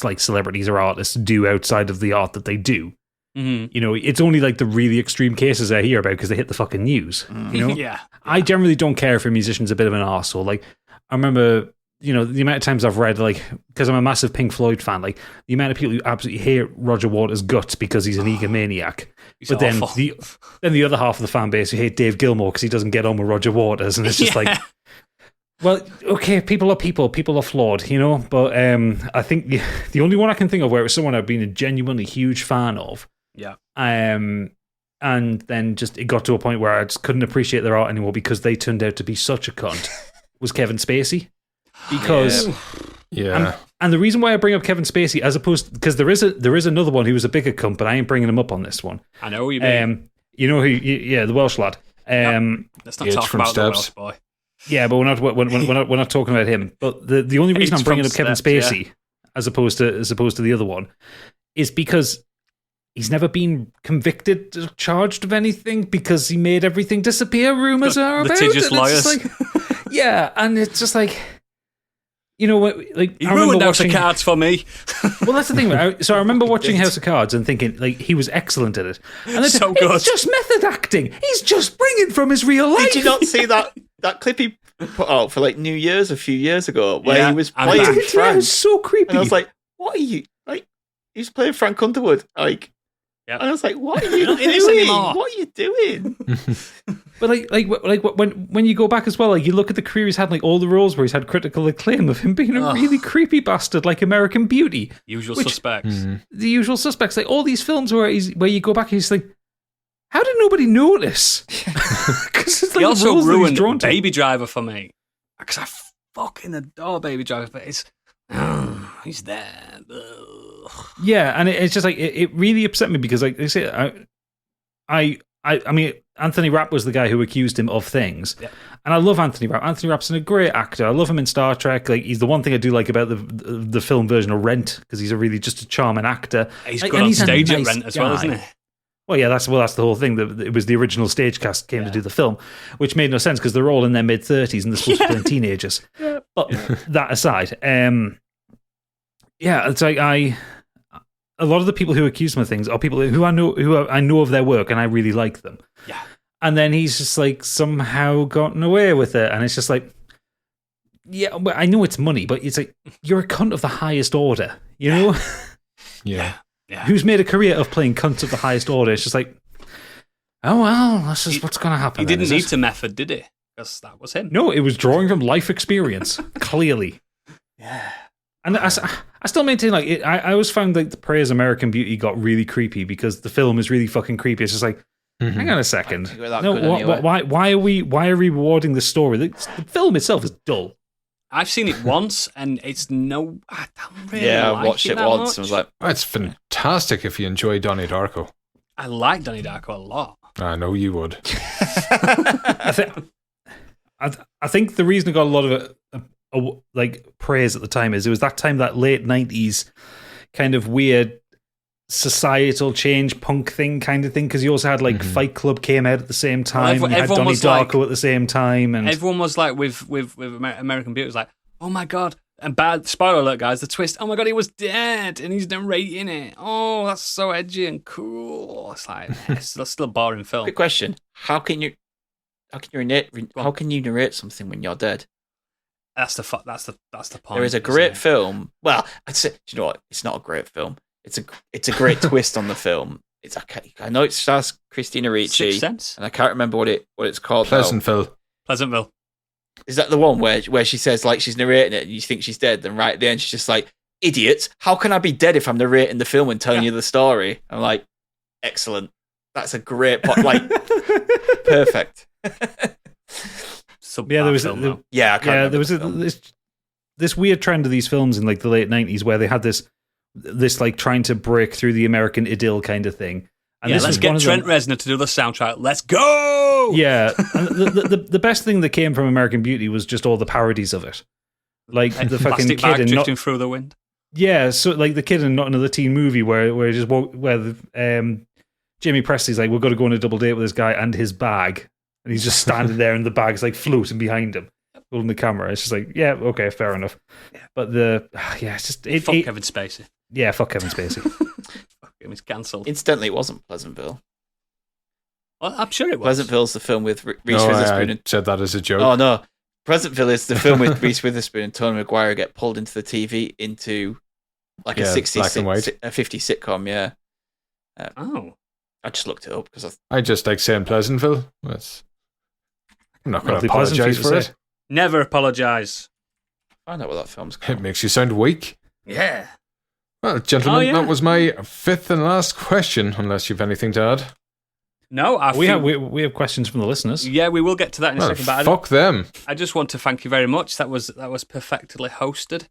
like celebrities or artists do outside of the art that they do. Mm-hmm. You know, it's only like the really extreme cases I hear about because they hit the fucking news. You know? Yeah. I generally don't care if a musician's a bit of an arsehole. Like, I remember, you know, the amount of times I've read, like, because I'm a massive Pink Floyd fan, like, the amount of people who absolutely hate Roger Waters' guts because he's an egomaniac. He's but awful. then the other half of the fan base who hate Dave Gilmour because he doesn't get on with Roger Waters, and it's just like, well, okay, people are flawed, you know. But I think the only one I can think of where it was someone I've been a genuinely huge fan of, and then just it got to a point where I just couldn't appreciate their art anymore because they turned out to be such a cunt, was Kevin Spacey. Because and the reason why I bring up Kevin Spacey, as opposed, because there is another one who was a bigger cunt, but I ain't bringing him up on this one. I know who you mean. You know who? The Welsh lad. Let's not talk about the Welsh boy. Yeah, but we're not talking about him. But the only reason I'm bringing up Kevin Spacey as opposed to the other one is because he's never been convicted or charged of anything because he made everything disappear. Rumors are about litigious it. lawyers. Yeah, and it's just like, you know what? Like, He ruined House of Cards for me. Well, that's the thing. So I remember watching House of Cards and thinking, like, he was excellent at it. And then So good. It's just method acting. He's just bringing from his real life. Did you not see that clip he put out for like New Year's a few years ago where he was playing Yeah, it Frank? was so creepy. And I was like, what are you, like, he was playing Frank Underwood, like, Yep. and I was like, what are you Not in this doing? anymore. What are you doing? But like when you go back as well, like you look at the career he's had, like all the roles where he's had critical acclaim of him being a really creepy bastard, like American Beauty, Usual Suspects. The Usual Suspects, like all these films where you go back and he's like, how did nobody notice? Because it's like He also the roles that he's drawn ruined to. Baby Driver for me. Because I fucking adore Baby Driver, but it's... he's there. Ugh. Yeah, and it's just like it really upset me because, like I say, I mean, Anthony Rapp was the guy who accused him of things, and I love Anthony Rapp. Anthony Rapp's a great actor. I love him in Star Trek. Like, he's the one thing I do like about the film version of Rent, because he's a really just a charming actor. He's Like, good and on he's a stage at nice Rent as well, guy. isn't he? Well, yeah, that's the whole thing. It was the original stage cast came to do the film, which made no sense because they're all in their mid-30s and they're supposed to be playing teenagers. But that aside, it's like a lot of the people who accuse him of things are people who I know of their work and I really like them. Yeah. And then he's just like somehow gotten away with it, and it's just like, yeah, well, I know it's money, but it's like you're a cunt of the highest order, you know? Yeah. Who's made a career of playing cunts of the highest order? It's just like, oh well, this is what's going to happen. He then, didn't is need it? to method, did he? Because that was him. No, it was drawing from life experience, clearly. Yeah. And I still maintain, like, I always found like the praise American Beauty got really creepy because the film is really fucking creepy. It's just like, hang on a second. Why are we rewarding the story? The film itself is dull. I've seen it once, and it's no... I don't really I like watched it that once much. and was like, Oh, it's fantastic if you enjoy Donnie Darko. I like Donnie Darko a lot. I know you would. I think the reason it got a lot of like praise at the time is it was that time, that late 90s kind of weird societal change punk thing kind of thing, because you also had like Fight Club came out at the same time, Well, and you had everyone Donnie was like- Darko at the same time, and Everyone was like, with American Beauty, was like, oh my God. And bad, spoiler alert, guys, the twist, oh my God, he was dead, and he's narrating it. Oh, that's so edgy and cool. It's like, it's still a boring film. quick question: How can you narrate something when you're dead? That's the point. There is a isn't great it? film. Well, I'd say, do you know what? It's not a great film. It's a great twist on the film. It's okay. I know it stars Christina Ricci, Sixth Sense? and I can't remember what it's called. now. Pleasantville. Pleasantville. Is that the one where she says, like, she's narrating it and you think she's dead, then right at the end she's just like, idiots, how can I be dead if I'm narrating the film and telling you the story? I'm like, excellent. That's a great perfect. yeah, there was film, though. Yeah, I can't remember there was the film. this weird trend of these films in like the late 90s where they had this like trying to break through the American idyll kind of thing. And Yeah, this let's was get one of Trent them- Reznor to do the soundtrack. Let's go! Yeah, and the best thing that came from American Beauty was just all the parodies of it, like the fucking Plastic kid bag in drifting through the wind. yeah, so like the kid in Not Another Teen Movie where Jamie Presley's like, we're going to go on a double date with this guy and his bag, and he's just standing there and the bag's like floating behind him, holding the camera. It's just like, yeah, okay, fair enough. But it's just Fuck Kevin Spacey. Yeah, fuck Kevin Spacey. Fuck him, he's cancelled. Incidentally, it wasn't Pleasantville. Well, I'm sure it was. Pleasantville's the film with Reese No, Witherspoon. I said that as a joke. Oh no, Pleasantville is the film with Reese Witherspoon and Tony Maguire get pulled into the TV into like a 60s, black and white. a 50s sitcom. Yeah, Oh. I just looked it up because I just like saying Pleasantville. I'm not going to Lovely pleasant apologise for for you to it. say. Never apologise. I know what that film's It called. makes you sound weak. Yeah. Well, gentlemen, Oh, yeah. that was my fifth and last question, unless you've anything to add. No, we have questions from the listeners. Yeah, we will get to that in a Well, second. But fuck them. I just want to thank you very much. That was perfectly hosted.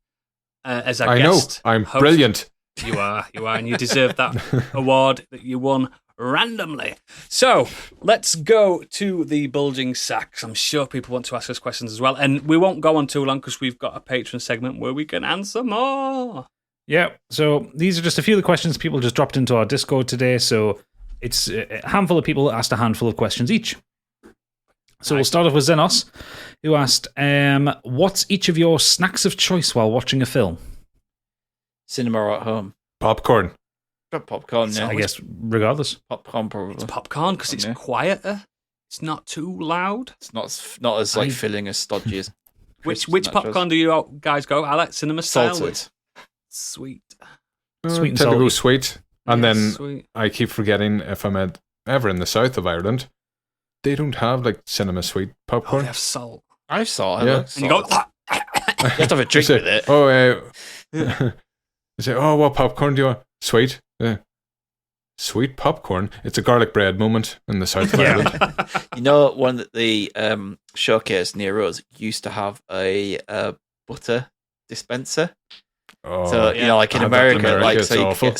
As a I know. guest. I'm host. brilliant. You are, and you deserve that award that you won randomly. So let's go to the bulging sacks. I'm sure people want to ask us questions as well, and we won't go on too long because we've got a Patreon segment where we can answer more. Yeah, so these are just a few of the questions people just dropped into our Discord today. So it's a handful of people asked a handful of questions each. So we'll start off with Xenos, who asked, what's each of your snacks of choice while watching a film? Cinema or at home? Popcorn. Popcorn, yeah. I guess regardless. Popcorn, probably. It's popcorn because it's quieter. It's not too loud. It's not as like filling as stodgy as. Which crisps, popcorn do you guys go? I like cinema style. Salted. Sweet. Sweet and Tend to go salty. sweet. And then Sweet. I keep forgetting if I'm ever in the south of Ireland, they don't have like cinema sweet Oh, popcorn. they have salt. I saw it. Yeah. Like And you go, salt. You have to have a drink Say, with it. Oh, they say, oh, what popcorn do you want? Sweet. Sweet popcorn. It's a garlic bread moment in the south of Ireland. You know, one of the showcase near us used to have a butter dispenser. Oh, So you know, like in I had that in America, like it's so you awful. could get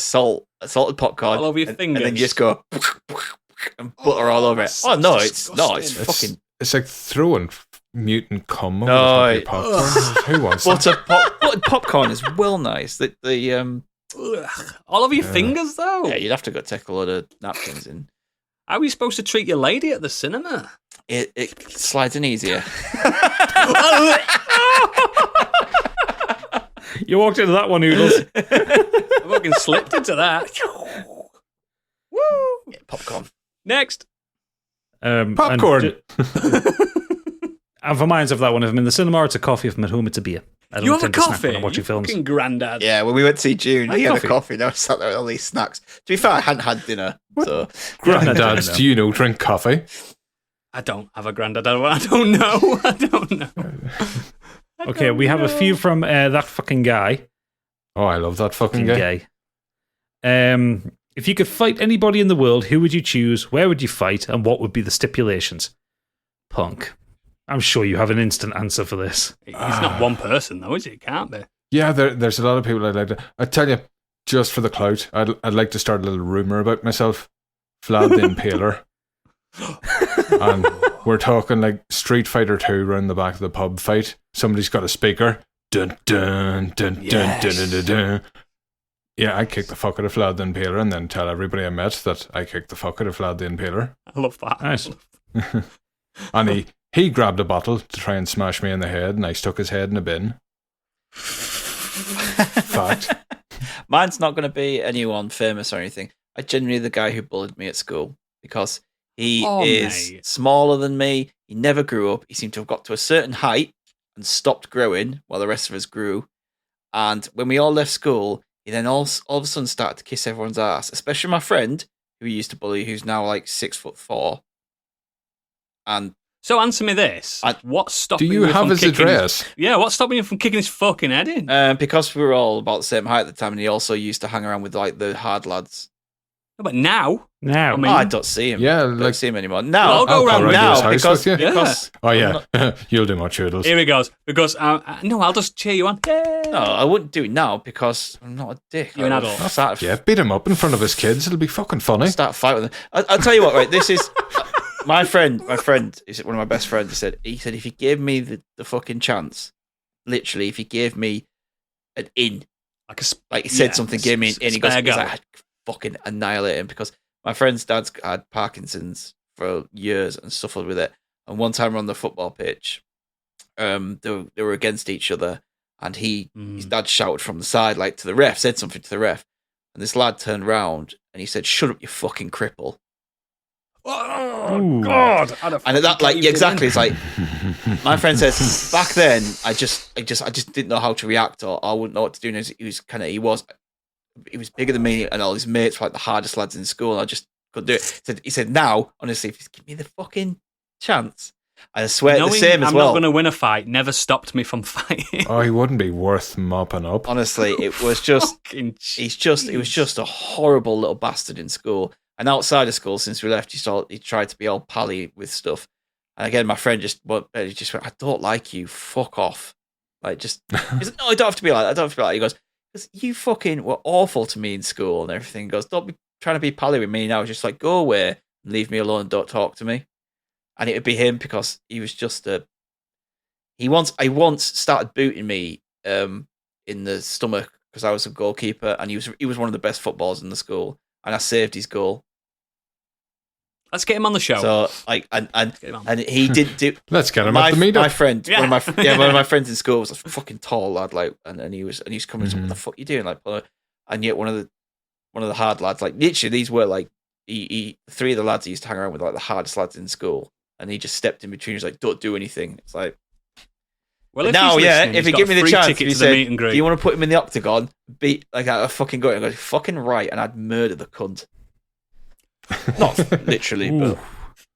salted popcorn All over your and then fingers. you just go and butter all over it. that's Oh no, it's disgusting. fucking It's like throwing mutant cum over No, the top of your it- popcorn. Who wants that? buttered popcorn is well nice. The Ugh. All over your fingers, though. yeah, you'd have to go take a load of napkins in. How are you supposed to treat your lady at the cinema? It slides in easier. You walked into that one, Noodles. I fucking slipped into that. Woo! Yeah, popcorn. Next. Popcorn. And for mine, of that one, if I'm in the cinema, it's a coffee. If I'm at home, it's a beer. I don't You have a tend to snack coffee? when I'm watching You films. fucking granddad. Yeah, when we went to see Dune, Hey, I had coffee. a coffee and I was sat there with all these snacks. To be fair, I hadn't had dinner, so Granddads, do you know drink coffee? I don't have a granddad. I don't know. I don't know. Okay, we have a few from that fucking guy. Oh, I love that fucking guy. If you could fight anybody in the world, who would you choose? Where would you fight? And what would be the stipulations? Punk. I'm sure you have an instant answer for this. He's not one person, though, is he? It can't be. Yeah, there's a lot of people I'd like to. I tell you, just for the clout, I'd like to start a little rumor about myself. Vlad the Impaler. And we're talking like Street Fighter 2 around the back of the pub fight. Somebody's got a speaker. Dun dun dun dun dun dun dun dun. Yeah, I kick the fuck out of Vlad the Impaler and then tell everybody I met that I kicked the fuck out of Vlad the Impaler. I love that. Nice. And he grabbed a bottle to try and smash me in the head, and I stuck his head in a bin. Fact. mine's not going to be anyone famous or anything. I genuinely the guy who bullied me at school because he is mate. smaller than me. He never grew up. He seemed to have got to a certain height and stopped growing while the rest of us grew. And when we all left school, he then all of a sudden started to kiss everyone's ass, especially my friend who he used to bully, who's now like 6'4". And So answer me this. What's Do stopping you you have from his kicking address? Yeah, what's stopping you from kicking his fucking head in? because we were all about the same height at the time, and he also used to hang around with like the hard lads. No, but now, Now, I mean- I don't see him. Yeah, don't like see him anymore. I'll Now, go I'll around come now to his house because with you. because Oh yeah, you'll do my choodles. here he goes. Because no, I'll just cheer you on. Yay! no, I wouldn't do it now because I'm not a dick. You're an I would adult. Start, Yeah, beat him up in front of his kids. It'll be fucking funny. start fight with them. I'll tell you what. Right, this is my friend. My friend is one of my best friends. He said if he gave me the fucking chance, literally, if he gave me an in, like he said something, gave me an in. He goes, spare he's go. like, I'd fucking annihilate him because my friend's dad's had Parkinson's for years and suffered with it. And one time we're on the football pitch, they were against each other, and his dad shouted from the side, like to the ref, said something to the ref, and this lad turned round and he said, "Shut up, you fucking cripple." Oh Ooh. God! And at that, like, yeah, exactly, it's like my friend says. Back then, I just didn't know how to react, or I wouldn't know what to do. And he was bigger than me, and all his mates were like the hardest lads in school. And I just couldn't do it. He said, "Now, honestly, if you give me the fucking chance, I swear Knowing the same as I'm well." not going to win a fight never stopped me from fighting. Oh, he wouldn't be worth mopping up. Honestly, it was just. Fucking He was just a horrible little bastard in school. And outside of school, since we left, he tried to be all pally with stuff. And again, my friend just went, "I don't like you. Fuck off." Like, just, he said, "No, I don't have to be like that. I don't have to be like that." He goes, "Because you fucking were awful to me in school and everything." He goes, "Don't be trying to be pally with me now. Just like, go away and leave me alone and don't talk to me." And it would be him because he was just I once started booting me in the stomach because I was a goalkeeper, and he was one of the best footballers in the school, and I saved his goal. Let's get him on the show. So like, and he did do. Let's get him at the meetup. My friend, one of my friends in school was a fucking tall lad, like, and he was coming. What the fuck you doing, like? And yet one of the hard lads, like, literally these were like three of the lads he used to hang around with, like the hardest lads in school, and he just stepped in between. He was like, "Don't do anything." It's like, well, if you give me the chance, if you say, do you want to put him in the octagon, beat like I fucking go, and go fucking right, and I'd murder the cunt. Not literally, but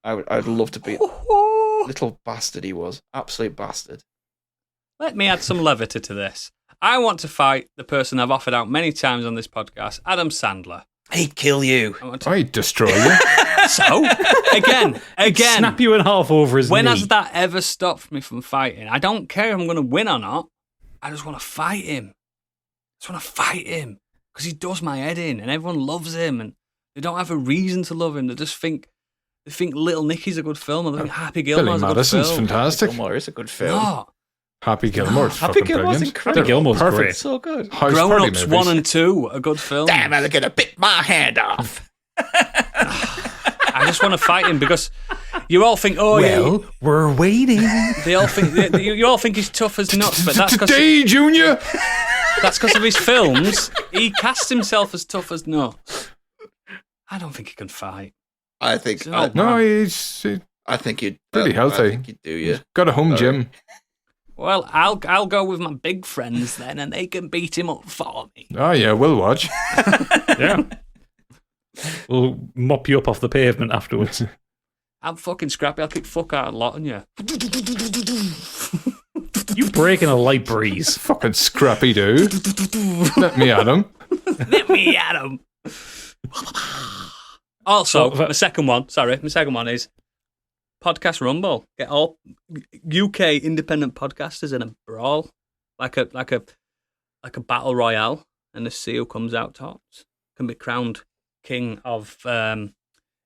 I'd love to beat. Little bastard he was, absolute bastard. Let me add some levity to this. I want to fight the person I've offered out many times on this podcast, Adam Sandler. He'd kill you. I'd destroy you. So, again, snap you in half over his when knee. has that ever stopped me from fighting? I don't care if I'm going to win or not. I just want to fight him. Because he does my head in, and everyone loves him, and they don't have a reason to love him. They just think Little Nicky's a good film, or they think Happy Gilmore's a good Madison's film. fantastic. Gilmore is a good film. No. Happy Gilmore's Happy fucking Gilmore's brilliant. incredible. Happy Gilmore's Perfect. great. So good. House Grown Party Ups movies. 1 and 2, a good film. Damn, they're gonna bit my hand off. I just want to fight him because you all think, we're waiting. they all think you all think he's tough as nuts, but that's Today, Junior. That's because of his films. He casts himself as tough as nuts. I don't think he can fight. I think. He's an old No, man. he's I think you'd Pretty healthy. I think you'd do, yeah. got a home gym. Well, I'll go with my big friends then, and they can beat him up for me. Oh yeah, we'll watch. Yeah. We'll mop you up off the pavement afterwards. I'm fucking scrappy. I'll kick fuck out a lot on you. You breaking a light breeze. Fucking scrappy dude. Let me at him. Let me at him. Also, So, my second one is Podcast Rumble. Get all UK independent podcasters in a brawl, like a battle royale, and the see who comes out tops can be crowned king of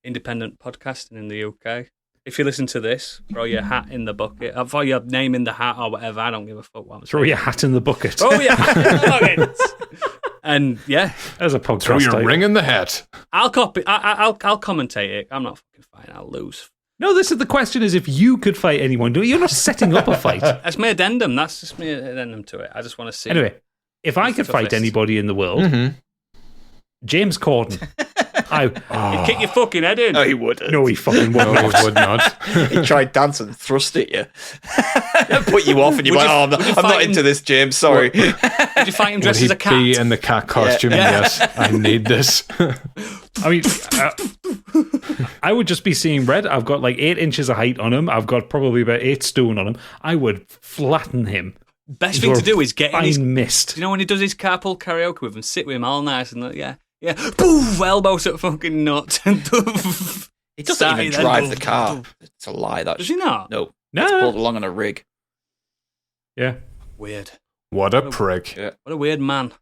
independent podcasting in the UK. If you listen to this, throw your hat in the bucket. Throw your name in the hat or whatever. I don't give a fuck what I'm Throw saying. your hat in the bucket. Throw your hat in the bucket. And yeah, As a podcast Throw your title. ring in the hat. I'll copy. I'll commentate it. I'm not fucking fighting. I'll lose. No, this is the question: is if you could fight anyone, you're not setting up a fight. That's my addendum. That's just my addendum to it. I just want to see. Anyway, if I Who's could the fight toughest? anybody in the world, James Corden. You'd kick your fucking head in. No, he wouldn't. No, he fucking No, wouldn't. it would not. He tried dancing and thrust at you. Put you off, and you're Would like, you- I'm would you not fight into him- this, James. Sorry. Would you fight him Would dressed he as a cat? be in the cat costume? Yeah. Yes, I need this. I mean, I would just be seeing red. I've got like 8 inches of height on him. I've got probably about 8 stone on him. I would flatten him. Best thing to do is get in his. fine mist. You know when he does his carpool karaoke with him, sit with him all nice and like, yeah, boof, elbows at fucking nuts. He doesn't even drive the car. It's a lie. That Does he not? No. No. It's pulled along on a rig. Yeah, Weird. What a prick. Yeah. What a weird man.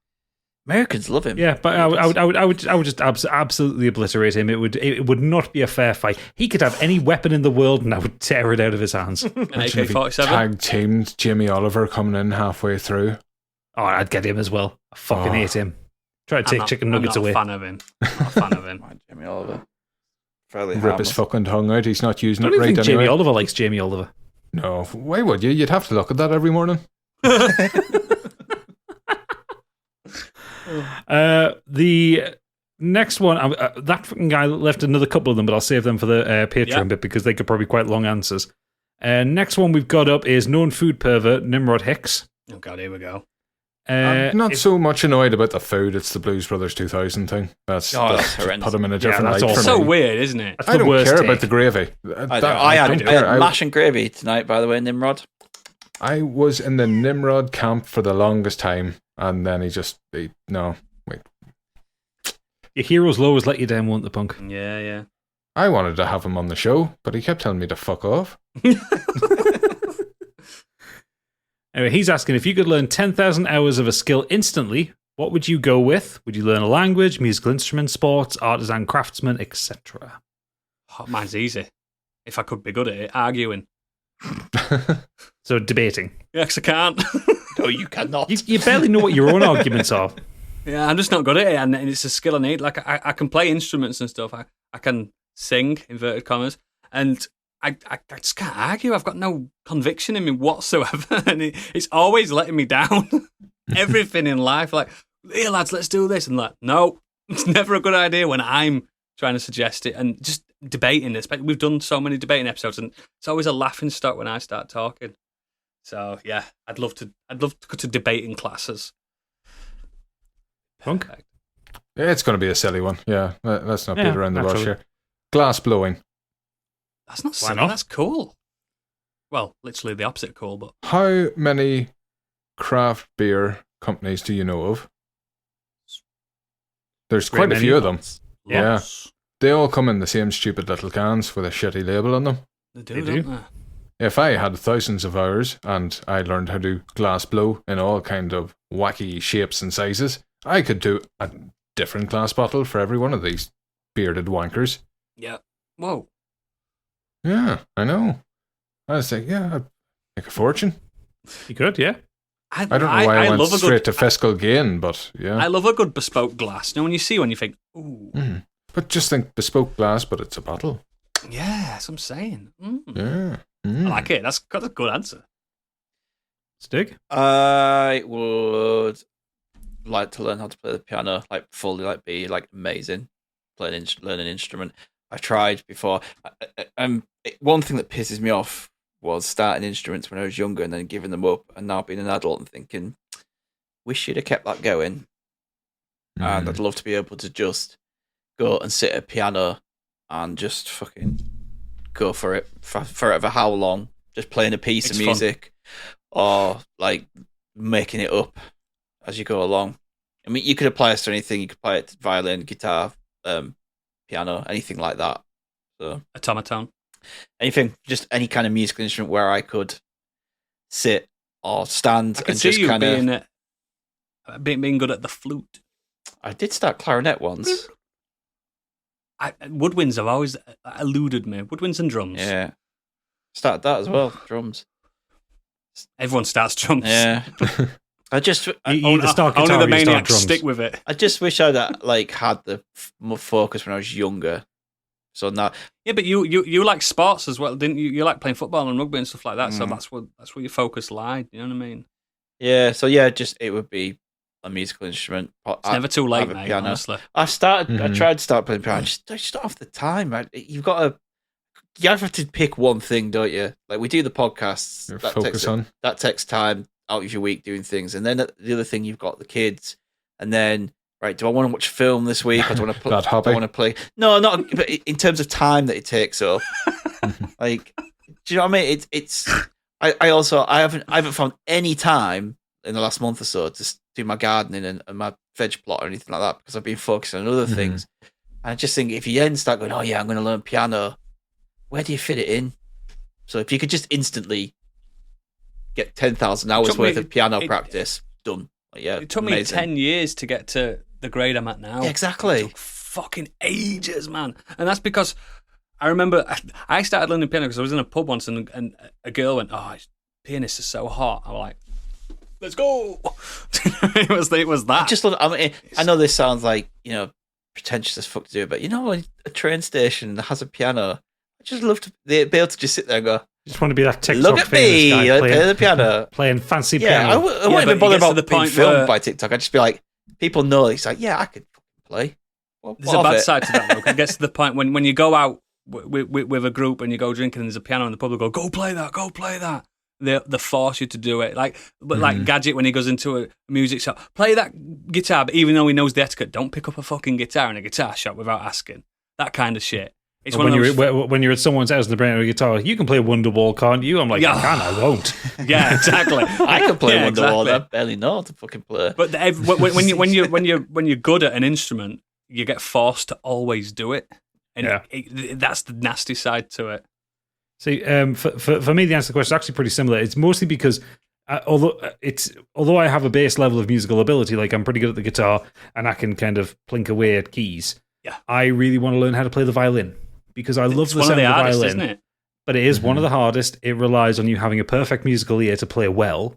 Americans love him. yeah, but I would just absolutely obliterate him. It would not be a fair fight. He could have any weapon in the world, and I would tear it out of his hands. An Imagine if he AK-47. Tag teamed Jimmy Oliver coming in halfway through. Oh, I'd get him as well. I fucking hate him. Try to take chicken nuggets I'm away. not a fan of him. I'm not a fan of him. Mind Jimmy Oliver. Fairly Rip his harmless. fucking tongue out. He's not using I it don't right think anyway. Jamie Oliver likes Jamie Oliver. No, why would you? You'd have to look at that every morning. The next one, that fucking guy left another couple of them, but I'll save them for the Patreon Yeah. bit because they could probably quite long answers. Next one we've got up is known food pervert Nimrod Hicks. Oh god, here we go. I'm not so much annoyed about the food. It's the Blues Brothers 2000 thing. That's that's just horrendous. put him in a different that's light awful. for So me. weird, isn't it? That's I the don't worst care take. about the gravy. I had don't care. mash and gravy tonight, by the way, Nimrod. I was in the Nimrod camp for the longest time, and then no. Your heroes will always let you down, won't the punk? Yeah. I wanted to have him on the show, but he kept telling me to fuck off. Anyway, he's asking if you could learn 10,000 hours of a skill instantly, what would you go with? Would you learn a language, musical instrument, sports, artisan, craftsman, etc.? Oh, mine's easy. If I could be good at it, arguing. So debating. Yeah, 'cause I can't. No, you cannot. You barely know what your own arguments are. Yeah, I'm just not good at it, and it's a skill I need. Like, I can play instruments and stuff. I can sing, inverted commas, and I just can't argue. I've got no conviction in me whatsoever, and it's always letting me down. Everything in life, like, here, lads, let's do this, and like, no, it's never a good idea when I'm trying to suggest it, and just debating this. We've done so many debating episodes, and it's always a laughing stock when I start talking. So yeah, I'd love to go to debating classes. Punk? It's going to be a silly one. Yeah, let's not beat around the bush naturally. here. Glass blowing. That's not Why silly. not? That's cool. Well, literally the opposite of cool, but How many craft beer companies do you know of? There's Great quite a many. few of them. Yeah. lots. They all come in the same stupid little cans with a shitty label on them. They do, They don't do. they? If I had thousands of hours and I learned how to do glass blow in all kind of wacky shapes and sizes, I could do a different glass bottle for every one of these bearded wankers. Yeah. Whoa. Yeah, I know. I was like, yeah, I'd make a fortune. You could, yeah. I don't know why I went love a straight good, to fiscal gain, but yeah. I love a good bespoke glass. You know, when you see one, you think, ooh, Mm. But just think bespoke glass, but it's a bottle. yeah, that's what I'm saying. Yeah. Mm. I like it. That's a good answer. Stig? I would like to learn how to play the piano, like fully, like be like amazing, learn an instrument. I tried before. One thing that pisses me off was starting instruments when I was younger and then giving them up, and now being an adult and thinking, wish you'd have kept that going. And I'd love to be able to just go and sit at a piano and just fucking go for it for forever. How long? Just playing a piece It's of music, or like making it up as you go along. I mean, you could apply this to anything. You could play it to violin, guitar, piano, anything like that. So Automaton. anything, just any kind of musical instrument where I could sit or stand I can and see just you kind of. being good at the flute. I did start clarinet once. Woodwinds have always eluded me. Woodwinds and drums. Yeah, started that as well. Drums. Everyone starts drums. Yeah. I just, You either start Only guitar the or you start maniacs drums. stick with it. I just wish I'd had the more focus when I was younger. So now, Yeah, but you like sports as well, didn't you? You like playing football and rugby and stuff like that. So that's where your focus lied. You know what I mean? yeah. So yeah, just it would be a musical instrument. It's never too late, have a mate. piano. Honestly, I started. I Mhm. tried to start playing piano. I just don't have the time. You've got to. You have to pick one thing, don't you? Like we do the podcasts. Your That focus takes on. that takes time out of your week doing things, and then the other thing you've got the kids, and then right, do I want to watch film this week? Or do I want to play? That hobby. Do I want to play? No, not. But in terms of time that it takes up, like, do you know what I mean? It's. I haven't found any time in the last month or so to do my gardening and my veg plot or anything like that because I've been focusing on other things. And I just think if you then start going, oh yeah, I'm going to learn piano, where do you fit it in? So if you could just instantly get 10,000 hours Took me- worth of piano it- practice done, like, yeah, it took me amazing. 10 years to get to the grade I'm at now. Yeah, exactly. It took fucking ages, man. And that's because I remember I started learning piano because I was in a pub once and a girl went, "Oh, pianist is so hot." I was like, "Let's go!" it was that. I just love. I know this sounds like pretentious as fuck to do it, but a train station that has a piano. I just love to be able to just sit there and go, Just want to be that TikTok look at famous me, guy I play the piano. playing fancy Yeah, I piano. wouldn't but even it bother gets to about the being point filmed where- by TikTok. I'd just be like, people know. It's like, yeah, I could fucking play. There's a bad side to that though. 'Cause it gets to the point when you go out with a group and you go drinking and there's a piano in the pub, they'll go play that. They force you to do it. Like Gadget when he goes into a music shop, play that guitar. But even though he knows the etiquette, don't pick up a fucking guitar in a guitar shop without asking. That kind of shit. It's one When of those. when you're at someone's house and they're bringing out a guitar, you can play Wonderwall, can't you? I'm like, Yeah. I can, I won't. Yeah, exactly. I can play Yeah, Wonderwall. exactly. I barely know how to fucking play. But when you're good at an instrument, you get forced to always do it, and Yeah. that's the nasty side to it. See, for me, the answer to the question is actually pretty similar. It's mostly because although I have a base level of musical ability, like I'm pretty good at the guitar and I can kind of plink away at keys. Yeah. I really want to learn how to play the violin because I love It's the one of sound the of the artists, violin. isn't it? but it is one of the hardest. It relies on you having a perfect musical ear to play well.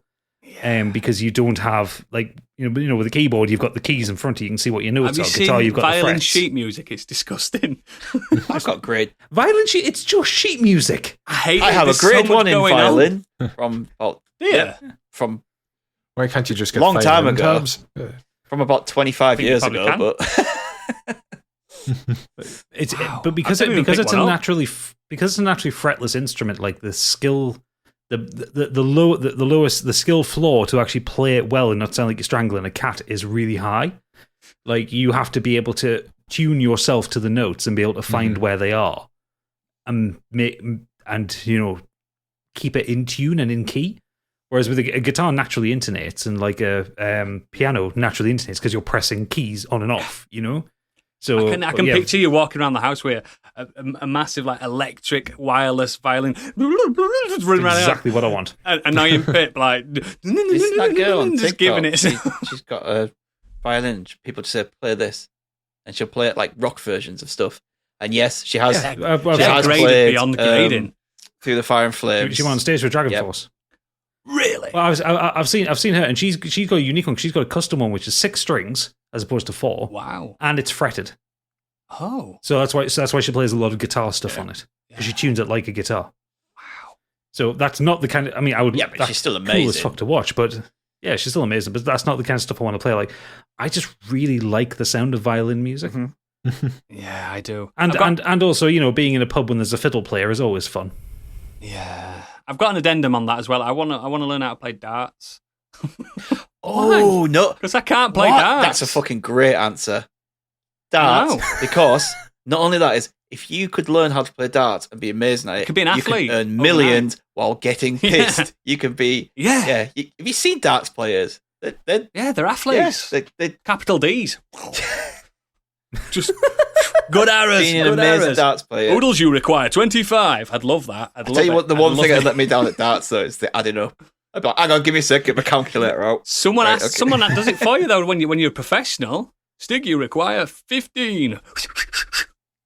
Because you don't have with a keyboard you've got the keys in front of you, can see what your notes are. Guitar, you've got violin the frets. sheet music. It's disgusting. I've got great Violin sheet. It's just sheet music. I hate. I have a grade 1 in violin from from Why can't you just get long time violin ago? tabs? From about 25 years probably ago, can. but because it's a naturally fretless instrument, like the skill. The skill floor to actually play it well and not sound like you're strangling a cat is really high. Like you have to be able to tune yourself to the notes and be able to find where they are, and keep it in tune and in key. Whereas with a guitar naturally intonates, and like a piano naturally intonates because you're pressing keys on and off. So I can picture you walking around the house with a massive like electric wireless violin running around. Exactly what I want. An annoying pip like This is that girl on just TikTok. giving it. She's got a violin. People just say play this, and she'll play it like rock versions of stuff. And yes, she has. Yeah, she has graded played beyond grading. Through the Fire and Flames. She went on stage with Dragon Force. Really? Well, I've seen her, and she's got a unique one. She's got a custom one, which is 6 strings as opposed to 4. Wow. And it's fretted. Oh. So that's why she plays a lot of guitar stuff on it, because she tunes it like a guitar. Wow. So that's not the kind of. I mean, I would. Yeah, but that's she's still amazing. Cool as fuck to watch, but yeah, she's still amazing. But that's not the kind of stuff I want to play. Like, I just really like the sound of violin music. Yeah, I do. And also, being in a pub when there's a fiddle player is always fun. Yeah, I've got an addendum on that as well. I want to learn how to play darts. Oh no, because I can't play darts. That's a fucking great answer. Darts, because not only that is, if you could learn how to play darts and be amazing at it, you could be an athlete. You can earn millions while getting pissed. Yeah. You can be Have you seen darts players? They're athletes. Yeah, they're capital D's. Just good arrows. Being an amazing darts player. Oodles, you require 25. I'd love that. I'll tell you what, the one thing that let me down at darts though is the adding up. I'd be like, hang on, give me a sec, get my calculator out. Someone does it for you though when you're a professional. Stig, you require 15.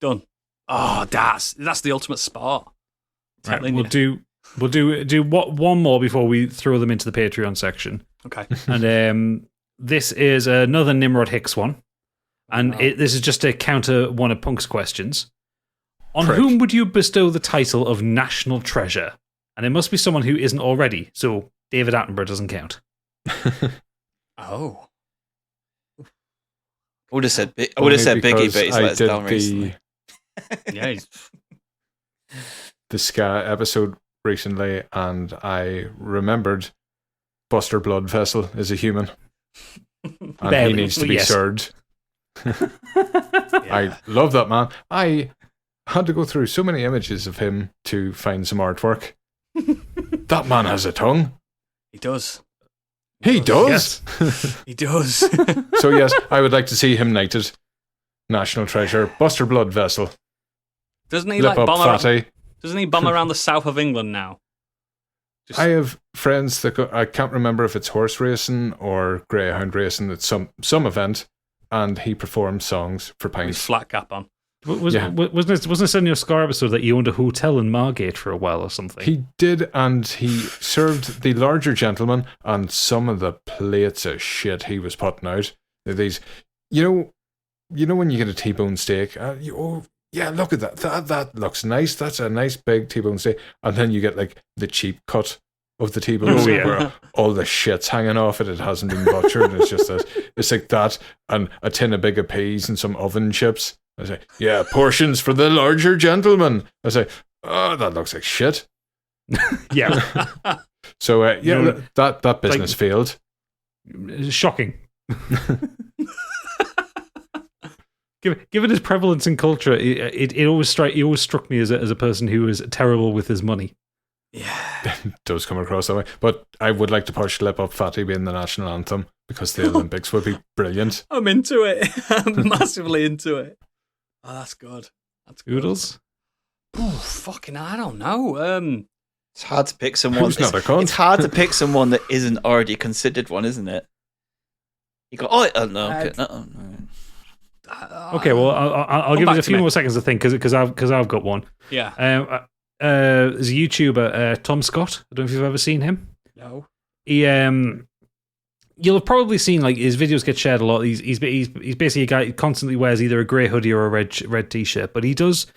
Done. Oh, that's the ultimate sport. Right, we'll do one more before we throw them into the Patreon section. Okay. And this is another Nimrod Hicks one. And this is just to counter one of Punk's questions. On whom would you bestow the title of National Treasure? And it must be someone who isn't already, so David Attenborough doesn't count. Oh. I would have said Biggie, but he's let us down recently. Yeah. The Ska episode recently, and I remembered Buster Blood Vessel is a human. And he needs to be served. I love that man. I had to go through so many images of him to find some artwork. That man has a tongue. He does. He does? Yes. He does. So yes, I would like to see him knighted. National Treasure, Buster Blood Vessel. Doesn't he Lip up, fatty. Doesn't he bomb around the south of England now? I have friends that I can't remember if it's horse racing or greyhound racing at some event, and he performs songs for pints. With flat cap on. Wasn't it in your Scar episode that you owned a hotel in Margate for a while or something? He did, and he served the larger gentleman, and some of the plates of shit he was putting out. These, you know when you get a T-bone steak, yeah, look at that. That looks nice. That's a nice big T-bone steak. And then you get like the cheap cut of the T-bone steak where all the shit's hanging off it. It hasn't been butchered. It's just it's like that, and a tin of big peas and some oven chips. I say, yeah, portions for the larger gentleman. I say, oh, that looks like shit. Yeah. So that business failed. Shocking. Given his prevalence in culture, it always struck me as a person who was terrible with his money. Yeah, it does come across that way. But I would like to push "Lip Up Fatty" being the national anthem because the Olympics would be brilliant. I'm into it. I'm massively into it. Oh, that's good. That's good. Oodles? Oh, fucking, I don't know. It's hard to pick someone. Who's not a cunt? It's hard to pick someone that isn't already considered one, isn't it? You go, no. Okay, well, I'll give it a few more seconds to think because I've got one. Yeah. there's a YouTuber, Tom Scott. I don't know if you've ever seen him. No. He you'll have probably seen like his videos get shared a lot. He's basically a guy who constantly wears either a grey hoodie or a red t-shirt, but he does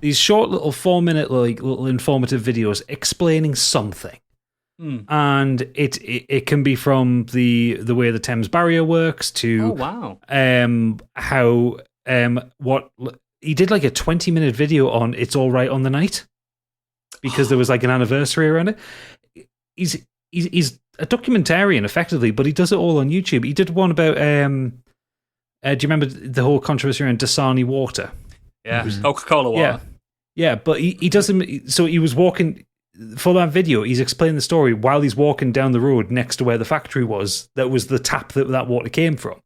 these short little 4-minute like little informative videos explaining something. And it can be from the way the Thames Barrier works to how what he did like a 20-minute video on It's All Right on the Night because there was like an anniversary around it. He's a documentarian effectively, but he does it all on YouTube. He did one about do you remember the whole controversy around Dasani water? Yeah, Coca-Cola water. Yeah, but he doesn't. So he was walking. For that video, he's explaining the story while he's walking down the road next to where the factory was. That was the tap that water came from,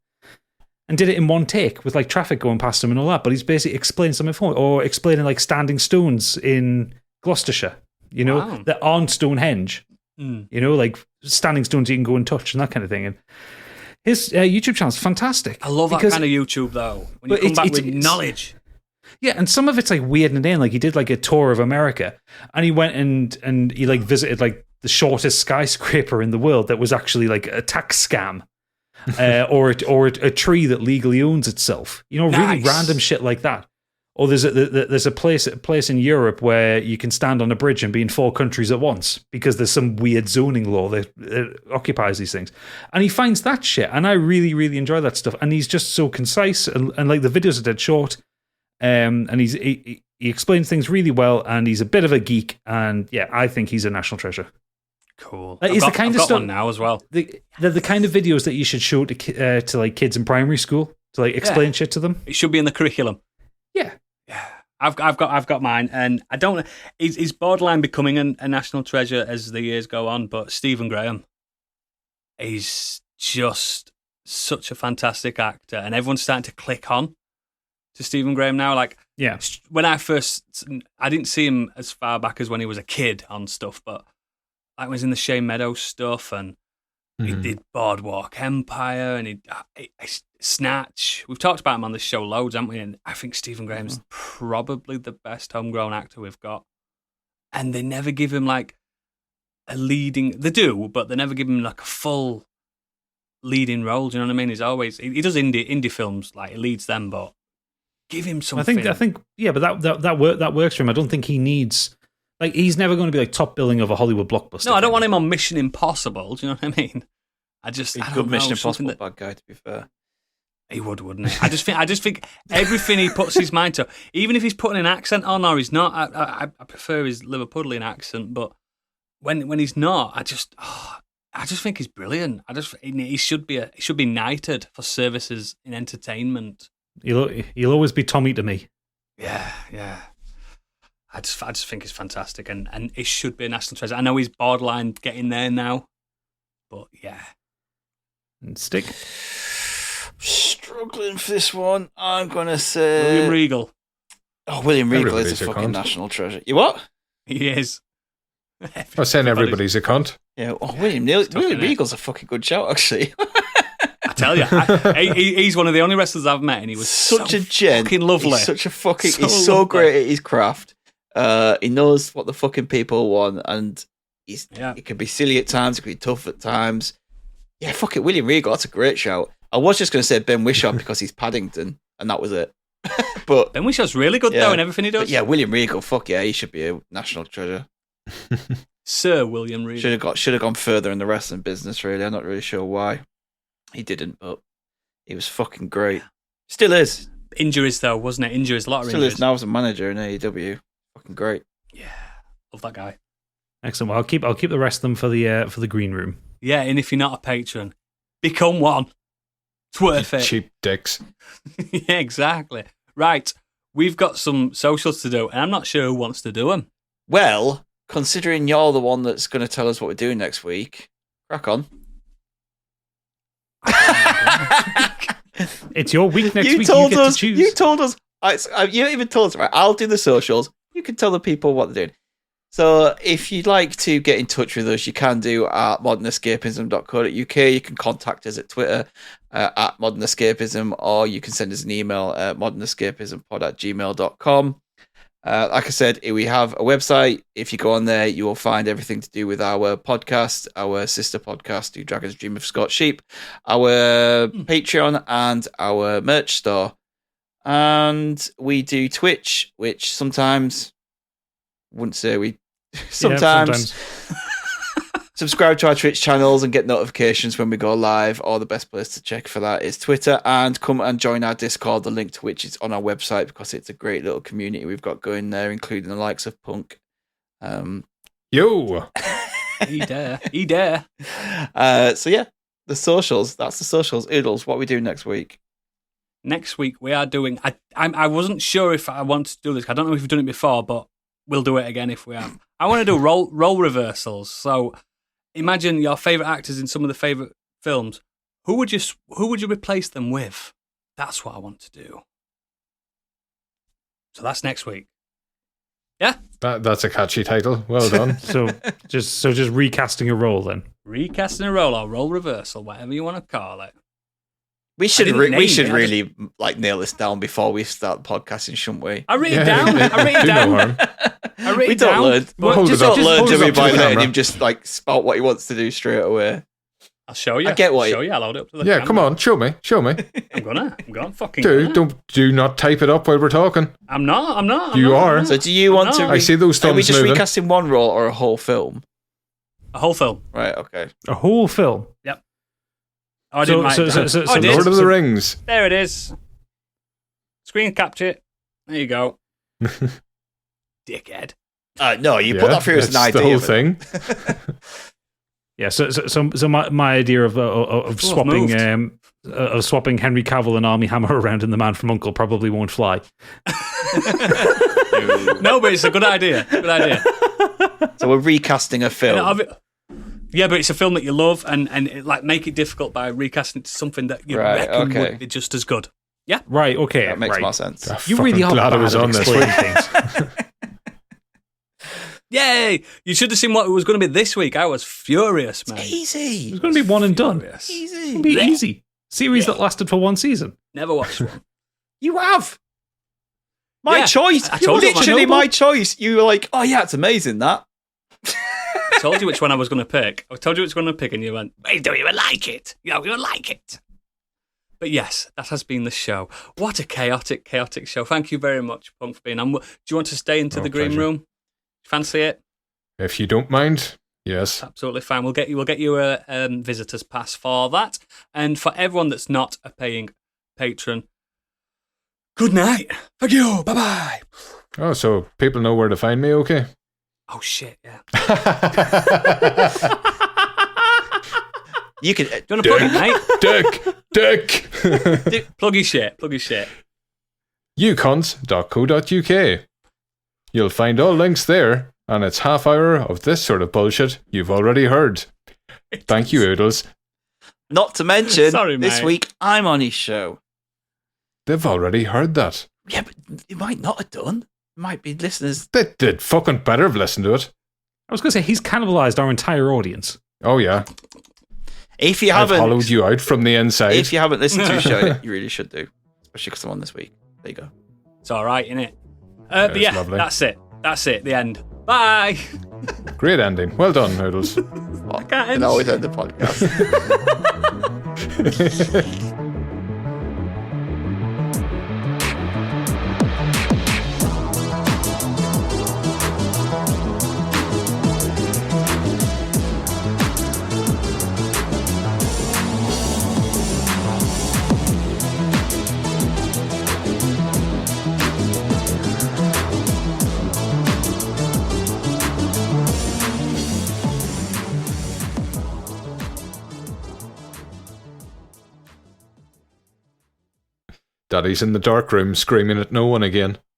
and did it in one take with like traffic going past him and all that. But he's basically explaining something or explaining like standing stones in Gloucestershire. You know that aren't Stonehenge. You know, like standing stones you can go and touch and that kind of thing. And his YouTube channel is fantastic. I love that kind of YouTube though. When you come back with knowledge. Yeah, and some of it's like weird and in. Like he did like a tour of America, and he went and he like visited like the shortest skyscraper in the world that was actually like a tax scam, or a tree that legally owns itself. You know, really random shit like that. Or there's a place in Europe where you can stand on a bridge and be in 4 countries at once because there's some weird zoning law that occupies these things. And he finds that shit, and I really really enjoy that stuff. And he's just so concise, and like the videos are dead short. And he explains things really well, and he's a bit of a geek, and yeah, I think he's a national treasure. Cool. I've got one now as well. The kind of videos that you should show to like kids in primary school to like explain shit to them. It should be in the curriculum. Yeah. I've got mine, and I don't. He's borderline becoming a national treasure as the years go on. But Stephen Graham, he's just such a fantastic actor, and everyone's starting to click on to Stephen Graham now. Like, yeah, when I didn't see him as far back as when he was a kid on stuff, but like when he was in the Shane Meadows stuff, and he did Boardwalk Empire, and he Snatch. We've talked about him on this show loads, haven't we? And I think Stephen Graham's probably the best homegrown actor we've got. And they never give him like a leading. They do, but they never give him like a full leading role. Do you know what I mean? He's always he does indie films, like he leads them, but give him something. I think, yeah, but that works for him. I don't think he needs, like, he's never going to be like top billing of a Hollywood blockbuster. No, I don't want him on Mission Impossible. Do you know what I mean? He's a good Mission Impossible bad guy, to be fair. He would, wouldn't he? I just think everything he puts his mind to, even if he's putting an accent on or he's not, I prefer his Liverpudlian accent. But when he's not, I just think he's brilliant. He should be knighted for services in entertainment. He'll always be Tommy to me. Yeah. I just think he's fantastic, and it should be a national treasure. I know he's borderline getting there now, but yeah. And Stick. Struggling for this one. I'm gonna say William Regal. Oh, William Regal is a fucking national treasure. You what? He is. I was saying everybody's a cunt. Yeah. Oh, William Regal's a fucking good shout, actually. I tell you, he's one of the only wrestlers I've met, and he was such a gent. Fucking lovely. He's such a fucking. He's so great at his craft. He knows what the fucking people want, and he can be silly at times. He can be tough at times. Yeah, fuck it, William Regal. That's a great shout. I was just going to say Ben Whishaw because he's Paddington, and that was it. But Ben Wishaw's really good though in everything he does. But yeah, William Regal. Fuck yeah, he should be a national treasure. Sir William Regal should have gone further in the wrestling business. Really, I'm not really sure why he didn't, but he was fucking great. Still is. Injuries though, wasn't it? Injuries, a lot of Still injuries. Is now as a manager in AEW. Fucking great. Yeah, love that guy. Excellent. Well, I'll keep the rest of them for the green room. Yeah, and if you're not a patron, become one. It's worth it. Cheap dicks. Yeah, exactly. Right, we've got some socials to do, and I'm not sure who wants to do them. Well, considering you're the one that's going to tell us what we're doing next week, crack on. It's your week next week. You get to choose. You told us. You even told us, right? I'll do the socials. You can tell the people what they're doing. So if you'd like to get in touch with us, you can do at modernescapism.co.uk. You can contact us at Twitter at modernescapism, or you can send us an email at modernescapismpod@gmail.com. Like I said, we have a website. If you go on there, you will find everything to do with our podcast, our sister podcast, Do Dragons Dream of Scorched Sheep, our Patreon, and our merch store. And we do Twitch, which sometimes, wouldn't say we, sometimes. Subscribe to our Twitch channels and get notifications when we go live, or the best place to check for that is Twitter. And come and join our Discord, the link to which is on our website, because it's a great little community we've got going there, including the likes of Punk. Yo! He dare. So yeah, the socials. That's the socials. Oodles, what are we doing next week? Next week we are doing... I wasn't sure if I wanted to do this. I don't know if we've done it before, but we'll do it again if we have. I want to do role reversals. So... imagine your favourite actors in some of the favourite films. Who would you replace them with? That's what I want to do. So that's next week. Yeah? That's a catchy title. Well done. So just recasting a role then. Recasting a role or role reversal, whatever you want to call it. We should didn't name it, really like nail this down before we start podcasting, shouldn't we? I write it down. We don't learn. Well, Just don't learn, do we, by letting camera. him just like spout what he wants to do straight away. I'll show you. I get what I'll show you. I'll hold it up to the Yeah, camera. come on, show me. I'm gonna fucking Do not type it up while we're talking. I'm not. You are. So do you want to... I see those Are we thumbs just moving. recasting one role or a whole film? A whole film. Right, okay. A whole film. Yep. Oh, I didn't write it down. so I did. Lord of the Rings. There it is. Screen capture it. There you go. Dickhead. No, you put that through as an that's idea. the whole but- thing. Yeah, so my idea of swapping swapping Henry Cavill and Armie Hammer around in The Man from U.N.C.L.E. probably won't fly. No, but it's a good idea. So we're recasting a film. Yeah, but it's a film that you love, and like make it difficult by recasting it to something that you reckon would be just as good. Yeah, right. Okay, That makes more sense. You really are glad I bad was at on this explaining week. things. Yay! You should have seen what it was going to be this week. I was furious, man. Easy. It's going to be one and done. Furious. It's Easy. going to be easy. Series that lasted for one season. Never watched one. You have. My Yeah, choice. I told you what I Literally know. my choice. You were like, oh yeah, it's amazing that. I told you which one I was going to pick. I told you which one to pick, and you went, "You don't even like it. You don't even like it." But yes, that has been the show. What a chaotic show. Thank you very much, Punk, for being on. Do you want to stay into the green pleasure. room? Fancy it? If you don't mind, yes. Absolutely fine. We'll get you a visitor's pass for that. And for everyone that's not a paying patron, good night. Thank you. Bye bye. Oh, so people know where to find me, okay? Oh shit, yeah. You can. Do you want to plug it, mate? Dick. Plug your shit. Ucons.co.uk. You'll find all links there, and it's half hour of this sort of bullshit you've already heard. Thank you, Oodles. Not to mention, Sorry, this mate. week I'm on his show. They've already heard that. Yeah, but you might not have done. Might be listeners. They did fucking better have listened to it. I was going to say, he's cannibalized our entire audience. Oh, yeah. If you I've haven't, hollowed you out from the inside. if you haven't listened to his show, you really should do. Especially because I'm on this week. There you go. It's all right, innit? But it's yeah, lovely. that's it. The end. Bye. Great ending. Well done, Noodles. I can't can always end the podcast. Daddy's in the dark room screaming at no one again.